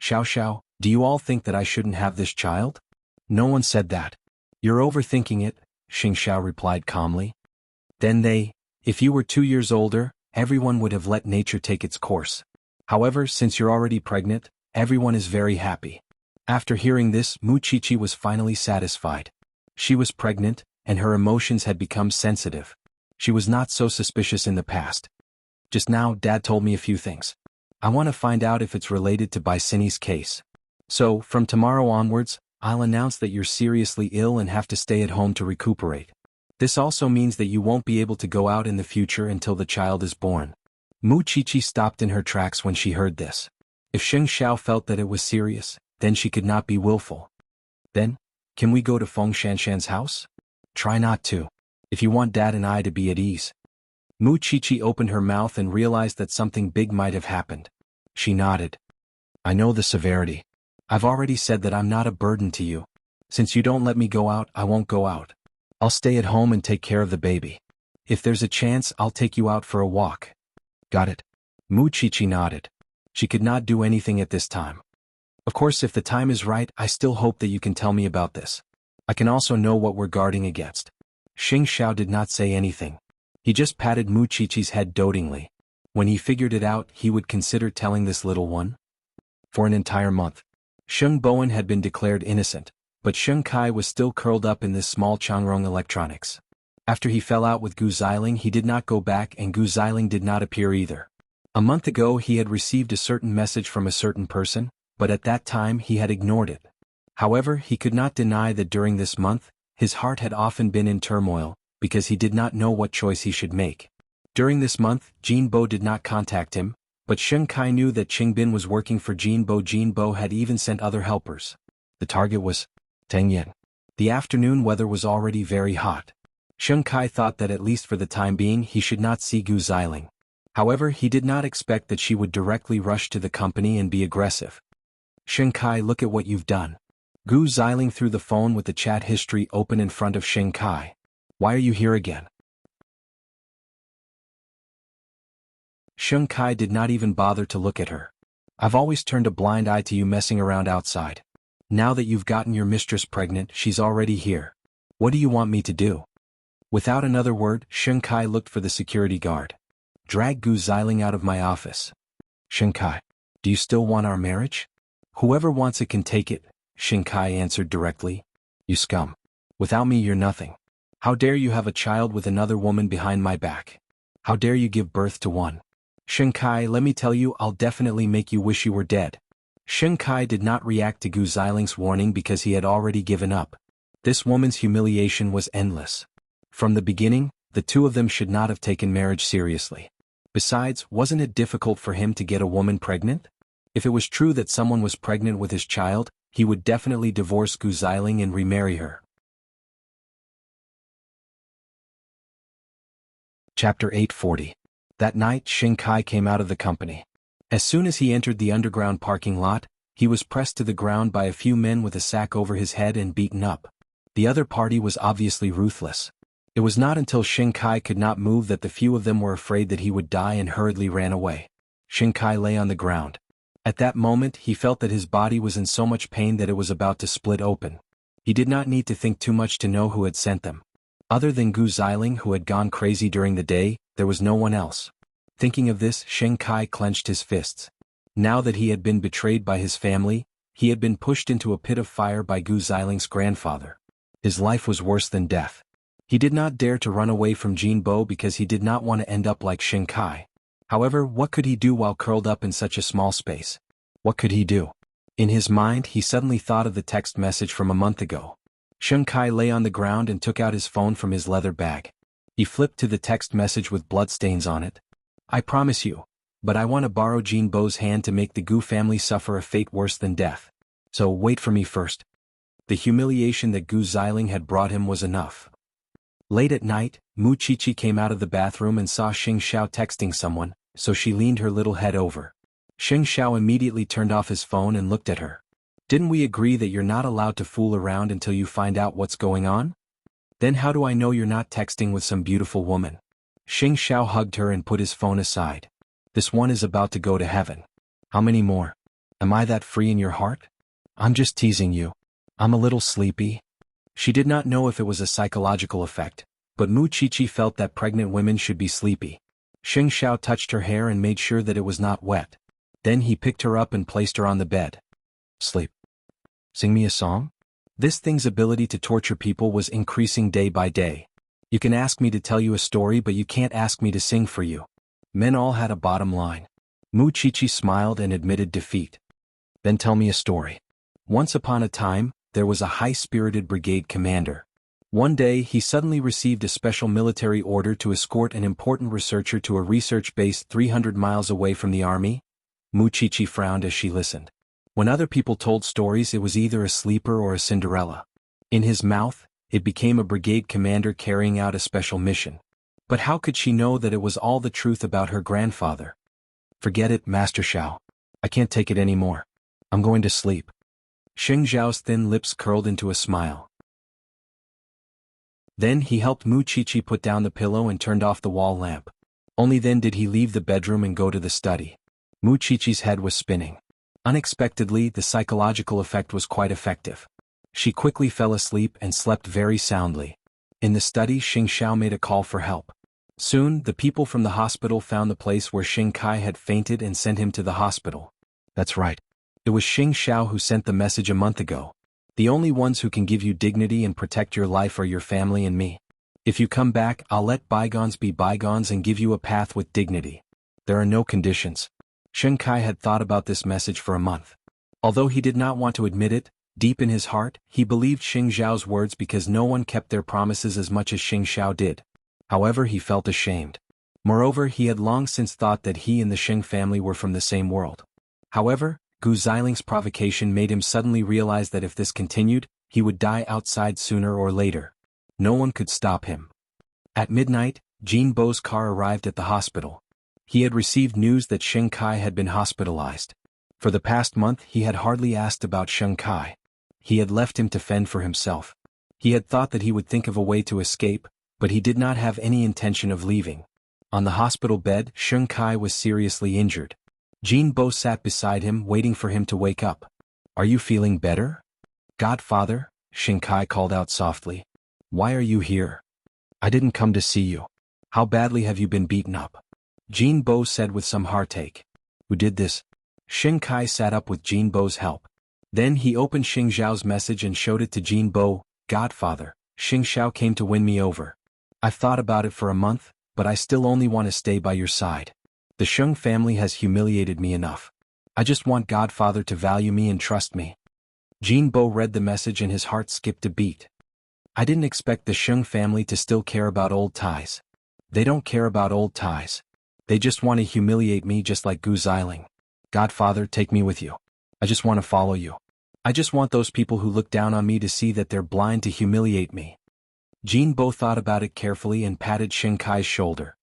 S1: Xiao Xiao, do you all think that I shouldn't have this child? No one said that. You're overthinking it, Xing Xiao replied calmly. Then if you were 2 years older, everyone would have let nature take its course. However, since you're already pregnant, everyone is very happy. After hearing this, Mu Qiqi was finally satisfied. She was pregnant, and her emotions had become sensitive. She was not so suspicious in the past. Just now, Dad told me a few things. I want to find out if it's related to Bicini's case. So, from tomorrow onwards, I'll announce that you're seriously ill and have to stay at home to recuperate. This also means that you won't be able to go out in the future until the child is born. Mu Qiqi stopped in her tracks when she heard this. If Xing Xiao felt that it was serious, then she could not be willful. Then, can we go to Feng Shanshan's house? Try not to. If you want Dad and I to be at ease. Mu Qiqi opened her mouth and realized that something big might have happened. She nodded. I know the severity. I've already said that I'm not a burden to you. Since you don't let me go out, I won't go out. I'll stay at home and take care of the baby. If there's a chance, I'll take you out for a walk. Got it? Mu Qiqi nodded. She could not do anything at this time. Of course, if the time is right, I still hope that you can tell me about this. I can also know what we're guarding against. Xing Xiao did not say anything. He just patted Mu Qiqi's head dotingly. When he figured it out, he would consider telling this little one. For an entire month, Sheng Bowen had been declared innocent, but Sheng Kai was still curled up in this small Changrong electronics. After he fell out with Gu Xiling, he did not go back, and Gu Xiling did not appear either. A month ago he had received a certain message from a certain person, but at that time he had ignored it. However, he could not deny that during this month, his heart had often been in turmoil, because he did not know what choice he should make. During this month, Jin Bo did not contact him, but Sheng Kai knew that Qing Bin was working for Jin Bo. Jin Bo had even sent other helpers. The target was Teng Yin. The afternoon weather was already very hot. Sheng Kai thought that at least for the time being he should not see Gu Xiling. However, he did not expect that she would directly rush to the company and be aggressive. Sheng Kai, look at what you've done. Gu Xiling threw the phone with the chat history open in front of Sheng Kai. Why are you here again? Sheng Kai did not even bother to look at her. I've always turned a blind eye to you messing around outside. Now that you've gotten your mistress pregnant, she's already here. What do you want me to do? Without another word, Sheng Kai looked for the security guard. Drag Gu Xiling out of my office. Sheng Kai, do you still want our marriage? Whoever wants it can take it, Sheng Kai answered directly. You scum. Without me you're nothing. How dare you have a child with another woman behind my back? How dare you give birth to one? Sheng Kai, let me tell you, I'll definitely make you wish you were dead. Sheng Kai did not react to Gu Xiling's warning because he had already given up. This woman's humiliation was endless. From the beginning, The two of them should not have taken marriage seriously. Besides, wasn't it difficult for him to get a woman pregnant? If it was true that someone was pregnant with his child, he would definitely divorce Gu Xiling and remarry her. Chapter 840. That night, Xing Kai came out of the company. As soon as he entered the underground parking lot, he was pressed to the ground by a few men with a sack over his head and beaten up. The other party was obviously ruthless. It was not until Xing Kai could not move that the few of them were afraid that he would die and hurriedly ran away. Xing Kai lay on the ground. At that moment, he felt that his body was in so much pain that it was about to split open. He did not need to think too much to know who had sent them. Other than Gu Xiling, who had gone crazy during the day, there was no one else. Thinking of this, Xing Kai clenched his fists. Now that he had been betrayed by his family, he had been pushed into a pit of fire by Gu Xiling's grandfather. His life was worse than death. He did not dare to run away from Jinbo because he did not want to end up like Xing Kai. However, what could he do while curled up in such a small space? What could he do? In his mind, he suddenly thought of the text message from a month ago. Xing Kai lay on the ground and took out his phone from his leather bag. He flipped to the text message with bloodstains on it. I promise you, but I want to borrow Jinbo's hand to make the Gu family suffer a fate worse than death. So wait for me first. The humiliation that Gu Xiling had brought him was enough. Late at night, Mu Qiqi came out of the bathroom and saw Xing Xiao texting someone, so she leaned her little head over. Xing Xiao immediately turned off his phone and looked at her. Didn't we agree that you're not allowed to fool around until you find out what's going on? Then how do I know you're not texting with some beautiful woman? Xing Xiao hugged her and put his phone aside. This one is about to go to heaven. How many more? Am I that free in your heart? I'm just teasing you. I'm a little sleepy. She did not know if it was a psychological effect, but Mu Qiqi felt that pregnant women should be sleepy. Xing Xiao touched her hair and made sure that it was not wet. Then he picked her up and placed her on the bed. Sleep. Sing me a song? This thing's ability to torture people was increasing day by day. You can ask me to tell you a story, but you can't ask me to sing for you. Men all had a bottom line. Mu Qiqi smiled and admitted defeat. Then tell me a story. Once upon a time, there was a high-spirited brigade commander. One day he suddenly received a special military order to escort an important researcher to a research base 300 miles away from the army. Mu Qiqi frowned as she listened. When other people told stories, it was either a sleeper or a Cinderella. In his mouth, it became a brigade commander carrying out a special mission. But how could she know that it was all the truth about her grandfather? Forget it, Master Xiao. I can't take it anymore. I'm going to sleep. Xing Zhao's thin lips curled into a smile. Then he helped Mu Qiqi put down the pillow and turned off the wall lamp. Only then did he leave the bedroom and go to the study. Mu Qiqi's head was spinning. Unexpectedly, the psychological effect was quite effective. She quickly fell asleep and slept very soundly. In the study, Xing Xiao made a call for help. Soon, the people from the hospital found the place where Xing Kai had fainted and sent him to the hospital. That's right. It was Xing Xiao who sent the message a month ago. The only ones who can give you dignity and protect your life are your family and me. If you come back, I'll let bygones be bygones and give you a path with dignity. There are no conditions. Xing Kai had thought about this message for a month. Although he did not want to admit it, deep in his heart, he believed Xing Zhao's words because no one kept their promises as much as Xing Xiao did. However, he felt ashamed. Moreover, he had long since thought that he and the Xing family were from the same world. However, Gu Xiling's provocation made him suddenly realize that if this continued, he would die outside sooner or later. No one could stop him. At midnight, Jinbo's car arrived at the hospital. He had received news that Xing Kai had been hospitalized. For the past month he had hardly asked about Xing Kai. He had left him to fend for himself. He had thought that he would think of a way to escape, but he did not have any intention of leaving. On the hospital bed, Xing Kai was seriously injured. Jinbo sat beside him, waiting for him to wake up. Are you feeling better? Godfather, Xing Kai called out softly. Why are you here? I didn't come to see you. How badly have you been beaten up? Jinbo said with some heartache. Who did this? Xing Kai sat up with Jinbo's help. Then he opened Xing Zhao's message and showed it to Jinbo. Godfather, Xing Xiao came to win me over. I've thought about it for a month, but I still only want to stay by your side. The Sheng family has humiliated me enough. I just want Godfather to value me and trust me. Jinbo read the message and his heart skipped a beat. I didn't expect the Sheng family to still care about old ties. They don't care about old ties. They just want to humiliate me just like Gu Xiling. Godfather, take me with you. I just want to follow you. I just want those people who look down on me to see that they're blind to humiliate me. Jin Bo thought about it carefully and patted Sheng Kai's shoulder.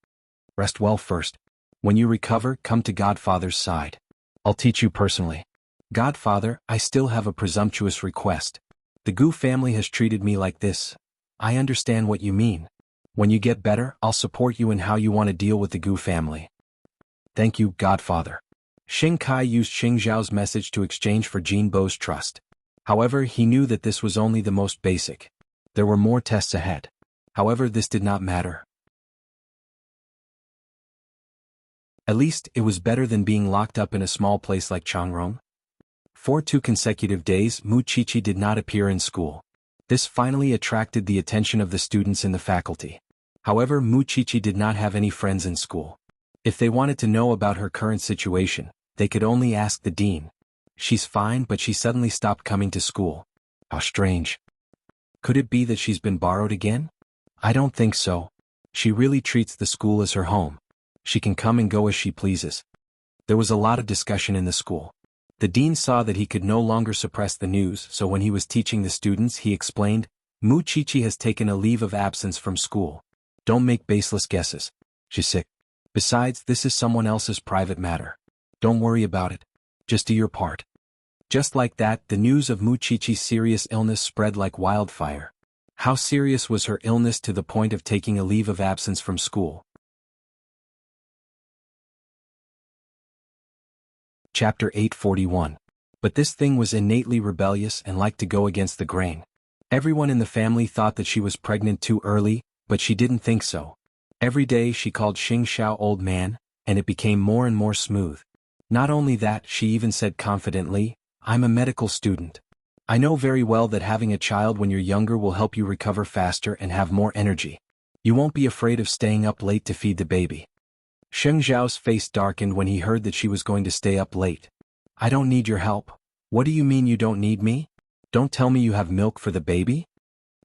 S1: Rest well first. When you recover, come to Godfather's side. I'll teach you personally. Godfather, I still have a presumptuous request. The Gu family has treated me like this. I understand what you mean. When you get better, I'll support you in how you want to deal with the Gu family. Thank you, Godfather. Sheng Kai used Xing Zhao's message to exchange for Jin Bo's trust. However, he knew that this was only the most basic. There were more tests ahead. However, this did not matter. At least, it was better than being locked up in a small place like Changrong. For 2 consecutive days, Mu Qiqi did not appear in school. This finally attracted the attention of the students in the faculty. However, Mu Qiqi did not have any friends in school. If they wanted to know about her current situation, they could only ask the dean. She's fine, but she suddenly stopped coming to school. How strange. Could it be that she's been borrowed again? I don't think so. She really treats the school as her home. She can come and go as she pleases. There was a lot of discussion in the school. The dean saw that he could no longer suppress the news, so when he was teaching the students he explained, Mu Qiqi has taken a leave of absence from school. Don't make baseless guesses. She's sick. Besides, this is someone else's private matter. Don't worry about it. Just do your part. Just like that, the news of Mu Qiqi's serious illness spread like wildfire. How serious was her illness to the point of taking a leave of absence from school? Chapter 841. But this thing was innately rebellious and liked to go against the grain. Everyone in the family thought that she was pregnant too early, but she didn't think so. Every day she called Xing Xiao old man, and it became more and more smooth. Not only that, she even said confidently, I'm a medical student. I know very well that having a child when you're younger will help you recover faster and have more energy. You won't be afraid of staying up late to feed the baby. Sheng Zhao's face darkened when he heard that she was going to stay up late. I don't need your help. What do you mean you don't need me? Don't tell me you have milk for the baby?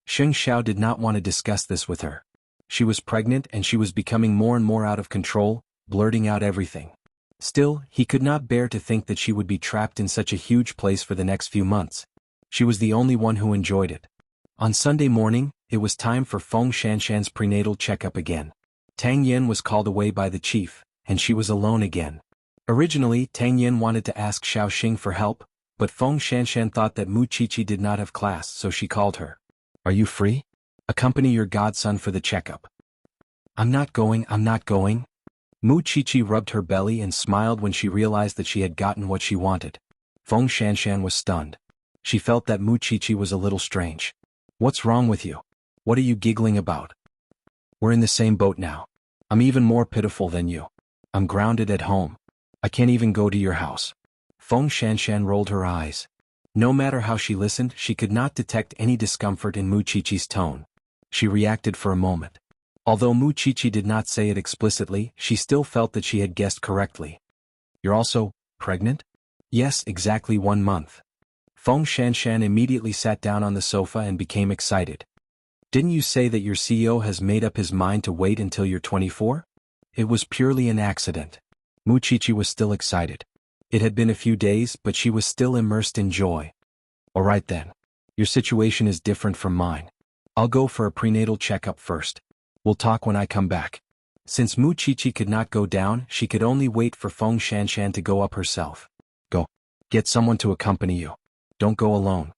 S1: Sheng Xiao did not want to discuss this with her. She was pregnant and she was becoming more and more out of control, blurting out everything. Still, he could not bear to think that she would be trapped in such a huge place for the next few months. She was the only one who enjoyed it. On Sunday morning, it was time for Feng Shanshan's prenatal checkup again. Tang Yen was called away by the chief, and she was alone again. Originally, Tang Yen wanted to ask Xiao Xing for help, but Feng Shanshan thought that Mu Qiqi did not have class, so she called her. Are you free? Accompany your godson for the checkup. I'm not going. Mu Qiqi rubbed her belly and smiled when she realized that she had gotten what she wanted. Feng Shanshan was stunned. She felt that Mu Qiqi was a little strange. What's wrong with you? What are you giggling about? We're in the same boat now. I'm even more pitiful than you. I'm grounded at home. I can't even go to your house. Feng Shanshan rolled her eyes. No matter how she listened, she could not detect any discomfort in Mu Qiqi's tone. She reacted for a moment. Although Mu Qiqi did not say it explicitly, she still felt that she had guessed correctly. You're also pregnant? Yes, exactly 1 month. Feng Shanshan immediately sat down on the sofa and became excited. Didn't you say that your CEO has made up his mind to wait until you're 24? It was purely an accident. Mu Qiqi was still excited. It had been a few days, but she was still immersed in joy. All right then. Your situation is different from mine. I'll go for a prenatal checkup first. We'll talk when I come back. Since Mu Qiqi could not go down, she could only wait for Feng Shanshan to go up herself. Go. Get someone to accompany you. Don't go alone.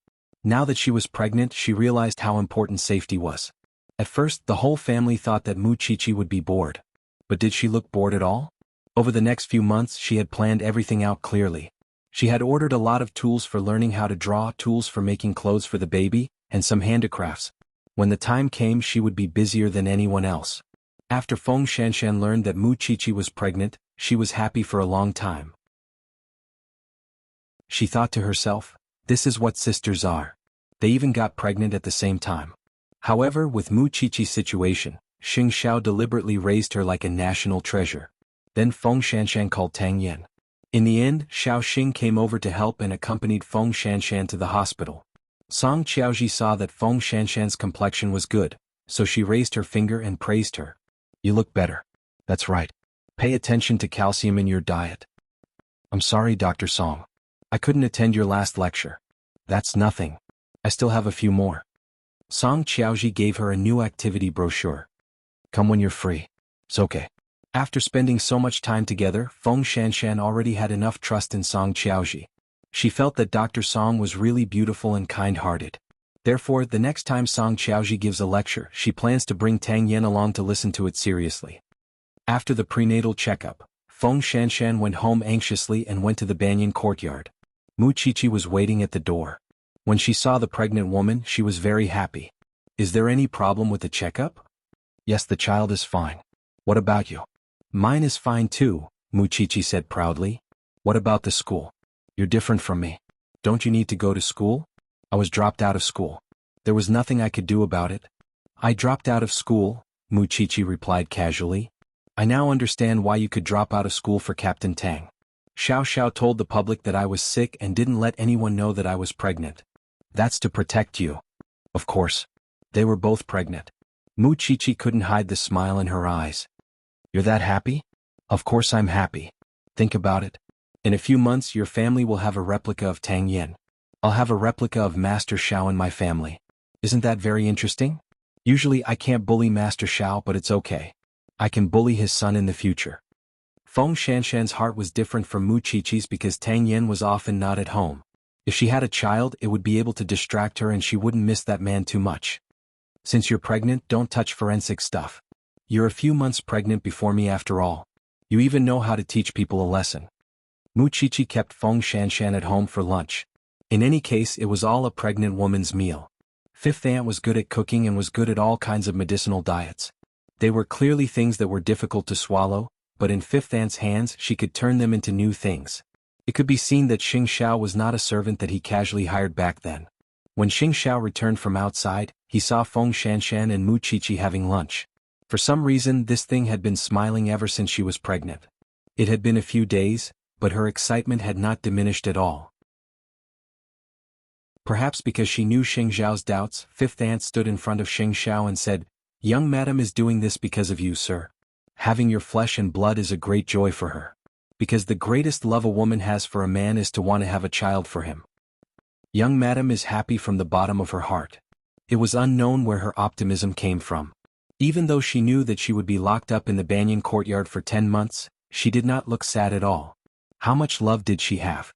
S1: Now that she was pregnant, she realized how important safety was. At first, the whole family thought that Mu Qiqi would be bored. But did she look bored at all? Over the next few months, she had planned everything out clearly. She had ordered a lot of tools for learning how to draw, tools for making clothes for the baby, and some handicrafts. When the time came, she would be busier than anyone else. After Feng Shanshan learned that Mu Qiqi was pregnant, she was happy for a long time. She thought to herself, this is what sisters are. They even got pregnant at the same time. However, with Mu Qiqi's situation, Xing Xiao deliberately raised her like a national treasure. Then Feng Shanshan called Tang Yen. In the end, Xiao Xing came over to help and accompanied Feng Shanshan to the hospital. Song Qiaoji saw that Feng Shanshan's complexion was good, so she raised her finger and praised her. You look better. That's right. Pay attention to calcium in your diet. I'm sorry, Dr. Song. I couldn't attend your last lecture. That's nothing. I still have a few more. Song Qiaoji gave her a new activity brochure. Come when you're free. It's okay. After spending so much time together, Feng Shanshan already had enough trust in Song Qiaoji. She felt that Dr. Song was really beautiful and kind-hearted. Therefore, the next time Song Qiaoji gives a lecture, she plans to bring Tang Yan along to listen to it seriously. After the prenatal checkup, Feng Shanshan went home anxiously and went to the banyan courtyard. Mu Qiqi was waiting at the door. When she saw the pregnant woman, she was very happy. Is there any problem with the checkup? Yes, the child is fine. What about you? Mine is fine too, Mu Qiqi said proudly. What about the school? You're different from me. Don't you need to go to school? I was dropped out of school. There was nothing I could do about it. I dropped out of school, Mu Qiqi replied casually. I now understand why you could drop out of school for Captain Tang. Xiao Xiao told the public that I was sick and didn't let anyone know that I was pregnant. That's to protect you. Of course. They were both pregnant. Mu Qiqi couldn't hide the smile in her eyes. You're that happy? Of course I'm happy. Think about it. In a few months your family will have a replica of Tang Yan. I'll have a replica of Master Xiao in my family. Isn't that very interesting? Usually I can't bully Master Xiao, but it's okay. I can bully his son in the future. Feng Shanshan's heart was different from Mu Qiqi's because Tang Yan was often not at home. If she had a child, it would be able to distract her and she wouldn't miss that man too much. Since you're pregnant, don't touch forensic stuff. You're a few months pregnant before me after all. You even know how to teach people a lesson. Mu Qiqi kept Feng Shanshan at home for lunch. In any case, it was all a pregnant woman's meal. Fifth aunt was good at cooking and was good at all kinds of medicinal diets. They were clearly things that were difficult to swallow, but in fifth aunt's hands she could turn them into new things. It could be seen that Xing Xiao was not a servant that he casually hired back then. When Xing Xiao returned from outside, he saw Feng Shanshan and Mu Qiqi having lunch. For some reason this thing had been smiling ever since she was pregnant. It had been a few days, but her excitement had not diminished at all. Perhaps because she knew Xing Xiao's doubts, fifth aunt stood in front of Xing Xiao and said, Young madam is doing this because of you, sir. Having your flesh and blood is a great joy for her. Because the greatest love a woman has for a man is to want to have a child for him. Young madam is happy from the bottom of her heart. It was unknown where her optimism came from. Even though she knew that she would be locked up in the banyan courtyard for 10 months, she did not look sad at all. How much love did she have?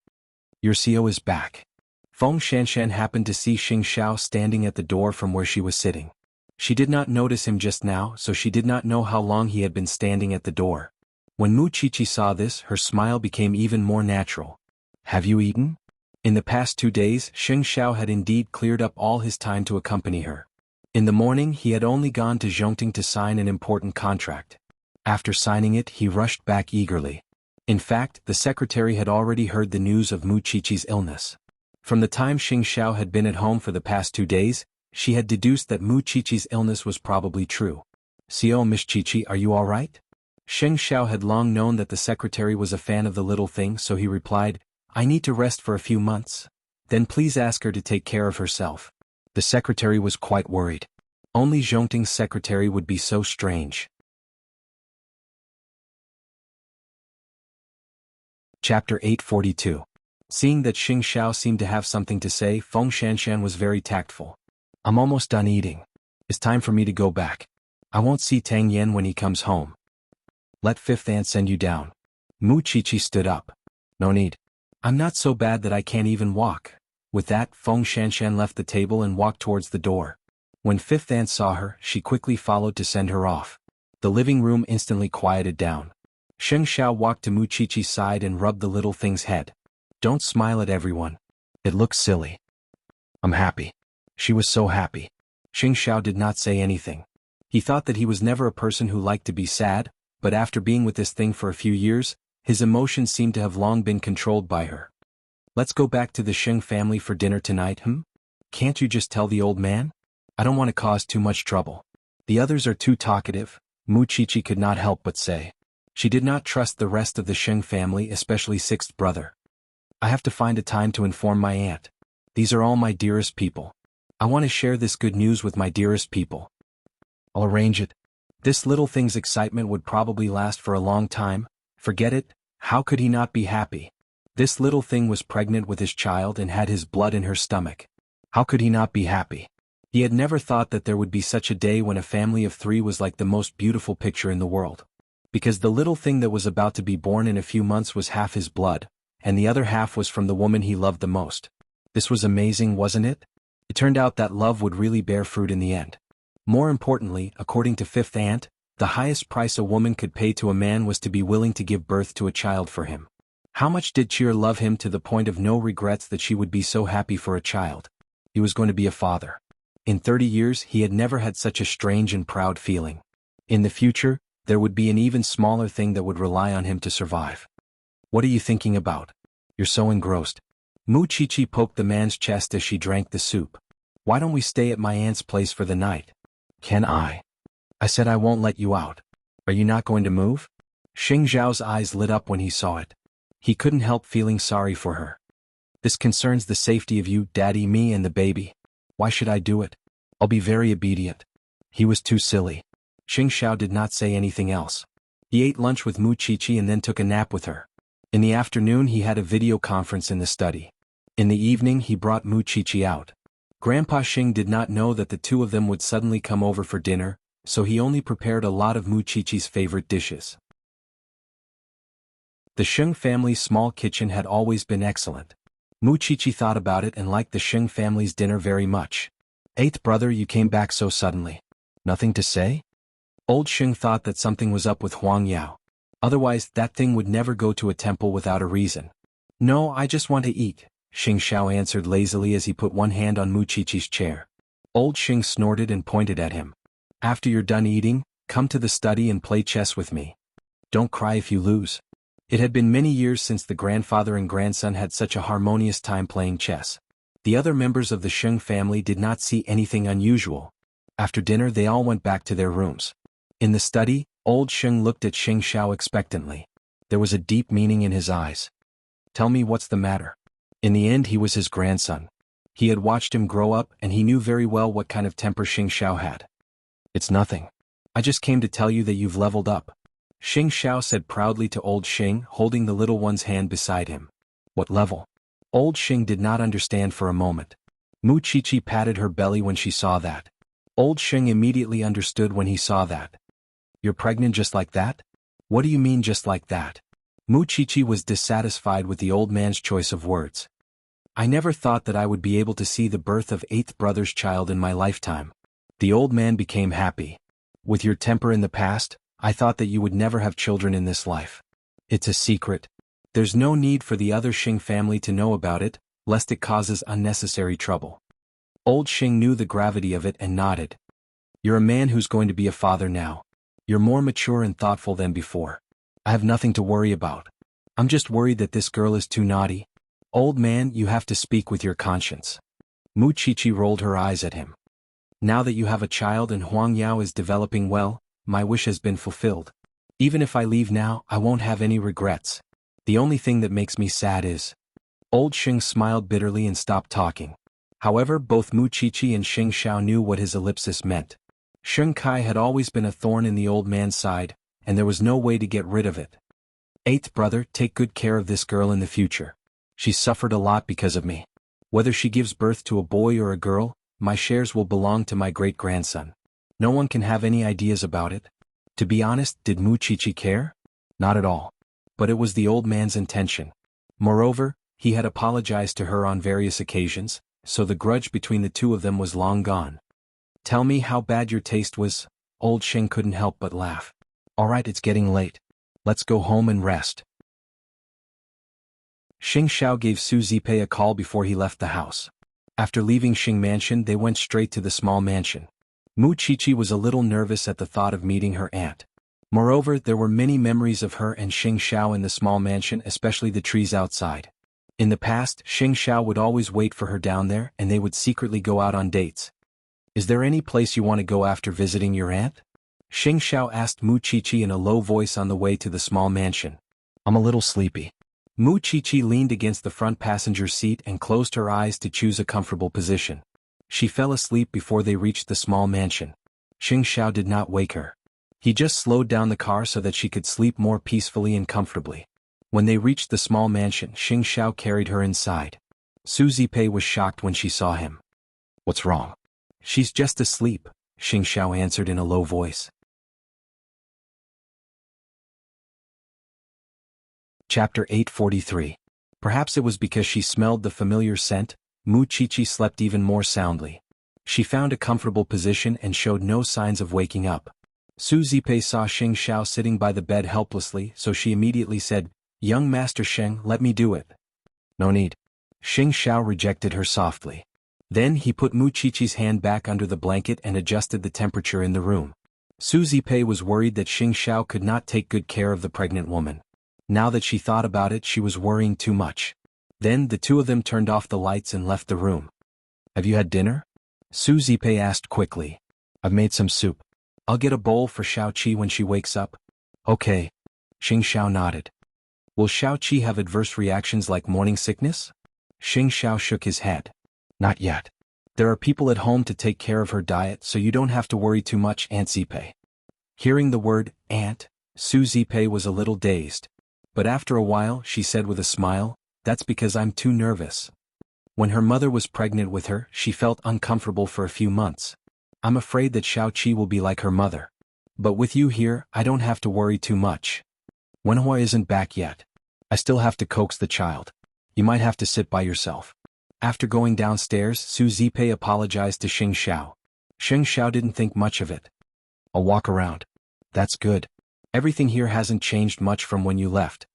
S1: Your CO is back. Feng Shanshan happened to see Xing Xiao standing at the door from where she was sitting. She did not notice him just now, so she did not know how long he had been standing at the door. When Mu Qiqi saw this, her smile became even more natural. Have you eaten? In the past 2 days, Xing Xiao had indeed cleared up all his time to accompany her. In the morning, he had only gone to Zhongting to sign an important contract. After signing it, he rushed back eagerly. In fact, the secretary had already heard the news of Mu Qiqi's illness. From the time Xing Xiao had been at home for the past 2 days, she had deduced that Mu Qiqi's illness was probably true. CO Miss Qiqi, are you all right? Xing Xiao had long known that the secretary was a fan of the little thing, so he replied, I need to rest for a few months. Then please ask her to take care of herself. The secretary was quite worried. Only Zhongting's secretary would be so strange. Chapter 842. Seeing that Xing Xiao seemed to have something to say, Feng Shanshan was very tactful. I'm almost done eating. It's time for me to go back. I won't see Tang Yan when he comes home. Let fifth aunt send you down. Mu Qiqi stood up. No need. I'm not so bad that I can't even walk. With that, Feng Shanshan left the table and walked towards the door. When fifth aunt saw her, she quickly followed to send her off. The living room instantly quieted down. Xing Xiao walked to Mu Qiqi's side and rubbed the little thing's head. Don't smile at everyone. It looks silly. I'm happy. She was so happy. Xing Xiao did not say anything. He thought that he was never a person who liked to be sad, but after being with this thing for a few years, his emotions seemed to have long been controlled by her. Let's go back to the Xing family for dinner tonight, Can't you just tell the old man? I don't want to cause too much trouble. The others are too talkative, Mu Qiqi could not help but say. She did not trust the rest of the Xing family, especially sixth brother. I have to find a time to inform my aunt. These are all my dearest people. I want to share this good news with my dearest people. I'll arrange it. This little thing's excitement would probably last for a long time. Forget it, how could he not be happy? This little thing was pregnant with his child and had his blood in her stomach. How could he not be happy? He had never thought that there would be such a day when a family of 3 was like the most beautiful picture in the world. Because the little thing that was about to be born in a few months was half his blood, and the other half was from the woman he loved the most. This was amazing, wasn't it? It turned out that love would really bear fruit in the end. More importantly, according to Fifth Aunt, the highest price a woman could pay to a man was to be willing to give birth to a child for him. How much did Cheer love him to the point of no regrets that she would be so happy for a child? He was going to be a father. In 30 years he had never had such a strange and proud feeling. In the future, there would be an even smaller thing that would rely on him to survive. What are you thinking about? You're so engrossed. Muchichi poked the man's chest as she drank the soup. Why don't we stay at my aunt's place for the night? Can I? I said I won't let you out. Are you not going to move? Xing Zhao's eyes lit up when he saw it. He couldn't help feeling sorry for her. This concerns the safety of you, Daddy, me and the baby. Why should I do it? I'll be very obedient. He was too silly. Xing Zhao did not say anything else. He ate lunch with Muchichi and then took a nap with her. In the afternoon he had a video conference in the study. In the evening he brought Muchichi out. Grandpa Xing did not know that the two of them would suddenly come over for dinner, so he only prepared a lot of Muchichi's favorite dishes. The Xing family's small kitchen had always been excellent. Muchichi thought about it and liked the Xing family's dinner very much. Eighth brother, you came back so suddenly. Nothing to say? Old Xing thought that something was up with Huang Yao. Otherwise, that thing would never go to a temple without a reason. No, I just want to eat, Xing Xiao answered lazily as he put one hand on Muchichi's chair. Old Xing snorted and pointed at him. After you're done eating, come to the study and play chess with me. Don't cry if you lose. It had been many years since the grandfather and grandson had such a harmonious time playing chess. The other members of the Xing family did not see anything unusual. After dinner they all went back to their rooms. In the study, old Xing looked at Xing Xiao expectantly. There was a deep meaning in his eyes. Tell me what's the matter. In the end he was his grandson. He had watched him grow up and he knew very well what kind of temper Xing Xiao had. It's nothing. I just came to tell you that you've leveled up. Xing Xiao said proudly to old Xing, holding the little one's hand beside him. What level? Old Xing did not understand for a moment. Muchichi patted her belly when she saw that. Old Xing immediately understood when he saw that. You're pregnant just like that? What do you mean just like that? Muchichi was dissatisfied with the old man's choice of words. I never thought that I would be able to see the birth of eighth brother's child in my lifetime. The old man became happy. With your temper in the past, I thought that you would never have children in this life. It's a secret. There's no need for the other Xing family to know about it, lest it causes unnecessary trouble. Old Xing knew the gravity of it and nodded. You're a man who's going to be a father now. You're more mature and thoughtful than before. I have nothing to worry about. I'm just worried that this girl is too naughty. Old man, you have to speak with your conscience. Muchichi rolled her eyes at him. Now that you have a child and Huang Yao is developing well, my wish has been fulfilled. Even if I leave now, I won't have any regrets. The only thing that makes me sad is... Old Xing smiled bitterly and stopped talking. However, both Muchichi and Xing Xiao knew what his ellipsis meant. Xing Kai had always been a thorn in the old man's side, and there was no way to get rid of it. Eighth brother, take good care of this girl in the future. She's suffered a lot because of me. Whether she gives birth to a boy or a girl, my shares will belong to my great-grandson. No one can have any ideas about it. To be honest, did Muchichi care? Not at all. But it was the old man's intention. Moreover, he had apologized to her on various occasions, so the grudge between the two of them was long gone. Tell me how bad your taste was. Old Xing couldn't help but laugh. Alright, it's getting late. Let's go home and rest. Xing Xiao gave Su Zipei a call before he left the house. After leaving Xing Mansion they went straight to the small mansion. Muchichi was a little nervous at the thought of meeting her aunt. Moreover, there were many memories of her and Xing Xiao in the small mansion, especially the trees outside. In the past, Xing Xiao would always wait for her down there and they would secretly go out on dates. Is there any place you want to go after visiting your aunt? Xing Xiao asked Muchichi in a low voice on the way to the small mansion. I'm a little sleepy. Mu Qiqi leaned against the front passenger seat and closed her eyes to choose a comfortable position. She fell asleep before they reached the small mansion. Xing Xiao did not wake her. He just slowed down the car so that she could sleep more peacefully and comfortably. When they reached the small mansion, Xing Xiao carried her inside. Su Zipei was shocked when she saw him. "What's wrong?" "She's just asleep," Xing Xiao answered in a low voice. Chapter 843. Perhaps it was because she smelled the familiar scent, Mu Qiqi slept even more soundly. She found a comfortable position and showed no signs of waking up. Su Zipei saw Xing Xiao sitting by the bed helplessly, so she immediately said, "Young Master Sheng, let me do it." "No need." Xing Xiao rejected her softly. Then he put Mu Qiqi's hand back under the blanket and adjusted the temperature in the room. Su Zipei was worried that Xing Xiao could not take good care of the pregnant woman. Now that she thought about it, she was worrying too much. Then the two of them turned off the lights and left the room. "Have you had dinner?" Su Zipei asked quickly. "I've made some soup. I'll get a bowl for Xiao Qi when she wakes up." "Okay." Xing Xiao nodded. "Will Xiao Qi have adverse reactions like morning sickness?" Xing Xiao shook his head. "Not yet. There are people at home to take care of her diet, so you don't have to worry too much, Aunt Zipei." Hearing the word, aunt, Su Zipei was a little dazed. But after a while, she said with a smile, "That's because I'm too nervous." When her mother was pregnant with her, she felt uncomfortable for a few months. "I'm afraid that Xiao Qi will be like her mother. But with you here, I don't have to worry too much. Wenhua isn't back yet. I still have to coax the child. You might have to sit by yourself." After going downstairs, Su Zipei apologized to Xing Xiao. Xing Xiao didn't think much of it. "I'll walk around." "That's good. Everything here hasn't changed much from when you left."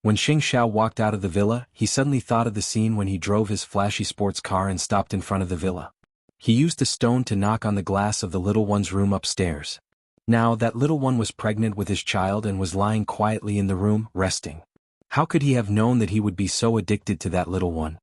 S1: When Xing Xiao walked out of the villa, he suddenly thought of the scene when he drove his flashy sports car and stopped in front of the villa. He used a stone to knock on the glass of the little one's room upstairs. Now that little one was pregnant with his child and was lying quietly in the room, resting. How could he have known that he would be so addicted to that little one?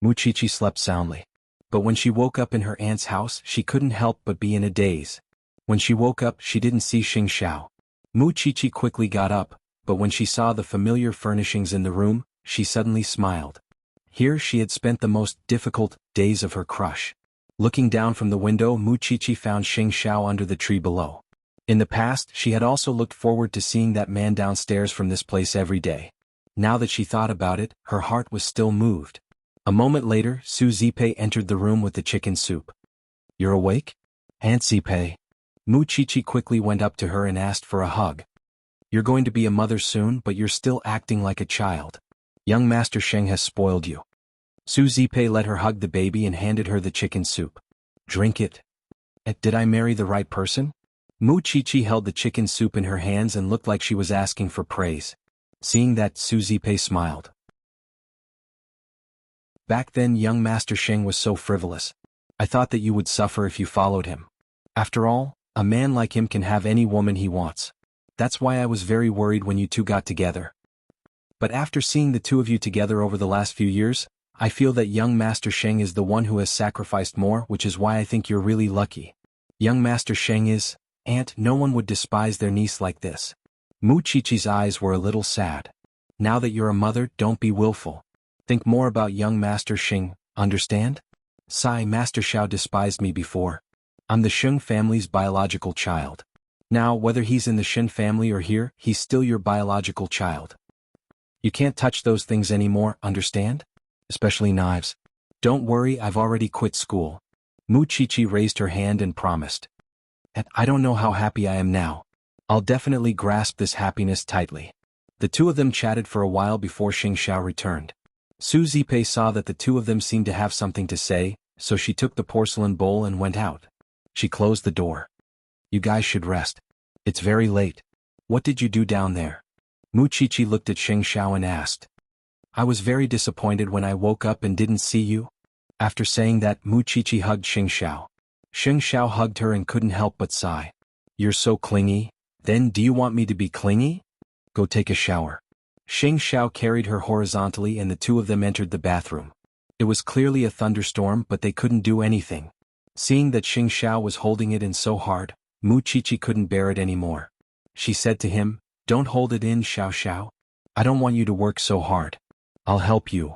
S1: Mu Qiqi slept soundly. But when she woke up in her aunt's house, she couldn't help but be in a daze. When she woke up, she didn't see Xing Xiao. Mu Qiqi quickly got up, but when she saw the familiar furnishings in the room, she suddenly smiled. Here she had spent the most difficult days of her crush. Looking down from the window, Mu Qiqi found Xing Xiao under the tree below. In the past, she had also looked forward to seeing that man downstairs from this place every day. Now that she thought about it, her heart was still moved. A moment later, Su Zipei entered the room with the chicken soup. "You're awake?" "Aunt Zipei." Mu Qiqi quickly went up to her and asked for a hug. "You're going to be a mother soon, but you're still acting like a child. Young Master Sheng has spoiled you." Su Zipei let her hug the baby and handed her the chicken soup. "Drink it." "Did I marry the right person?" Mu Qiqi held the chicken soup in her hands and looked like she was asking for praise. Seeing that, Su Zipei smiled. "Back then young Master Sheng was so frivolous. I thought that you would suffer if you followed him. After all, a man like him can have any woman he wants. That's why I was very worried when you two got together. But after seeing the two of you together over the last few years, I feel that young Master Sheng is the one who has sacrificed more, which is why I think you're really lucky. Young Master Sheng is, aunt, no one would despise their niece like this." Mu Qiqi's eyes were a little sad. "Now that you're a mother, don't be willful. Think more about young Master Sheng, understand? Sigh, Master Xiao despised me before. I'm the Sheng family's biological child. Now, whether he's in the Shen family or here, he's still your biological child. You can't touch those things anymore, understand? Especially knives. Don't worry, I've already quit school." Mu Qiqi raised her hand and promised. "And I don't know how happy I am now. I'll definitely grasp this happiness tightly." The two of them chatted for a while before Xing Xiao returned. Su Zipei saw that the two of them seemed to have something to say, so she took the porcelain bowl and went out. She closed the door. "You guys should rest. It's very late. What did you do down there?" Mu Qiqi looked at Xing Xiao and asked. "I was very disappointed when I woke up and didn't see you." After saying that, Mu Qiqi hugged Xing Xiao. Xing Xiao hugged her and couldn't help but sigh. "You're so clingy. Then do you want me to be clingy? Go take a shower." Xing Xiao carried her horizontally and the two of them entered the bathroom. It was clearly a thunderstorm, but they couldn't do anything. Seeing that Xing Xiao was holding it in so hard, Mu Qiqi couldn't bear it anymore. She said to him, "Don't hold it in, Xiao Xiao. I don't want you to work so hard. I'll help you.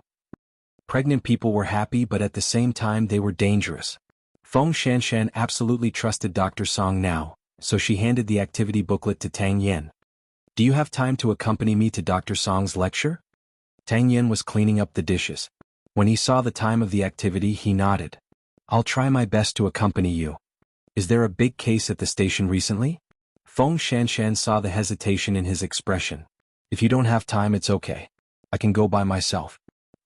S1: Pregnant people were happy, but at the same time they were dangerous. Feng Shanshan absolutely trusted Dr. Song now, so she handed the activity booklet to Tang Yen. Do you have time to accompany me to Dr. Song's lecture? Tang Yen was cleaning up the dishes. When he saw the time of the activity, he nodded. I'll try my best to accompany you. Is there a big case at the station recently? Feng Shanshan saw the hesitation in his expression. If you don't have time, it's okay. I can go by myself.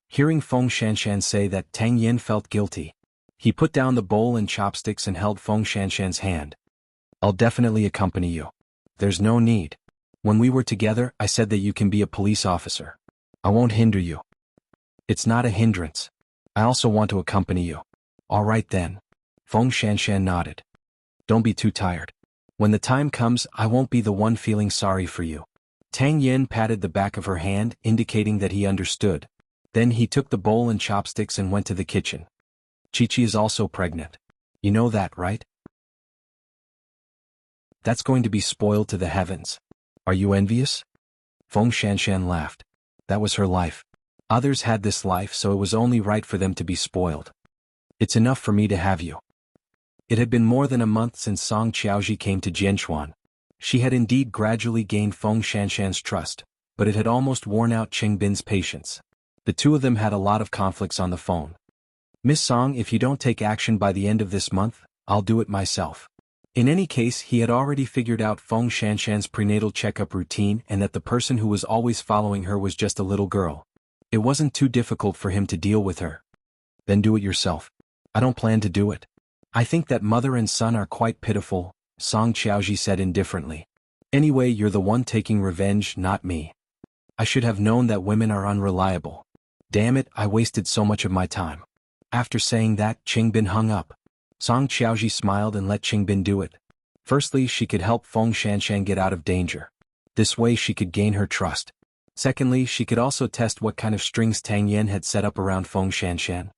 S1: Hearing Feng Shanshan say that, Tang Yen felt guilty. He put down the bowl and chopsticks and held Feng Shanshan's hand. I'll definitely accompany you. There's no need. When we were together, I said that you can be a police officer. I won't hinder you. It's not a hindrance. I also want to accompany you. All right then. Feng Shanshan nodded. Don't be too tired. When the time comes, I won't be the one feeling sorry for you. Tang Yen patted the back of her hand, indicating that he understood. Then he took the bowl and chopsticks and went to the kitchen. Chi-Chi is also pregnant. You know that, right? That's going to be spoiled to the heavens. Are you envious? Feng Shanshan laughed. That was her life. Others had this life, so it was only right for them to be spoiled. It's enough for me to have you. It had been more than a month since Song Qiaoji came to Jianchuan. She had indeed gradually gained Feng Shanshan's trust, but it had almost worn out Qingbin's patience. The two of them had a lot of conflicts on the phone. Miss Song, if you don't take action by the end of this month, I'll do it myself. In any case, he had already figured out Feng Shanshan's prenatal checkup routine and that the person who was always following her was just a little girl. It wasn't too difficult for him to deal with her. Then do it yourself. I don't plan to do it. I think that mother and son are quite pitiful, Song Qiaoji said indifferently. Anyway, you're the one taking revenge, not me. I should have known that women are unreliable. Damn it, I wasted so much of my time. After saying that, Qingbin hung up. Song Qiaoji smiled and let Qingbin do it. Firstly, she could help Feng Shanshan get out of danger. This way she could gain her trust. Secondly, she could also test what kind of strings Tang Yen had set up around Feng Shanshan.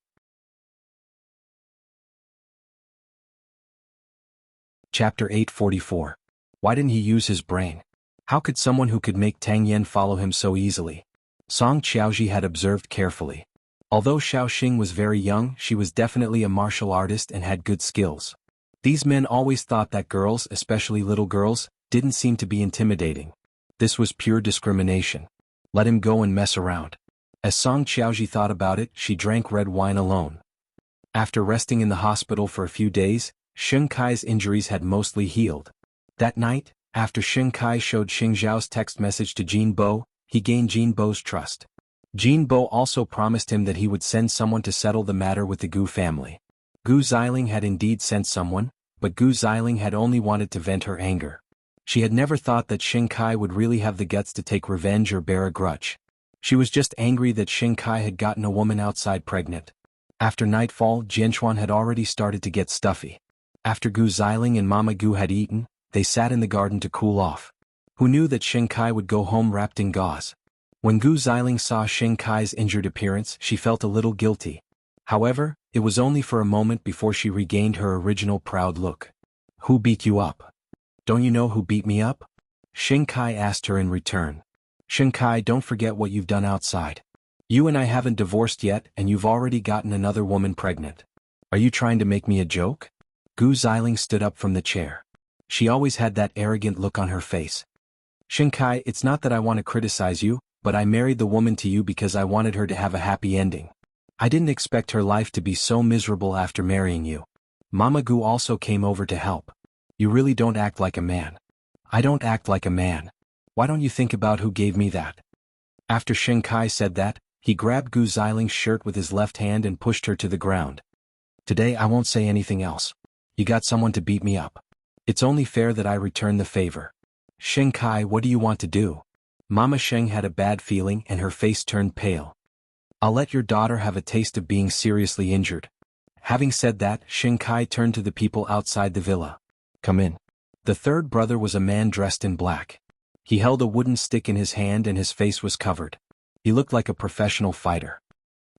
S1: Chapter 844. Why didn't he use his brain? How could someone who could make Tang Yen follow him so easily? Song Qiaoji had observed carefully. Although Xiaoxing was very young, she was definitely a martial artist and had good skills. These men always thought that girls, especially little girls, didn't seem to be intimidating. This was pure discrimination. Let him go and mess around. As Song Qiaoji thought about it, she drank red wine alone. After resting in the hospital for a few days, Sheng Kai's injuries had mostly healed. That night, after Sheng Kai showed Xing Zhao's text message to Jin Bo, he gained Jin Bo's trust. Jin Bo also promised him that he would send someone to settle the matter with the Gu family. Gu Xiling had indeed sent someone, but Gu Xiling had only wanted to vent her anger. She had never thought that Xing Kai would really have the guts to take revenge or bear a grudge. She was just angry that Xing Kai had gotten a woman outside pregnant. After nightfall, Jianchuan had already started to get stuffy. After Gu Xiling and Mama Gu had eaten, they sat in the garden to cool off. Who knew that Xing Kai would go home wrapped in gauze? When Gu Xiling saw Xing Kai's injured appearance, she felt a little guilty. However, it was only for a moment before she regained her original proud look. Who beat you up? Don't you know who beat me up? Xing Kai asked her in return. Xing Kai, don't forget what you've done outside. You and I haven't divorced yet, and you've already gotten another woman pregnant. Are you trying to make me a joke? Gu Xiling stood up from the chair. She always had that arrogant look on her face. Xing Kai, it's not that I want to criticize you, but I married the woman to you because I wanted her to have a happy ending. I didn't expect her life to be so miserable after marrying you. Mama Gu also came over to help. You really don't act like a man. I don't act like a man. Why don't you think about who gave me that? After Xing Kai said that, he grabbed Gu Xiling's shirt with his left hand and pushed her to the ground. Today I won't say anything else. You got someone to beat me up. It's only fair that I return the favor. Xing Kai, what do you want to do? Mama Sheng had a bad feeling and her face turned pale. I'll let your daughter have a taste of being seriously injured. Having said that, Xing Kai turned to the people outside the villa. Come in. The third brother was a man dressed in black. He held a wooden stick in his hand and his face was covered. He looked like a professional fighter.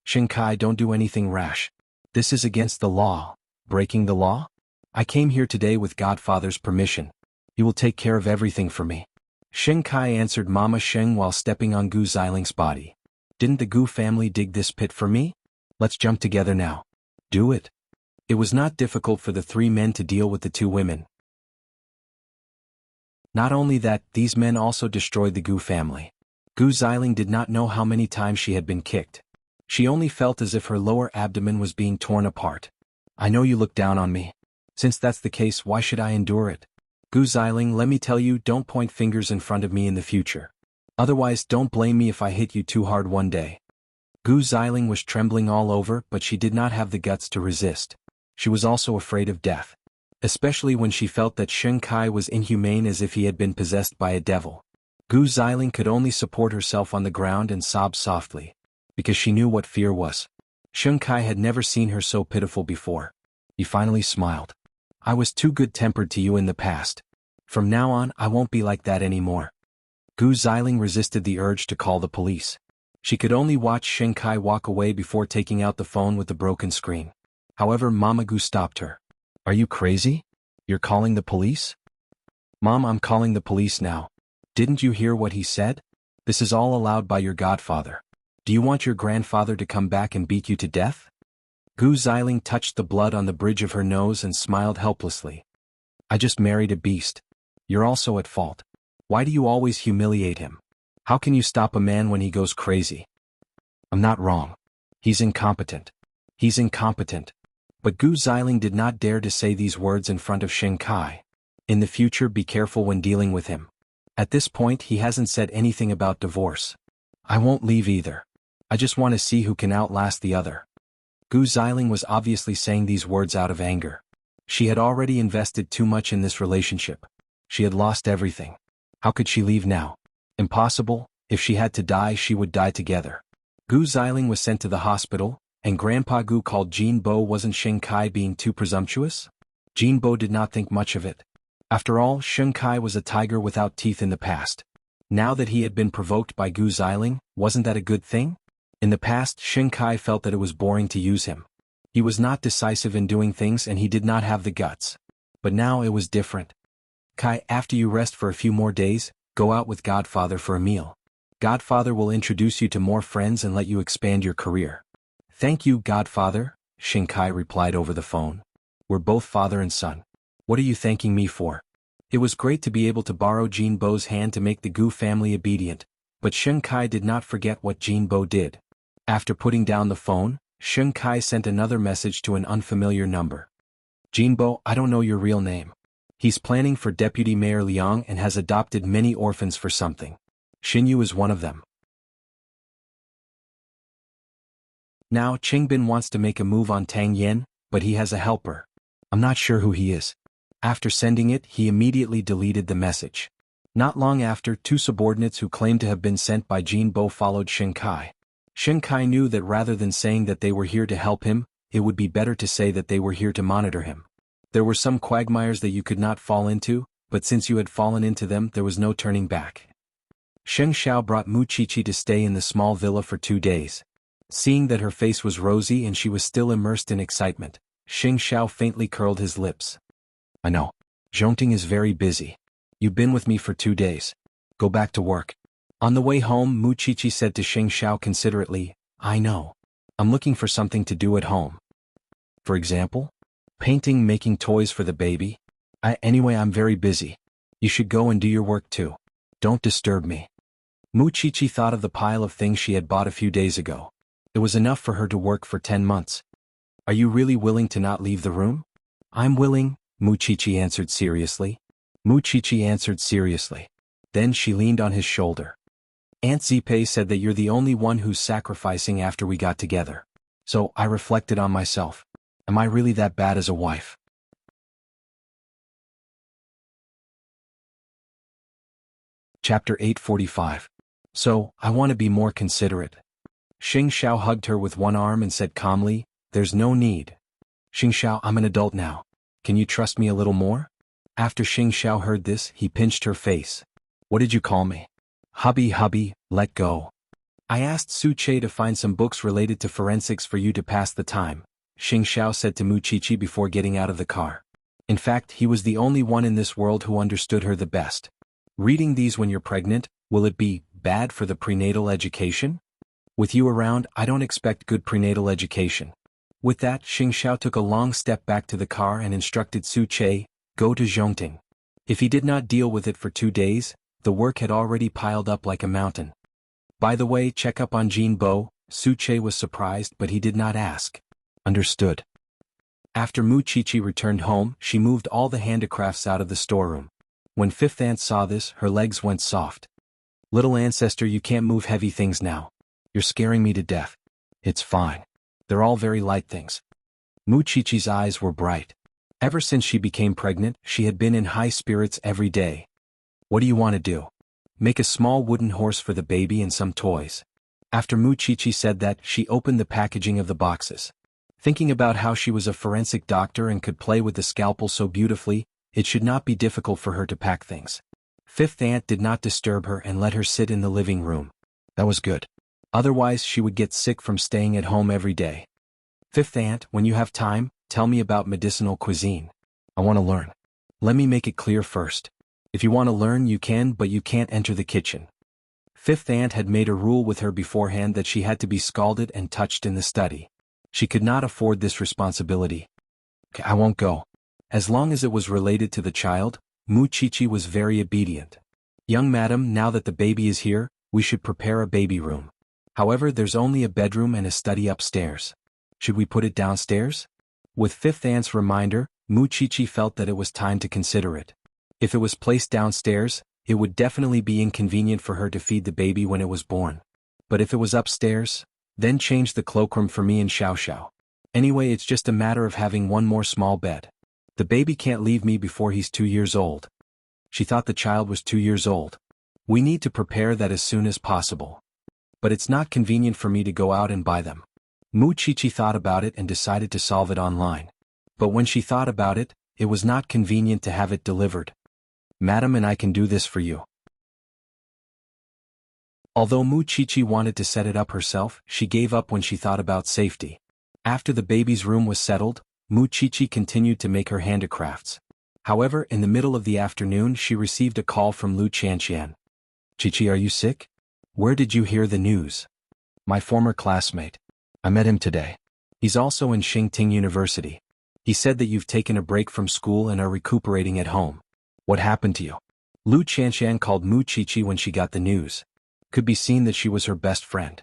S1: Xing Kai, don't do anything rash. This is against the law. Breaking the law? I came here today with Godfather's permission. You will take care of everything for me. Sheng Kai answered Mama Sheng while stepping on Gu Ziling's body. Didn't the Gu family dig this pit for me? Let's jump together now. Do it. It was not difficult for the three men to deal with the two women. Not only that, these men also destroyed the Gu family. Gu Ziling did not know how many times she had been kicked. She only felt as if her lower abdomen was being torn apart. I know you look down on me. Since that's the case, why should I endure it? Gu Ziling, let me tell you, don't point fingers in front of me in the future. Otherwise, don't blame me if I hit you too hard one day. Gu Ziling was trembling all over, but she did not have the guts to resist. She was also afraid of death. Especially when she felt that Sheng Kai was inhumane, as if he had been possessed by a devil. Gu Ziling could only support herself on the ground and sob softly, because she knew what fear was. Sheng Kai had never seen her so pitiful before. He finally smiled. I was too good-tempered to you in the past. From now on, I won't be like that anymore. Gu Ziling resisted the urge to call the police. She could only watch Sheng Kai walk away before taking out the phone with the broken screen. However, Mama Gu stopped her. Are you crazy? You're calling the police? Mom, I'm calling the police now. Didn't you hear what he said? This is all allowed by your godfather. Do you want your grandfather to come back and beat you to death? Gu Ziling touched the blood on the bridge of her nose and smiled helplessly. I just married a beast. You're also at fault. Why do you always humiliate him? How can you stop a man when he goes crazy? I'm not wrong. He's incompetent. He's incompetent. But Gu Ziling did not dare to say these words in front of Sheng Kai. In the future, be careful when dealing with him. At this point, he hasn't said anything about divorce. I won't leave either. I just want to see who can outlast the other. Gu Ziling was obviously saying these words out of anger. She had already invested too much in this relationship. She had lost everything. How could she leave now? Impossible. If she had to die, she would die together. Gu Ziling was sent to the hospital, and Grandpa Gu called Jin Bo. Wasn't Sheng Kai being too presumptuous? Jin Bo did not think much of it. After all, Sheng Kai was a tiger without teeth in the past. Now that he had been provoked by Gu Ziling, wasn't that a good thing? In the past, Sheng Kai felt that it was boring to use him. He was not decisive in doing things and he did not have the guts. But now it was different. Kai, after you rest for a few more days, go out with Godfather for a meal. Godfather will introduce you to more friends and let you expand your career. Thank you, Godfather, Sheng Kai replied over the phone. We're both father and son. What are you thanking me for? It was great to be able to borrow Jin Bo's hand to make the Gu family obedient, but Sheng Kai did not forget what Jin Bo did. After putting down the phone, Sheng Kai sent another message to an unfamiliar number. Jin Bo, I don't know your real name. He's planning for Deputy Mayor Liang and has adopted many orphans for something. Xinyu is one of them. Now Qingbin wants to make a move on Tang Yen, but he has a helper. I'm not sure who he is. After sending it, he immediately deleted the message. Not long after, two subordinates who claimed to have been sent by Jin Bo followed Sheng Kai. Sheng Kai knew that rather than saying that they were here to help him, it would be better to say that they were here to monitor him. There were some quagmires that you could not fall into, but since you had fallen into them, there was no turning back. Sheng Xiao brought Mu Qiqi to stay in the small villa for 2 days. Seeing that her face was rosy and she was still immersed in excitement, Sheng Xiao faintly curled his lips. I know. Zhongting is very busy. You've been with me for 2 days. Go back to work. On the way home, Mu Qiqi said to Sheng Xiao considerately, I know. I'm looking for something to do at home. For example? Painting, making toys for the baby. Anyway, I'm very busy. You should go and do your work too. Don't disturb me. Mu Qiqi thought of the pile of things she had bought a few days ago. It was enough for her to work for 10 months. Are you really willing to not leave the room? I'm willing, Mu Qiqi answered seriously. Mu Qiqi answered seriously. Then she leaned on his shoulder. Aunt Zipei said that you're the only one who's sacrificing after we got together. So I reflected on myself. Am I really that bad as a wife? Chapter 845. So, I want to be more considerate. Sheng Xiao hugged her with one arm and said calmly, there's no need. Sheng Xiao, I'm an adult now. Can you trust me a little more? After Sheng Xiao heard this, he pinched her face. What did you call me? Hubby, let go. I asked Su Che to find some books related to forensics for you to pass the time, Sheng Xiao said to Mu Qiqi before getting out of the car. In fact, he was the only one in this world who understood her the best. Reading these when you're pregnant, will it be bad for the prenatal education? With you around, I don't expect good prenatal education. With that, Xingxiao took a long step back to the car and instructed Su Che, go to Zhongting. If he did not deal with it for 2 days, the work had already piled up like a mountain. By the way, check up on Jean Bo. Su Che was surprised, but he did not ask. Understood. After Mu Chichi returned home, she moved all the handicrafts out of the storeroom. When Fifth Aunt saw this, her legs went soft. Little ancestor, you can't move heavy things now. You're scaring me to death. It's fine. They're all very light things. Mu Chichi's eyes were bright. Ever since she became pregnant, she had been in high spirits every day. What do you want to do? Make a small wooden horse for the baby and some toys. After Mu Chichi said that, she opened the packaging of the boxes. Thinking about how she was a forensic doctor and could play with the scalpel so beautifully, it should not be difficult for her to pack things. Fifth Aunt did not disturb her and let her sit in the living room. That was good. Otherwise she would get sick from staying at home every day. Fifth Aunt, when you have time, tell me about medicinal cuisine. I want to learn. Let me make it clear first. If you want to learn you can, but you can't enter the kitchen. Fifth Aunt had made a rule with her beforehand that she had to be scalded and touched in the study. She could not afford this responsibility. I won't go. As long as it was related to the child, Mu Chichi was very obedient. Young madam, now that the baby is here, we should prepare a baby room. However, there's only a bedroom and a study upstairs. Should we put it downstairs? With Fifth Aunt's reminder, Mu Chichi felt that it was time to consider it. If it was placed downstairs, it would definitely be inconvenient for her to feed the baby when it was born. But if it was upstairs, then change the cloakroom for me and Xiao Xiao. Anyway, it's just a matter of having one more small bed. The baby can't leave me before he's 2 years old. She thought the child was 2 years old. We need to prepare that as soon as possible. But it's not convenient for me to go out and buy them. Mu Chichi thought about it and decided to solve it online. But when she thought about it, it was not convenient to have it delivered. Madam, and I can do this for you. Although Mu Chichi wanted to set it up herself, she gave up when she thought about safety. After the baby's room was settled, Mu Chichi continued to make her handicrafts. However, in the middle of the afternoon she received a call from Lu Qianqian. Chichi, are you sick? Where did you hear the news? My former classmate. I met him today. He's also in Xingting University. He said that you've taken a break from school and are recuperating at home. What happened to you? Lu Qianqian called Mu Chichi when she got the news. Could be seen that she was her best friend.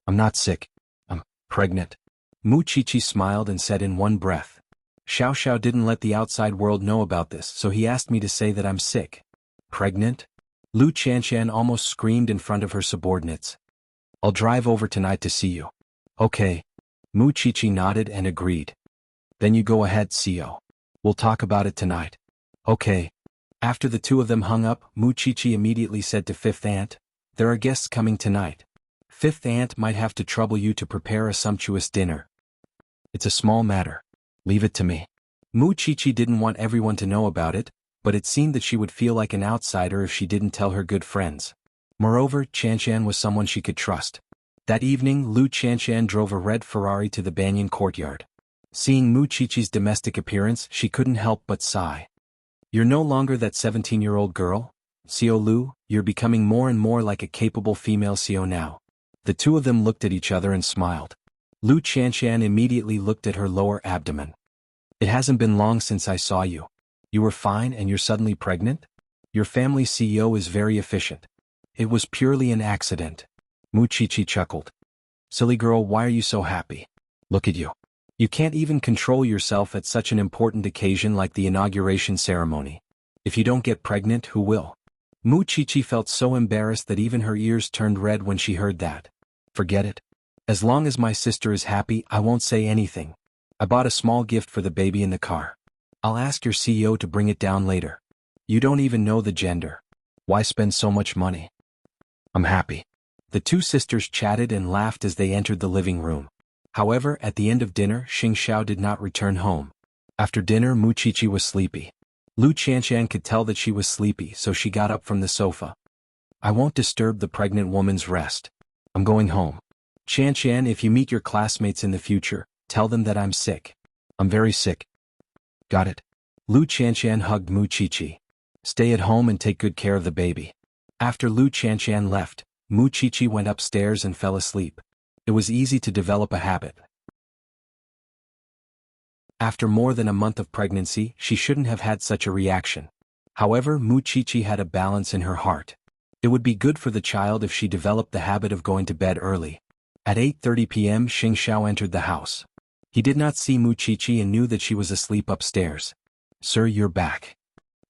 S1: I'm not sick. I'm pregnant. Mu Chichi smiled and said in one breath. Xiao Xiao didn't let the outside world know about this, so he asked me to say that I'm sick. Pregnant? Lu Qianqian almost screamed in front of her subordinates. I'll drive over tonight to see you. Okay. Mu Chichi nodded and agreed. Then you go ahead, CO. We'll talk about it tonight. Okay. After the two of them hung up, Mu Chichi immediately said to Fifth Aunt, there are guests coming tonight. Fifth Aunt might have to trouble you to prepare a sumptuous dinner. It's a small matter. Leave it to me. Mu Chichi didn't want everyone to know about it, but it seemed that she would feel like an outsider if she didn't tell her good friends. Moreover, Qianqian was someone she could trust. That evening, Lu Qianqian drove a red Ferrari to the Banyan courtyard. Seeing Mu Chichi's domestic appearance, she couldn't help but sigh. You're no longer that 17-year-old girl, Xiao Lu, you're becoming more and more like a capable female Xiao now. The two of them looked at each other and smiled. Lu Qianqian immediately looked at her lower abdomen. It hasn't been long since I saw you. You were fine and you're suddenly pregnant? Your family CEO is very efficient. It was purely an accident. Mu Chichi chuckled. Silly girl, why are you so happy? Look at you. You can't even control yourself at such an important occasion like the inauguration ceremony. If you don't get pregnant, who will? Mu Chichi felt so embarrassed that even her ears turned red when she heard that. Forget it. As long as my sister is happy, I won't say anything. I bought a small gift for the baby in the car. I'll ask your CEO to bring it down later. You don't even know the gender. Why spend so much money? I'm happy. The two sisters chatted and laughed as they entered the living room. However, at the end of dinner, Xingxiao did not return home. After dinner, Mu Chichi was sleepy. Lu Qianqian could tell that she was sleepy, so she got up from the sofa. I won't disturb the pregnant woman's rest. I'm going home. Qianqian, if you meet your classmates in the future, tell them that I'm sick. I'm very sick. Got it. Lu Qianqian hugged Mu Chichi. Stay at home and take good care of the baby. After Lu Qianshan left, Mu Qiqi went upstairs and fell asleep. It was easy to develop a habit. After more than a month of pregnancy, she shouldn't have had such a reaction. However, Mu Qiqi had a balance in her heart. It would be good for the child if she developed the habit of going to bed early. At 8:30 p.m. Xing Xiao entered the house. He did not see Mu Qiqi and knew that she was asleep upstairs. "Sir, you're back.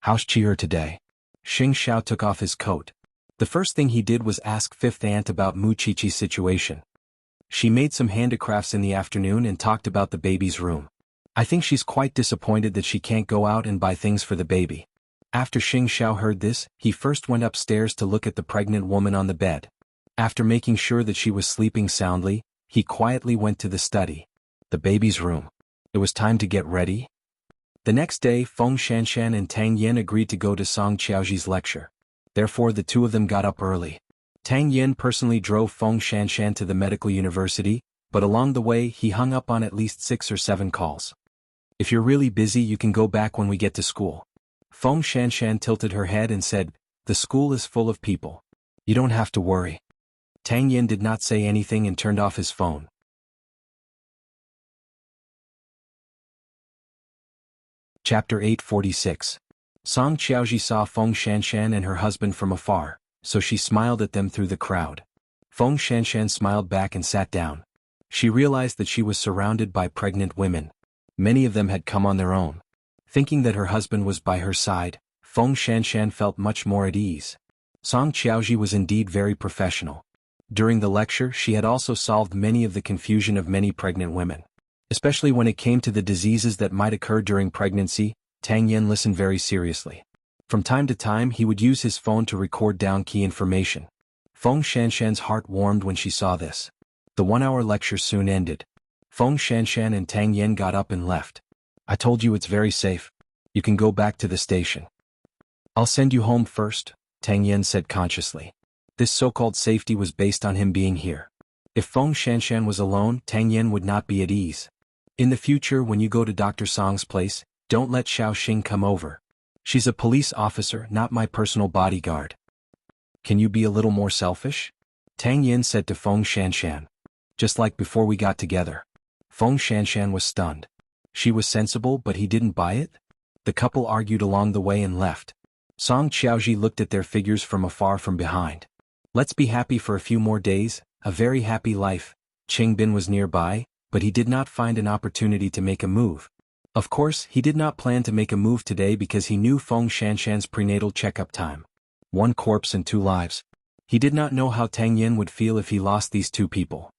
S1: How's Chi'er today?" Xing Xiao took off his coat. The first thing he did was ask Fifth Aunt about Mu Qiqi's situation. She made some handicrafts in the afternoon and talked about the baby's room. "I think she's quite disappointed that she can't go out and buy things for the baby." After Xing Xiao heard this, he first went upstairs to look at the pregnant woman on the bed. After making sure that she was sleeping soundly, he quietly went to the study. The baby's room. It was time to get ready. The next day, Feng Shanshan and Tang Yen agreed to go to Song Qiaoji's lecture. Therefore the two of them got up early. Tang Yen personally drove Feng Shanshan to the medical university, but along the way he hung up on at least 6 or 7 calls. "If you're really busy you can go back when we get to school." Feng Shanshan tilted her head and said, "The school is full of people. You don't have to worry." Tang Yen did not say anything and turned off his phone. Chapter 846. Song Qiaoji saw Feng Shanshan and her husband from afar, so she smiled at them through the crowd. Feng Shanshan smiled back and sat down. She realized that she was surrounded by pregnant women. Many of them had come on their own. Thinking that her husband was by her side, Feng Shanshan felt much more at ease. Song Qiaoji was indeed very professional. During the lecture she had also solved many of the confusion of many pregnant women. Especially when it came to the diseases that might occur during pregnancy, Tang Yen listened very seriously. From time to time he would use his phone to record down key information. Feng Shanshan's heart warmed when she saw this. The 1-hour lecture soon ended. Feng Shanshan and Tang Yen got up and left. "I told you it's very safe. You can go back to the station." "I'll send you home first," Tang Yen said consciously. This so-called safety was based on him being here. If Feng Shanshan was alone, Tang Yen would not be at ease. "In the future when you go to Dr. Song's place, don't let Xiao Xing come over. She's a police officer, not my personal bodyguard." "Can you be a little more selfish?" Tang Yen said to Feng Shanshan. "Just like before we got together." Feng Shanshan was stunned. She was sensible but he didn't buy it? The couple argued along the way and left. Song Qiaoji looked at their figures from afar from behind. "Let's be happy for a few more days, a very happy life." Qing Bin was nearby, but he did not find an opportunity to make a move. Of course, he did not plan to make a move today because he knew Feng Shanshan's prenatal checkup time. 1 corpse and 2 lives. He did not know how Tang Yen would feel if he lost these 2 people.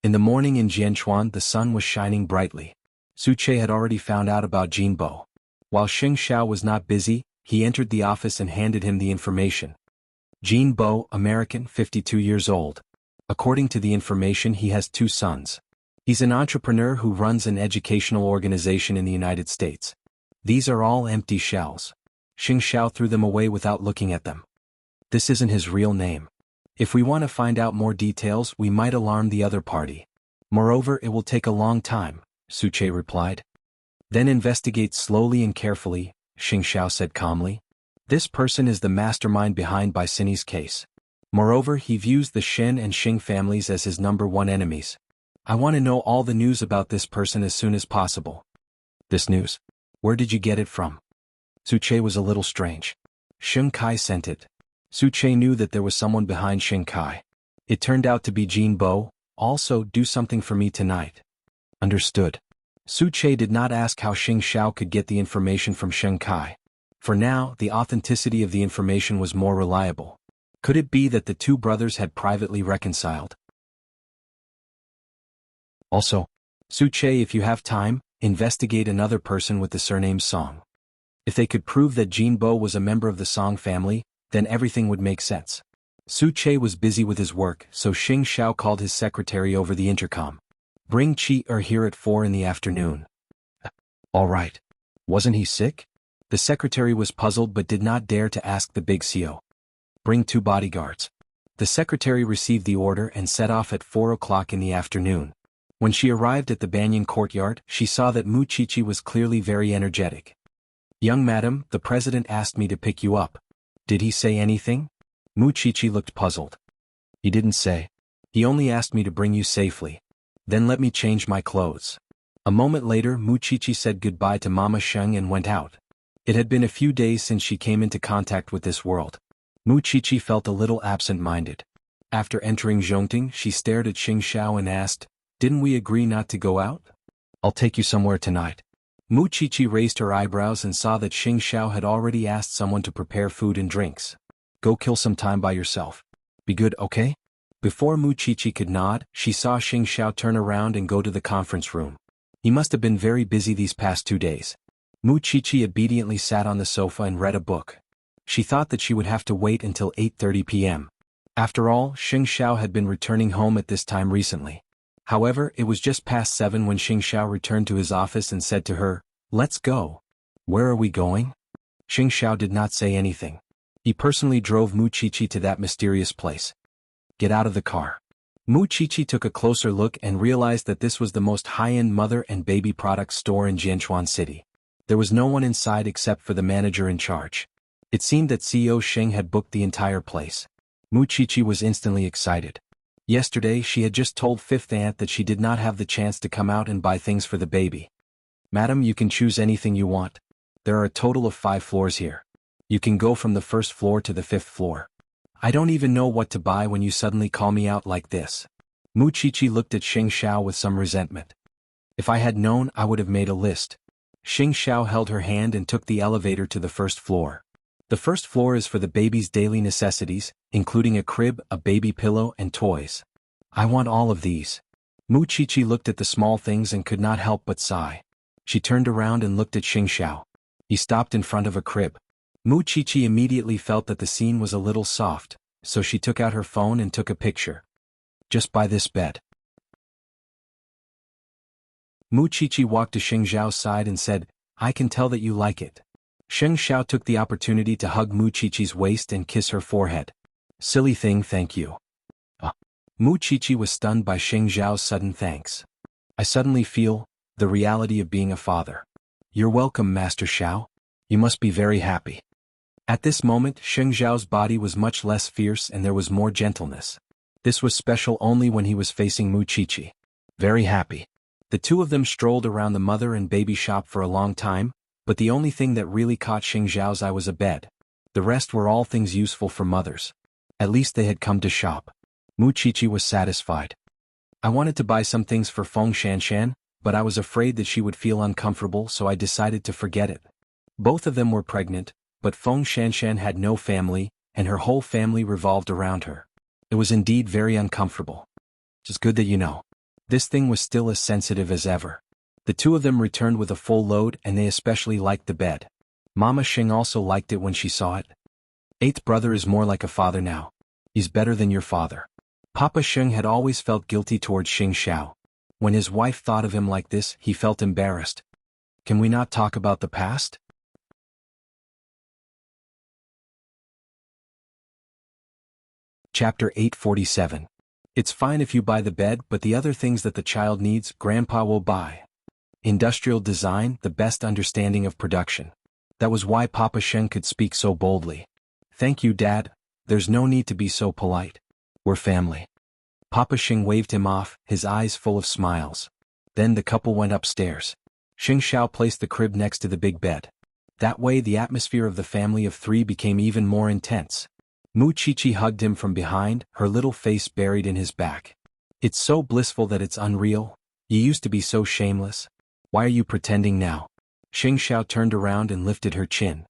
S1: In the morning in Jianchuan the sun was shining brightly. Su Che had already found out about Jinbo. While Xing Xiao was not busy, he entered the office and handed him the information. Jinbo, American, 52 years old. According to the information he has 2 sons. He's an entrepreneur who runs an educational organization in the United States. These are all empty shells. Xing Xiao threw them away without looking at them. This isn't his real name. If we want to find out more details we might alarm the other party. Moreover it will take a long time, Su Che replied. Then investigate slowly and carefully, Xing Xiao said calmly. This person is the mastermind behind Baisini's case. Moreover he views the Shen and Xing families as his #1 enemies. I want to know all the news about this person as soon as possible. This news? Where did you get it from? Su Che was a little strange. Xing Kai sent it. Su Che knew that there was someone behind Xing Kai. It turned out to be Jin Bo. Also, do something for me tonight. Understood. Su Che did not ask how Xing Xiao could get the information from Xing Kai. For now, the authenticity of the information was more reliable. Could it be that the 2 brothers had privately reconciled? Also, Su Che, if you have time, investigate another person with the surname Song. If they could prove that Jin Bo was a member of the Song family, then everything would make sense. Su Che was busy with his work, so Xing Xiao called his secretary over the intercom. Bring Chi-er here at 4 in the afternoon. All right. Wasn't he sick? The secretary was puzzled but did not dare to ask the big CO. Bring 2 bodyguards. The secretary received the order and set off at 4 o'clock in the afternoon. When she arrived at the Banyan courtyard, she saw that Mu Qiqi was clearly very energetic. Young madam, the president asked me to pick you up. Did he say anything? Muchichi looked puzzled. He didn't say. He only asked me to bring you safely. Then let me change my clothes. A moment later, Muchichi said goodbye to Mama Sheng and went out. It had been a few days since she came into contact with this world. Muchichi felt a little absent-minded. After entering Zhongting, she stared at Xing Xiao and asked, "Didn't we agree not to go out? I'll take you somewhere tonight." Muchichi raised her eyebrows and saw that Xing Xiao had already asked someone to prepare food and drinks. Go kill some time by yourself. Be good, okay? Before Muchichi could nod, she saw Xing Xiao turn around and go to the conference room. He must have been very busy these past 2 days. Muchichi obediently sat on the sofa and read a book. She thought that she would have to wait until 8:30 p.m. After all, Xing Xiao had been returning home at this time recently. However, it was just past 7 when Xing Xiao returned to his office and said to her, "Let's go." "Where are we going?" Xing Xiao did not say anything. He personally drove Muchichi to that mysterious place. "Get out of the car." Muchichi took a closer look and realized that this was the most high-end mother and baby products store in Jianchuan City. There was no one inside except for the manager in charge. It seemed that CEO Xing had booked the entire place. Muchichi was instantly excited. Yesterday she had just told Fifth Aunt that she did not have the chance to come out and buy things for the baby. "Madam, you can choose anything you want. There are a total of 5 floors here. You can go from the 1st floor to the 5th floor. I don't even know what to buy when you suddenly call me out like this." Muchichi looked at Xing Xiao with some resentment. "If I had known, I would have made a list." Xing Xiao held her hand and took the elevator to the 1st floor. The 1st floor is for the baby's daily necessities, including a crib, a baby pillow, and toys. "I want all of these." Muchichi looked at the small things and could not help but sigh. She turned around and looked at Xing Xiao. He stopped in front of a crib. Muchichi immediately felt that the scene was a little soft, so she took out her phone and took a picture. "Just buy this bed." Muchichi walked to Xing Xiao's side and said, "I can tell that you like it." Xing Xiao took the opportunity to hug Muchichi's waist and kiss her forehead. "Silly thing, thank you." Muchichi was stunned by Xing Xiao's sudden thanks. "I suddenly feel the reality of being a father." "You're welcome, Master Xiao. You must be very happy." At this moment, Xing Xiao's body was much less fierce and there was more gentleness. This was special only when he was facing Muchichi. Very happy. The two of them strolled around the mother and baby shop for a long time, but the only thing that really caught Xing Xiao's eye was a bed. The rest were all things useful for mothers. At least they had come to shop. Muchichi was satisfied. "I wanted to buy some things for Feng Shanshan, but I was afraid that she would feel uncomfortable, so I decided to forget it." Both of them were pregnant, but Feng Shanshan had no family, and her whole family revolved around her. It was indeed very uncomfortable. "It's good that you know." This thing was still as sensitive as ever. The two of them returned with a full load and they especially liked the bed. Mama Xing also liked it when she saw it. "Eighth brother is more like a father now. He's better than your father." Papa Xing had always felt guilty towards Xing Xiao. When his wife thought of him like this, he felt embarrassed. "Can we not talk about the past?" Chapter 847. It's fine if you buy the bed, but the other things that the child needs, Grandpa will buy. Industrial design, the best understanding of production. That was why Papa Sheng could speak so boldly. "Thank you, Dad. There's no need to be so polite. We're family." Papa Sheng waved him off, his eyes full of smiles. Then the couple went upstairs. Xing Xiao placed the crib next to the big bed. That way the atmosphere of the family of 3 became even more intense. Muchichi hugged him from behind, her little face buried in his back. "It's so blissful that it's unreal. You used to be so shameless. Why are you pretending now?" Xing Xiao turned around and lifted her chin.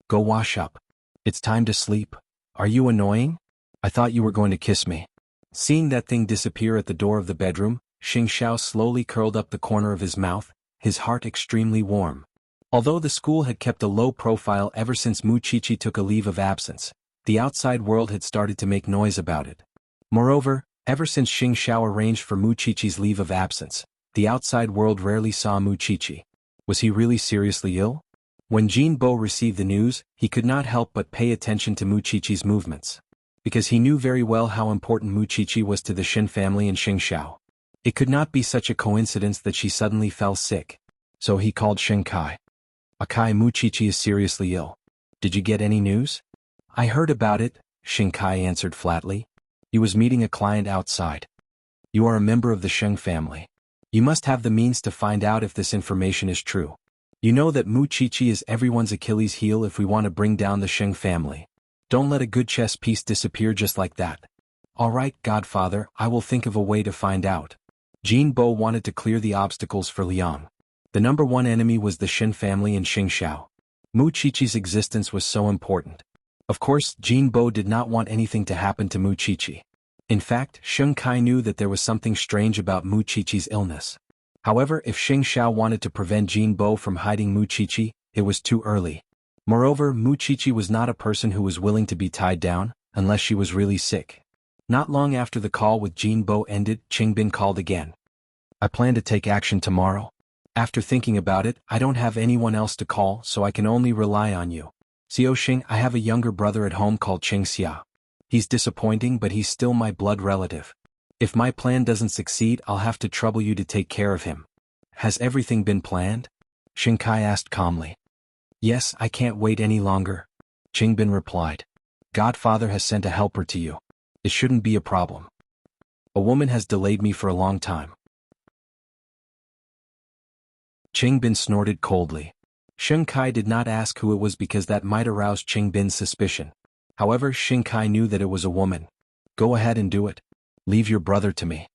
S1: "Go wash up. It's time to sleep. Are you annoying? I thought you were going to kiss me." Seeing that thing disappear at the door of the bedroom, Xing Xiao slowly curled up the corner of his mouth, his heart extremely warm. Although the school had kept a low profile ever since Muchichi took a leave of absence, the outside world had started to make noise about it. Moreover, ever since Xing Xiao arranged for Muchichi's leave of absence, the outside world rarely saw Muchichi. Was he really seriously ill? When Jin Bo received the news, he could not help but pay attention to Muchichi's movements. Because he knew very well how important Muchichi was to the Shin family and Xing Xiao. It could not be such a coincidence that she suddenly fell sick. So he called Xing Kai. Akai Muchichi is seriously ill. Did you get any news? I heard about it, Shinkai answered flatly. He was meeting a client outside. You are a member of the Sheng family. You must have the means to find out if this information is true. You know that Muchichi is everyone's Achilles heel if we want to bring down the Sheng family. Don't let a good chess piece disappear just like that. All right, Godfather, I will think of a way to find out. Jin Bo wanted to clear the obstacles for Liang. The number one enemy was the Shen family in Xingxiao. Muchichi's existence was so important. Of course, Jin Bo did not want anything to happen to Muchichi. In fact, Sheng Kai knew that there was something strange about Muchichi's illness. However, if Xingxiao wanted to prevent Jin Bo from hiding Muchichi, it was too early. Moreover, Muchichi was not a person who was willing to be tied down, unless she was really sick. Not long after the call with Jin Bo ended, Qingbin called again. I plan to take action tomorrow. After thinking about it, I don't have anyone else to call, so I can only rely on you. Xiaoxing, I have a younger brother at home called Qingxia. He's disappointing, but he's still my blood relative. If my plan doesn't succeed, I'll have to trouble you to take care of him. Has everything been planned? Shinkai asked calmly. Yes, I can't wait any longer. Qingbin replied. Godfather has sent a helper to you. It shouldn't be a problem. A woman has delayed me for a long time. Qingbin snorted coldly. Shinkai did not ask who it was because that might arouse Qingbin's suspicion. However, Shinkai knew that it was a woman. Go ahead and do it. Leave your brother to me.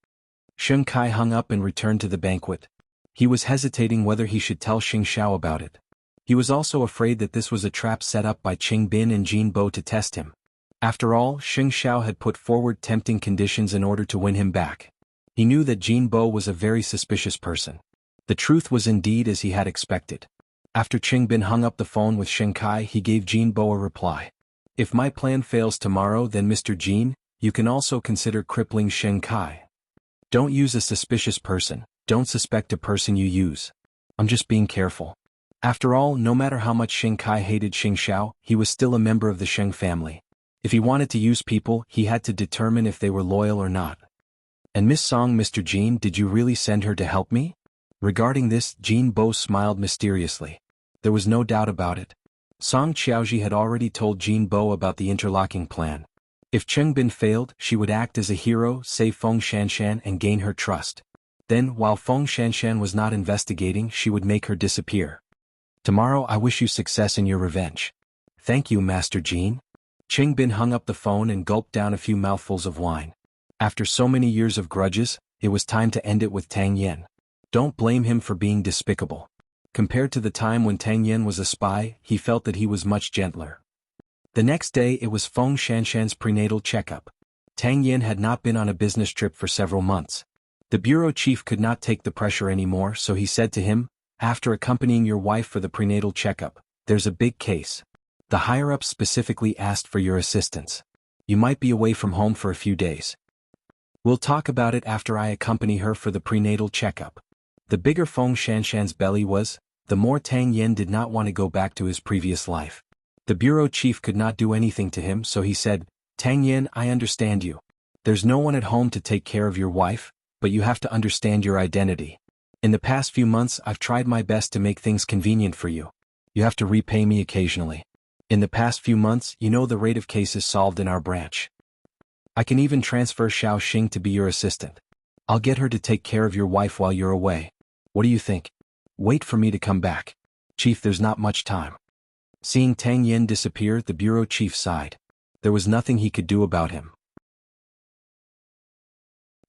S1: Shinkai hung up and returned to the banquet. He was hesitating whether he should tell Xingxiao about it. He was also afraid that this was a trap set up by Qingbin and Jin Bo to test him. After all, Xingxiao had put forward tempting conditions in order to win him back. He knew that Jin Bo was a very suspicious person. The truth was indeed as he had expected. After Qingbin hung up the phone with Shinkai, he gave Jin Bo a reply. If my plan fails tomorrow, then Mr. Jin, you can also consider crippling Shinkai. Don't use a suspicious person, don't suspect a person you use. I'm just being careful. After all, no matter how much Shinkai hated Xingxiao, he was still a member of the Sheng family. If he wanted to use people, he had to determine if they were loyal or not. And Miss Song, Mr. Jin, did you really send her to help me? Regarding this, Jin Bo smiled mysteriously. There was no doubt about it. Song Qiaoji had already told Jin Bo about the interlocking plan. If Qingbin failed, she would act as a hero, save Feng Shanshan and gain her trust. Then, while Feng Shanshan was not investigating, she would make her disappear. Tomorrow I wish you success in your revenge. Thank you, Master Jin. Qingbin hung up the phone and gulped down a few mouthfuls of wine. After so many years of grudges, it was time to end it with Tang Yen. Don't blame him for being despicable. Compared to the time when Tang Yen was a spy, he felt that he was much gentler. The next day it was Feng Shanshan's prenatal checkup. Tang Yen had not been on a business trip for several months. The bureau chief could not take the pressure anymore, so he said to him, after accompanying your wife for the prenatal checkup, there's a big case. The higher-ups specifically asked for your assistance. You might be away from home for a few days. We'll talk about it after I accompany her for the prenatal checkup. The bigger Feng Shanshan's belly was, the more Tang Yen did not want to go back to his previous life. The bureau chief could not do anything to him, so he said, Tang Yen, I understand you. There's no one at home to take care of your wife, but you have to understand your identity. In the past few months I've tried my best to make things convenient for you. You have to repay me occasionally. In the past few months, you know the rate of cases solved in our branch. I can even transfer Xiao Xing to be your assistant. I'll get her to take care of your wife while you're away. What do you think? Wait for me to come back. Chief, there's not much time. Seeing Tang Yen disappear, the bureau chief sighed. There was nothing he could do about him.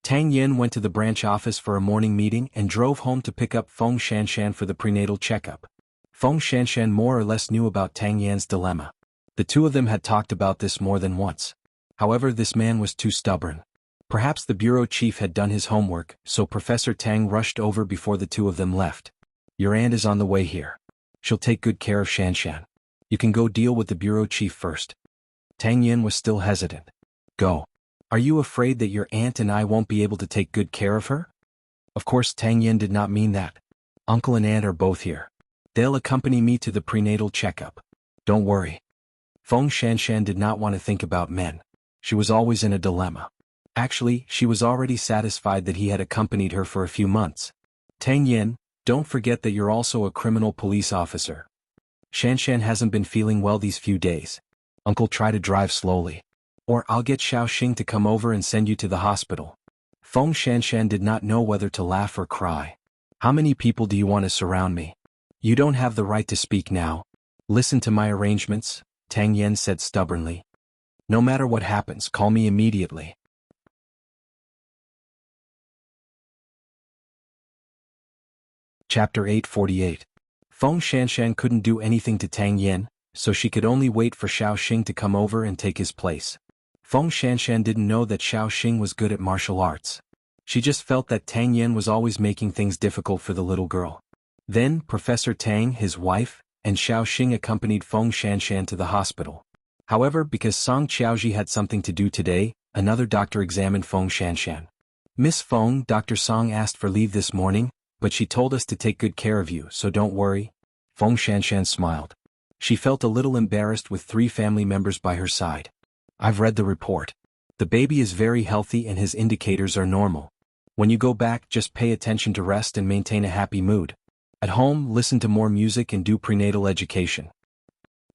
S1: Tang Yen went to the branch office for a morning meeting and drove home to pick up Feng Shanshan for the prenatal checkup. Feng Shanshan more or less knew about Tang Yan's dilemma. The two of them had talked about this more than once. However, this man was too stubborn. Perhaps the bureau chief had done his homework, so Professor Tang rushed over before the two of them left. Your aunt is on the way here. She'll take good care of Shanshan. You can go deal with the bureau chief first. Tang Yen was still hesitant. Go. Are you afraid that your aunt and I won't be able to take good care of her? Of course, Tang Yen did not mean that. Uncle and aunt are both here. They'll accompany me to the prenatal checkup. Don't worry. Feng Shanshan did not want to think about men. She was always in a dilemma. Actually, she was already satisfied that he had accompanied her for a few months. Tang Yen, don't forget that you're also a criminal police officer. Shanshan hasn't been feeling well these few days. Uncle, try to drive slowly. Or I'll get Xiaoxing to come over and send you to the hospital. Feng Shanshan did not know whether to laugh or cry. How many people do you want to surround me? You don't have the right to speak now. Listen to my arrangements, Tang Yen said stubbornly. No matter what happens, call me immediately. Chapter 848. Feng Shanshan couldn't do anything to Tang Yen, so she could only wait for Xiaoxing to come over and take his place. Feng Shanshan didn't know that Xiaoxing was good at martial arts. She just felt that Tang Yen was always making things difficult for the little girl. Then, Professor Tang, his wife, and Xiaoxing accompanied Feng Shanshan to the hospital. However, because Song Qiaoji had something to do today, another doctor examined Feng Shanshan. Miss Feng, Dr. Song asked for leave this morning, but she told us to take good care of you, so don't worry. Feng Shanshan smiled. She felt a little embarrassed with 3 family members by her side. I've read the report. The baby is very healthy and his indicators are normal. When you go back, just pay attention to rest and maintain a happy mood. At home, listen to more music and do prenatal education.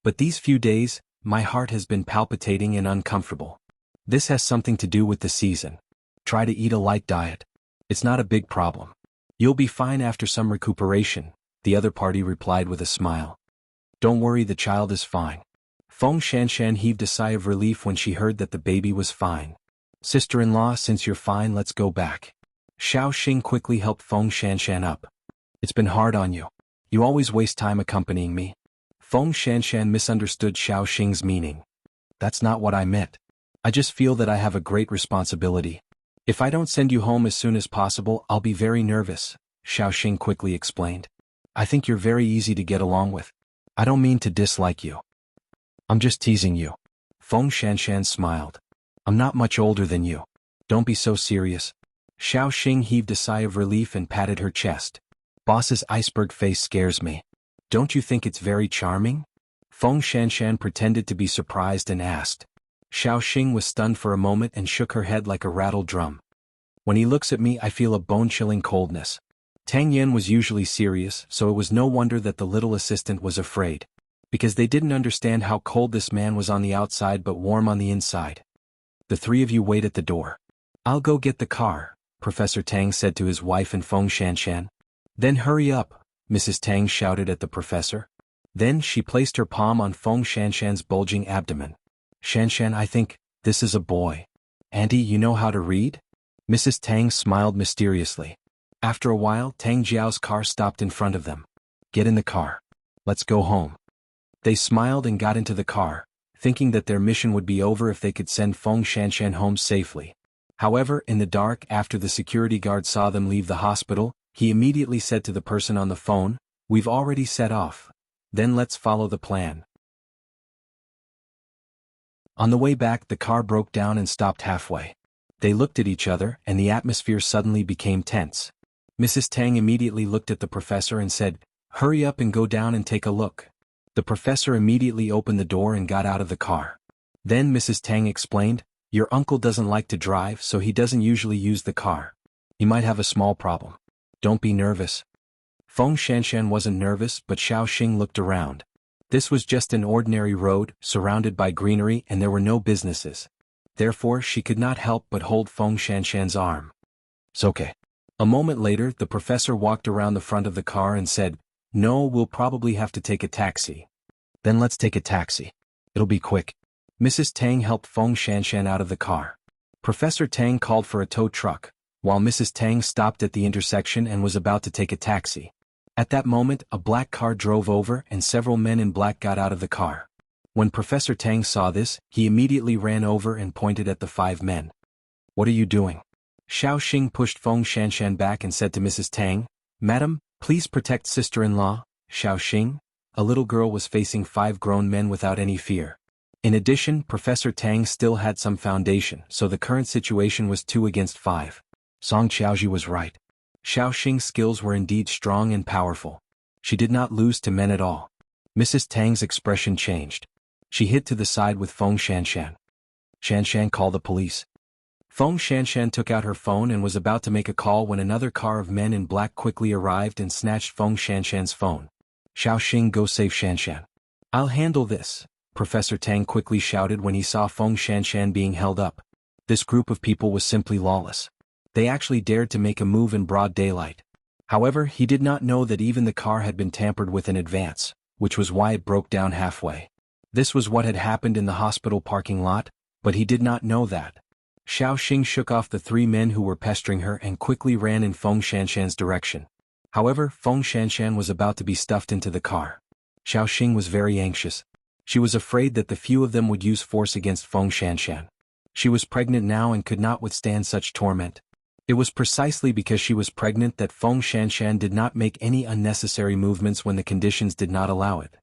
S1: But these few days, my heart has been palpitating and uncomfortable. This has something to do with the season. Try to eat a light diet. It's not a big problem. You'll be fine after some recuperation, the other party replied with a smile. Don't worry, the child is fine. Feng Shanshan heaved a sigh of relief when she heard that the baby was fine. Sister-in-law, since you're fine, let's go back. Xiaoxing quickly helped Feng Shanshan up. It's been hard on you. You always waste time accompanying me. Feng Shanshan misunderstood Xiaoxing's meaning. That's not what I meant. I just feel that I have a great responsibility. If I don't send you home as soon as possible, I'll be very nervous, Xiaoxing quickly explained. I think you're very easy to get along with. I don't mean to dislike you. I'm just teasing you. Feng Shanshan smiled. I'm not much older than you. Don't be so serious. Xiaoxing heaved a sigh of relief and patted her chest. Boss's iceberg face scares me. Don't you think it's very charming? Feng Shanshan pretended to be surprised and asked. Xiaoxing was stunned for a moment and shook her head like a rattled drum. When he looks at me, I feel a bone-chilling coldness. Tang Yen was usually serious, so it was no wonder that the little assistant was afraid. Because they didn't understand how cold this man was on the outside but warm on the inside. The 3 of you wait at the door. I'll go get the car, Professor Tang said to his wife and Feng Shanshan. Then hurry up, Mrs. Tang shouted at the professor. Then she placed her palm on Feng Shanshan's bulging abdomen. Shanshan, I think, this is a boy. Auntie, you know how to read? Mrs. Tang smiled mysteriously. After a while, Tang Jiao's car stopped in front of them. Get in the car. Let's go home. They smiled and got into the car, thinking that their mission would be over if they could send Feng Shanshan home safely. However, in the dark, after the security guard saw them leave the hospital, he immediately said to the person on the phone, "We've already set off. Then let's follow the plan." On the way back, the car broke down and stopped halfway. They looked at each other, and the atmosphere suddenly became tense. Mrs. Tang immediately looked at the professor and said, "Hurry up and go down and take a look." The professor immediately opened the door and got out of the car. Then Mrs. Tang explained, "Your uncle doesn't like to drive, so he doesn't usually use the car. He might have a small problem. Don't be nervous." Feng Shanshan wasn't nervous, but Xiaoxing looked around. This was just an ordinary road, surrounded by greenery, and there were no businesses. Therefore, she could not help but hold Feng Shanshan's arm. "It's okay." A moment later, the professor walked around the front of the car and said, "No, we'll probably have to take a taxi." "Then let's take a taxi. It'll be quick." Mrs. Tang helped Feng Shanshan out of the car. Professor Tang called for a tow truck, while Mrs. Tang stopped at the intersection and was about to take a taxi. At that moment, a black car drove over and several men in black got out of the car. When Professor Tang saw this, he immediately ran over and pointed at the 5 men. "What are you doing?" Xiaoxing pushed Feng Shanshan back and said to Mrs. Tang, "Madam, please protect sister-in-law, Xiaoxing." A little girl was facing 5 grown men without any fear. In addition, Professor Tang still had some foundation, so the current situation was 2 against 5. Song Qiaoji was right. Xiaoxing's skills were indeed strong and powerful. She did not lose to men at all. Mrs. Tang's expression changed. She hid to the side with Feng Shanshan. "Shanshan, call the police." Feng Shanshan took out her phone and was about to make a call when another car of men in black quickly arrived and snatched Feng Shanshan's phone. "Xiaoxing, go save Shanshan." I'll handle this, Professor Tang quickly shouted when he saw Feng Shanshan being held up. This group of people was simply lawless. They actually dared to make a move in broad daylight. However, he did not know that even the car had been tampered with in advance, which was why it broke down halfway. This was what had happened in the hospital parking lot, but he did not know that. Xiao Xing shook off the three men who were pestering her and quickly ran in Feng Shanshan's direction. However, Feng Shanshan was about to be stuffed into the car. Xiao Xing was very anxious. She was afraid that the few of them would use force against Feng Shanshan. She was pregnant now and could not withstand such torment. It was precisely because she was pregnant that Feng Shanshan did not make any unnecessary movements when the conditions did not allow it.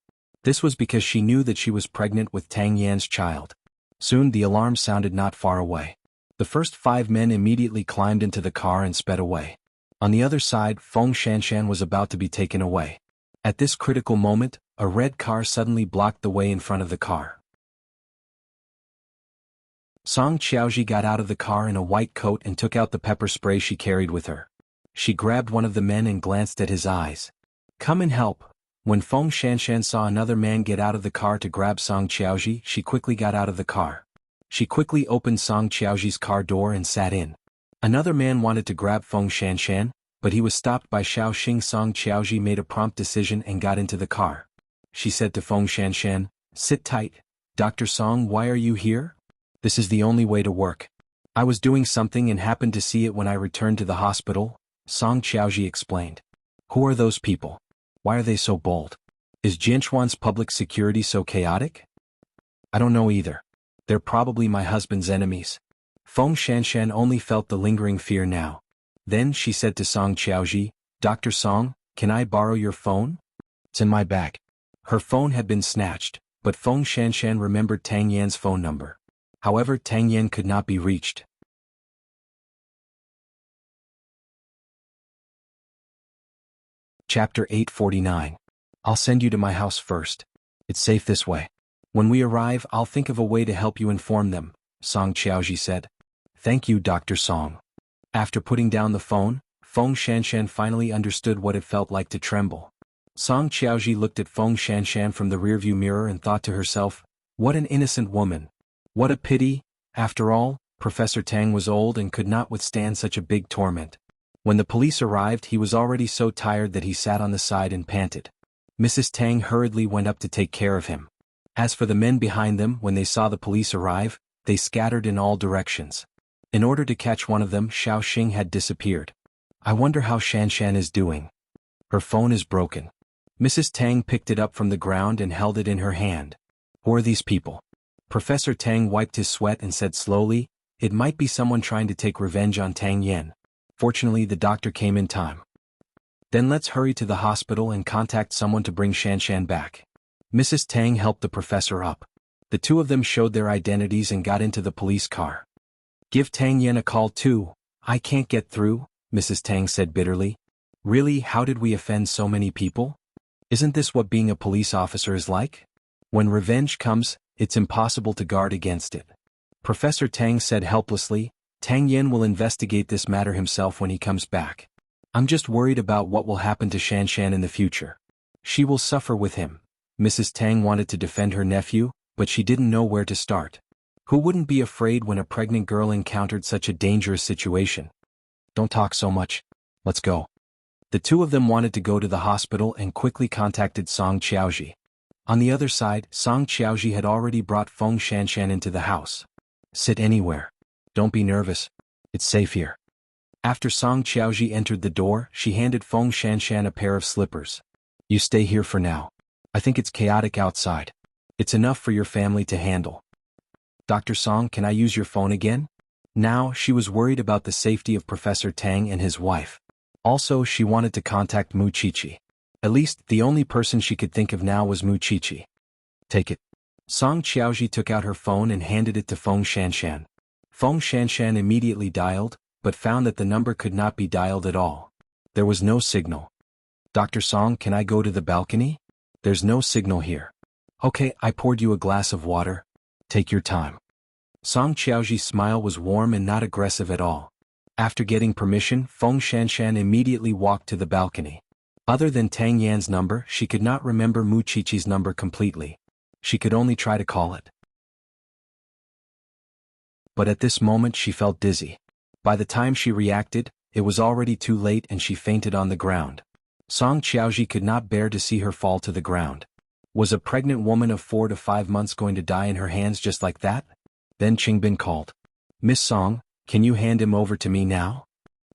S1: This was because she knew that she was pregnant with Tang Yan's child. Soon the alarm sounded not far away. The first 5 men immediately climbed into the car and sped away. On the other side, Feng Shanshan was about to be taken away. At this critical moment, a red car suddenly blocked the way in front of the car. Song Qiaoji got out of the car in a white coat and took out the pepper spray she carried with her. She grabbed one of the men and glanced at his eyes. "Come and help." When Feng Shanshan saw another man get out of the car to grab Song Qiaoji, she quickly got out of the car. She quickly opened Song Qiaoji's car door and sat in. Another man wanted to grab Feng Shanshan, but he was stopped by Xiao Xing. Song Qiaoji made a prompt decision and got into the car. She said to Feng Shanshan, "Sit tight. Dr. Song, why are you here?" "This is the only way to work. I was doing something and happened to see it when I returned to the hospital," Song Qiaoji explained. "Who are those people? Why are they so bold? Is Jianchuan's public security so chaotic?" "I don't know either. They're probably my husband's enemies." Feng Shanshan only felt the lingering fear now. Then she said to Song Qiaoji, "Dr. Song, can I borrow your phone?" "It's in my bag." Her phone had been snatched, but Feng Shanshan remembered Tang Yan's phone number. However, Tang Yan could not be reached. Chapter 849. I'll send you to my house first. It's safe this way. When we arrive, I'll think of a way to help you inform them, Song Qiaoji said. "Thank you, Dr. Song." After putting down the phone, Feng Shanshan finally understood what it felt like to tremble. Song Qiaoji looked at Feng Shanshan from the rearview mirror and thought to herself, "What an innocent woman. What a pity." After all, Professor Tang was old and could not withstand such a big torment. When the police arrived, he was already so tired that he sat on the side and panted. Mrs. Tang hurriedly went up to take care of him. As for the men behind them, when they saw the police arrive, they scattered in all directions. In order to catch one of them, Xiao Xing had disappeared. "I wonder how Shanshan is doing. Her phone is broken." Mrs. Tang picked it up from the ground and held it in her hand. "Who are these people?" Professor Tang wiped his sweat and said slowly, "It might be someone trying to take revenge on Tang Yan. Fortunately, the doctor came in time. Then let's hurry to the hospital and contact someone to bring Shanshan back." Mrs. Tang helped the professor up. The two of them showed their identities and got into the police car. "Give Tang Yan a call too. I can't get through," Mrs. Tang said bitterly. "Really, how did we offend so many people? Isn't this what being a police officer is like? When revenge comes, it's impossible to guard against it." Professor Tang said helplessly, "Tang Yan will investigate this matter himself when he comes back. I'm just worried about what will happen to Shanshan in the future. She will suffer with him." Mrs. Tang wanted to defend her nephew, but she didn't know where to start. Who wouldn't be afraid when a pregnant girl encountered such a dangerous situation? "Don't talk so much. Let's go." The two of them wanted to go to the hospital and quickly contacted Song Qiaoji. On the other side, Song Qiaoji had already brought Feng Shanshan into the house. "Sit anywhere. Don't be nervous. It's safe here." After Song Qiaoji entered the door, she handed Feng Shanshan a pair of slippers. "You stay here for now. I think it's chaotic outside. It's enough for your family to handle." "Dr. Song, can I use your phone again?" Now, she was worried about the safety of Professor Tang and his wife. Also, she wanted to contact Mu Qiqi. At least, the only person she could think of now was Mu Qiqi. "Take it." Song Qiaoji took out her phone and handed it to Feng Shanshan. Feng Shanshan immediately dialed, but found that the number could not be dialed at all. There was no signal. "Dr. Song, can I go to the balcony? There's no signal here." "Okay, I poured you a glass of water. Take your time." Song Qiaoji's smile was warm and not aggressive at all. After getting permission, Feng Shanshan immediately walked to the balcony. Other than Tang Yan's number, she could not remember Mu Qiqi's number completely. She could only try to call it. But at this moment she felt dizzy. By the time she reacted, it was already too late and she fainted on the ground. Song Qiaoji could not bear to see her fall to the ground. Was a pregnant woman of 4 to 5 months going to die in her hands just like that? Then Qingbin called. Miss Song, can you hand him over to me now?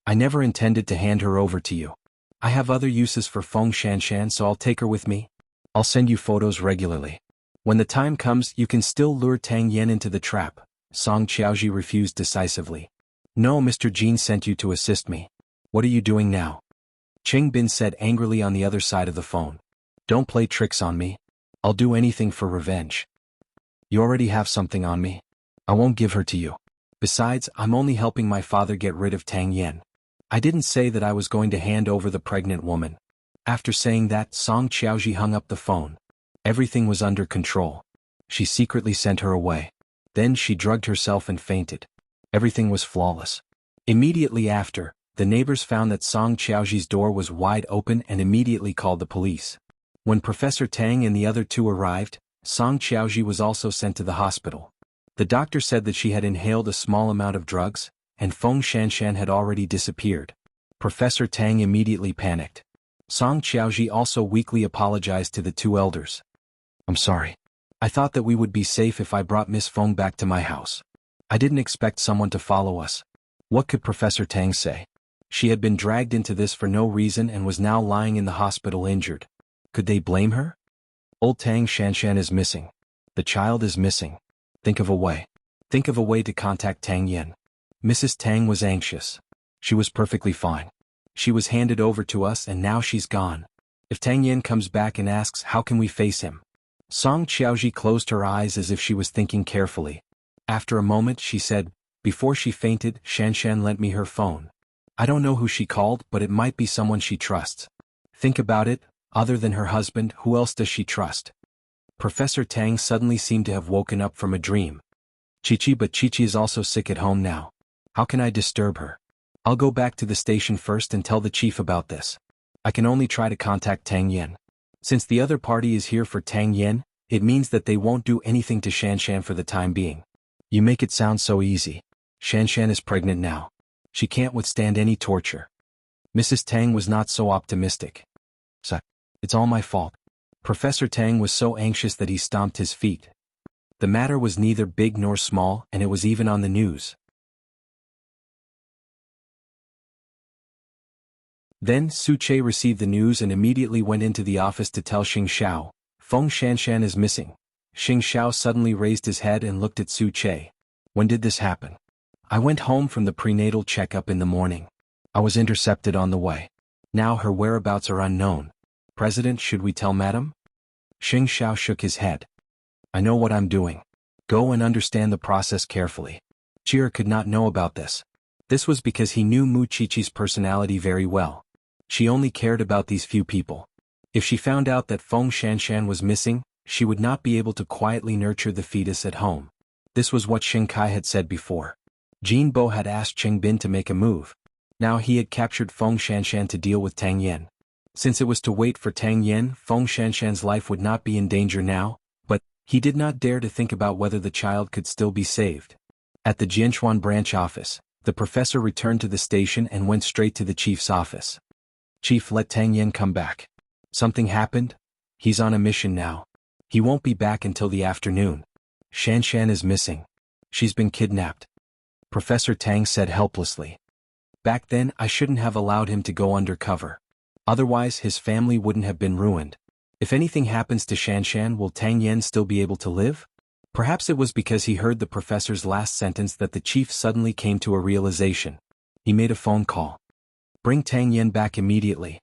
S1: I never intended to hand her over to you. I have other uses for Feng Shanshan, so I'll take her with me. I'll send you photos regularly. When the time comes, you can still lure Tang Yan into the trap. Song Qiaoji refused decisively. No, Mr. Jin sent you to assist me. What are you doing now? Qingbin said angrily on the other side of the phone. Don't play tricks on me. I'll do anything for revenge. You already have something on me. I won't give her to you. Besides, I'm only helping my father get rid of Tang Yan. I didn't say that I was going to hand over the pregnant woman. After saying that, Song Qiaoji hung up the phone. Everything was under control. She secretly sent her away. Then she drugged herself and fainted. Everything was flawless. Immediately after, the neighbors found that Song Qiaoji's door was wide open and immediately called the police. When Professor Tang and the other two arrived, Song Qiaoji was also sent to the hospital. The doctor said that she had inhaled a small amount of drugs, and Feng Shanshan had already disappeared. Professor Tang immediately panicked. Song Qiaoji also weakly apologized to the two elders. I'm sorry. I thought that we would be safe if I brought Miss Feng back to my house. I didn't expect someone to follow us. What could Professor Tang say? She had been dragged into this for no reason and was now lying in the hospital injured. Could they blame her? Old Tang Shanshan is missing. The child is missing. Think of a way. Think of a way to contact Tang Yan. Mrs. Tang was anxious. She was perfectly fine. She was handed over to us and now she's gone. If Tang Yan comes back and asks how can we face him? Song Qiaoji closed her eyes as if she was thinking carefully. After a moment she said, before she fainted, Shanshan lent me her phone. I don't know who she called, but it might be someone she trusts. Think about it, other than her husband, who else does she trust? Professor Tang suddenly seemed to have woken up from a dream. Chichi, but Chichi is also sick at home now. How can I disturb her? I'll go back to the station first and tell the chief about this. I can only try to contact Tang Yan. Since the other party is here for Tang Yan, it means that they won't do anything to Shanshan for the time being. You make it sound so easy. Shanshan is pregnant now. She can't withstand any torture. Mrs. Tang was not so optimistic. So, it's all my fault. Professor Tang was so anxious that he stomped his feet. The matter was neither big nor small, and it was even on the news. Then Su Che received the news and immediately went into the office to tell Xing Xiao, Feng Shanshan is missing. Xing Xiao suddenly raised his head and looked at Su Che. When did this happen? I went home from the prenatal checkup in the morning. I was intercepted on the way. Now her whereabouts are unknown. President, should we tell Madam? Xing Xiao shook his head. I know what I'm doing. Go and understand the process carefully. Chir could not know about this. This was because he knew Mu Chichi's personality very well. She only cared about these few people. If she found out that Feng Shanshan was missing, she would not be able to quietly nurture the fetus at home. This was what Xing Kai had said before. Jin Bo had asked Qingbin to make a move. Now he had captured Feng Shanshan to deal with Tang Yan. Since it was to wait for Tang Yan, Feng Shanshan's life would not be in danger now, but he did not dare to think about whether the child could still be saved. At the Jianchuan branch office, the professor returned to the station and went straight to the chief's office. Chief, let Tang Yan come back. Something happened? He's on a mission now. He won't be back until the afternoon. Shanshan is missing. She's been kidnapped. Professor Tang said helplessly. Back then I shouldn't have allowed him to go undercover. Otherwise his family wouldn't have been ruined. If anything happens to Shanshan, will Tang Yan still be able to live? Perhaps it was because he heard the professor's last sentence that the chief suddenly came to a realization. He made a phone call. Bring Tang Yan back immediately.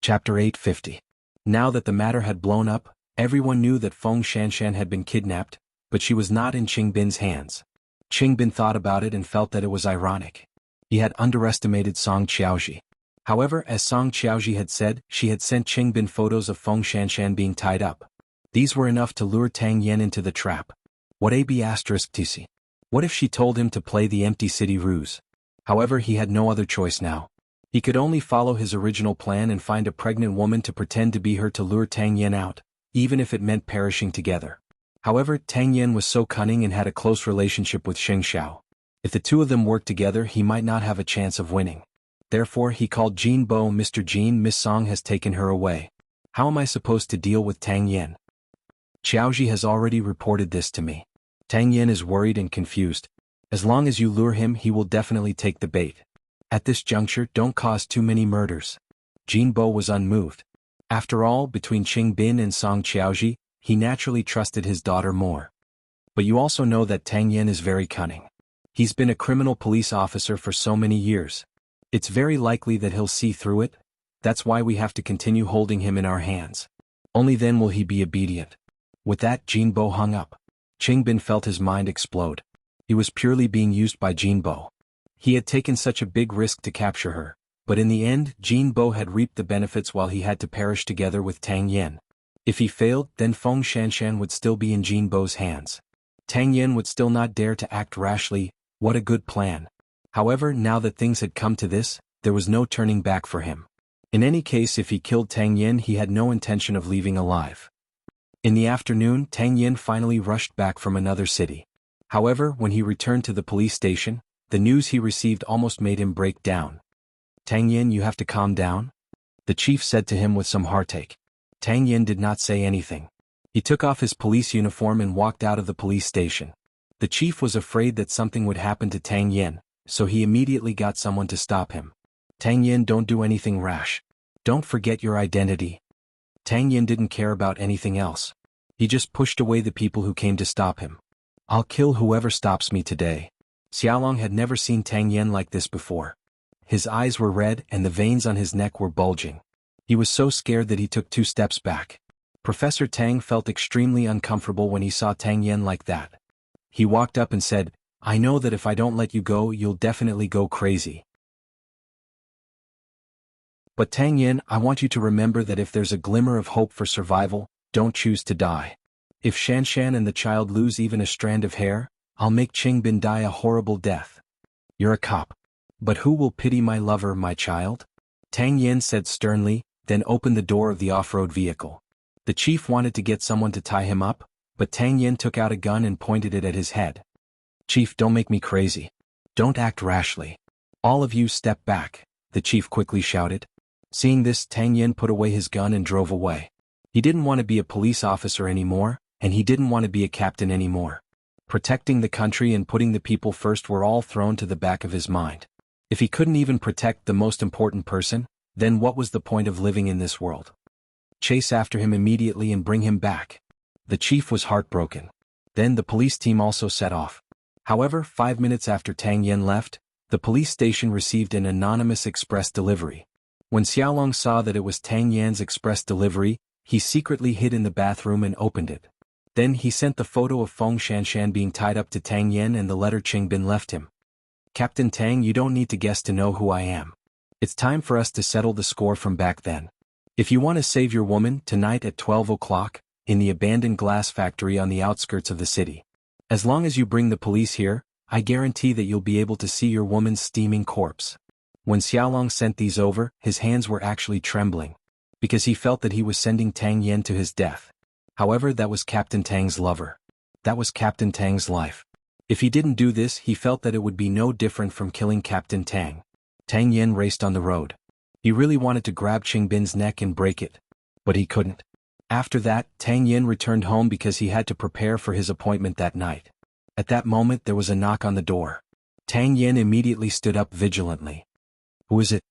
S1: Chapter 850. Now that the matter had blown up, everyone knew that Feng Shanshan had been kidnapped, but she was not in Qingbin's hands. Qingbin thought about it and felt that it was ironic. He had underestimated Song Qiaoji. However, as Song Qiaoji had said, she had sent Qingbin photos of Feng Shanshan being tied up. These were enough to lure Tang Yan into the trap. What *TC? What if she told him to play the empty city ruse? However, he had no other choice now. He could only follow his original plan and find a pregnant woman to pretend to be her to lure Tang Yen out, even if it meant perishing together. However, Tang Yen was so cunning and had a close relationship with Xing Xiao. If the two of them worked together, he might not have a chance of winning. Therefore, he called Jin Bo. Mr. Jin, Miss Song has taken her away. How am I supposed to deal with Tang Yen? Xiaoji has already reported this to me. Tang Yen is worried and confused. As long as you lure him, he will definitely take the bait. At this juncture, don't cause too many murders. Jin Bo was unmoved. After all, between Qing Bin and Song Xiaoji, he naturally trusted his daughter more. But you also know that Tang Yen is very cunning. He's been a criminal police officer for so many years. It's very likely that he'll see through it. That's why we have to continue holding him in our hands. Only then will he be obedient. With that, Jin Bo hung up. Qing Bin felt his mind explode. He was purely being used by Jin Bo. He had taken such a big risk to capture her, but in the end, Jin Bo had reaped the benefits while he had to perish together with Tang Yen. If he failed, then Feng Shanshan would still be in Jin Bo's hands. Tang Yen would still not dare to act rashly. What a good plan. However, now that things had come to this, there was no turning back for him. In any case, if he killed Tang Yen, he had no intention of leaving alive. In the afternoon, Tang Yen finally rushed back from another city. However, when he returned to the police station, the news he received almost made him break down. Tang Yen, you have to calm down? The chief said to him with some heartache. Tang Yen did not say anything. He took off his police uniform and walked out of the police station. The chief was afraid that something would happen to Tang Yen, so he immediately got someone to stop him. Tang Yen, don't do anything rash. Don't forget your identity. Tang Yen didn't care about anything else. He just pushed away the people who came to stop him. I'll kill whoever stops me today. Xiaolong had never seen Tang Yen like this before. His eyes were red and the veins on his neck were bulging. He was so scared that he took 2 steps back. Professor Tang felt extremely uncomfortable when he saw Tang Yen like that. He walked up and said, I know that if I don't let you go, you'll definitely go crazy. But Tang Yen, I want you to remember that if there's a glimmer of hope for survival, don't choose to die. If Shanshan and the child lose even a strand of hair, I'll make Qing Bin die a horrible death. You're a cop. But who will pity my lover, my child? Tang Yen said sternly, then opened the door of the off-road vehicle. The chief wanted to get someone to tie him up, but Tang Yen took out a gun and pointed it at his head. Chief, don't make me crazy. Don't act rashly. All of you step back, the chief quickly shouted. Seeing this, Tang Yen put away his gun and drove away. He didn't want to be a police officer anymore, and he didn't want to be a captain anymore. Protecting the country and putting the people first were all thrown to the back of his mind. If he couldn't even protect the most important person, then what was the point of living in this world? Chase after him immediately and bring him back. The chief was heartbroken. Then the police team also set off. However, 5 minutes after Tang Yen left, the police station received an anonymous express delivery. When Xiaolong saw that it was Tang Yan's express delivery, he secretly hid in the bathroom and opened it. Then he sent the photo of Feng Shanshan being tied up to Tang Yen and the letter Qing Bin left him. Captain Tang, you don't need to guess to know who I am. It's time for us to settle the score from back then. If you want to save your woman, tonight at 12 o'clock, in the abandoned glass factory on the outskirts of the city. As long as you bring the police here, I guarantee that you'll be able to see your woman's steaming corpse. When Xiaolong sent these over, his hands were actually trembling, because he felt that he was sending Tang Yen to his death. However, that was Captain Tang's lover. That was Captain Tang's life. If he didn't do this, he felt that it would be no different from killing Captain Tang. Tang Yen raced on the road. He really wanted to grab Qing Bin's neck and break it, but he couldn't. After that, Tang Yen returned home because he had to prepare for his appointment that night. At that moment, there was a knock on the door. Tang Yen immediately stood up vigilantly. Who is it?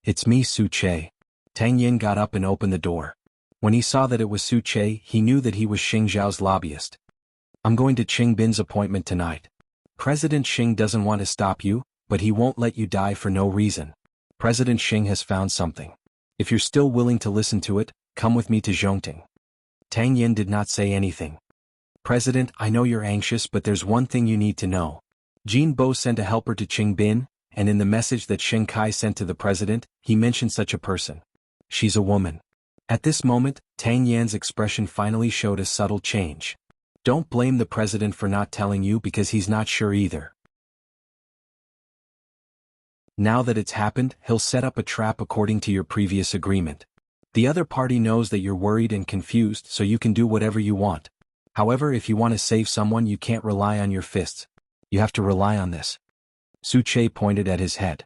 S1: It's me, Su Che. Tang Yen got up and opened the door. When he saw that it was Su Che, he knew that he was Xing Zhao's lobbyist. I'm going to Qing Bin's appointment tonight. President Xing doesn't want to stop you, but he won't let you die for no reason. President Xing has found something. If you're still willing to listen to it, come with me to Zhongting. Tang Yen did not say anything. President, I know you're anxious, but there's one thing you need to know. Jin Bo sent a helper to Qing Bin, and in the message that Shen Kai sent to the president, he mentioned such a person. She's a woman. At this moment, Tang Yan's expression finally showed a subtle change. Don't blame the president for not telling you because he's not sure either. Now that it's happened, he'll set up a trap according to your previous agreement. The other party knows that you're worried and confused, so you can do whatever you want. However, if you want to save someone, you can't rely on your fists. You have to rely on this. Su Che pointed at his head.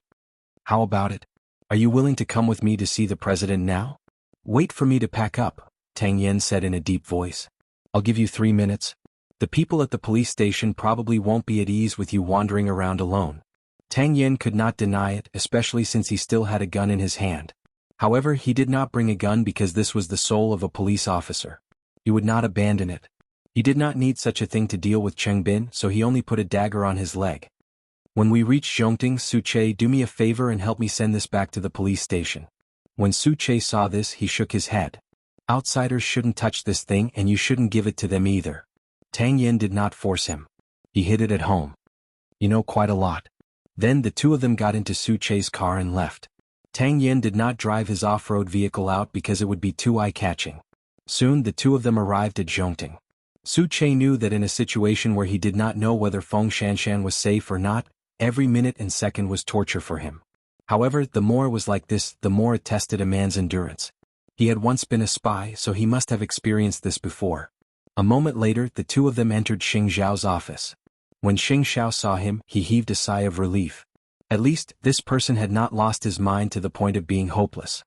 S1: How about it? Are you willing to come with me to see the president now? Wait for me to pack up, Tang Yen said in a deep voice. I'll give you 3 minutes. The people at the police station probably won't be at ease with you wandering around alone. Tang Yen could not deny it, especially since he still had a gun in his hand. However, he did not bring a gun because this was the soul of a police officer. He would not abandon it. He did not need such a thing to deal with Cheng Bin, so he only put a dagger on his leg. When we reach Zhongting, Su Che, do me a favor and help me send this back to the police station. When Su Che saw this, he shook his head. Outsiders shouldn't touch this thing, and you shouldn't give it to them either. Tang Yen did not force him. He hid it at home. You know quite a lot. Then the two of them got into Su Che's car and left. Tang Yen did not drive his off-road vehicle out because it would be too eye-catching. Soon the two of them arrived at Zhongting. Su Che knew that in a situation where he did not know whether Feng Shanshan was safe or not, every minute and second was torture for him. However, the more it was like this, the more it tested a man's endurance. He had once been a spy, so he must have experienced this before. A moment later, the two of them entered Xing Zhao's office. When Xing Zhao saw him, he heaved a sigh of relief. At least, this person had not lost his mind to the point of being hopeless.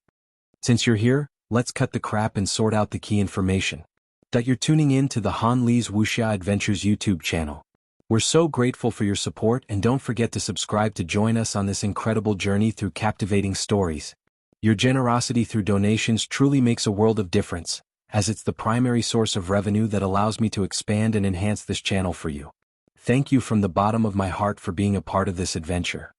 S1: Since you're here, let's cut the crap and sort out the key information. That you're tuning in to the Han Li's Wuxia Adventures YouTube channel. We're so grateful for your support, and don't forget to subscribe to join us on this incredible journey through captivating stories. Your generosity through donations truly makes a world of difference, as it's the primary source of revenue that allows me to expand and enhance this channel for you. Thank you from the bottom of my heart for being a part of this adventure.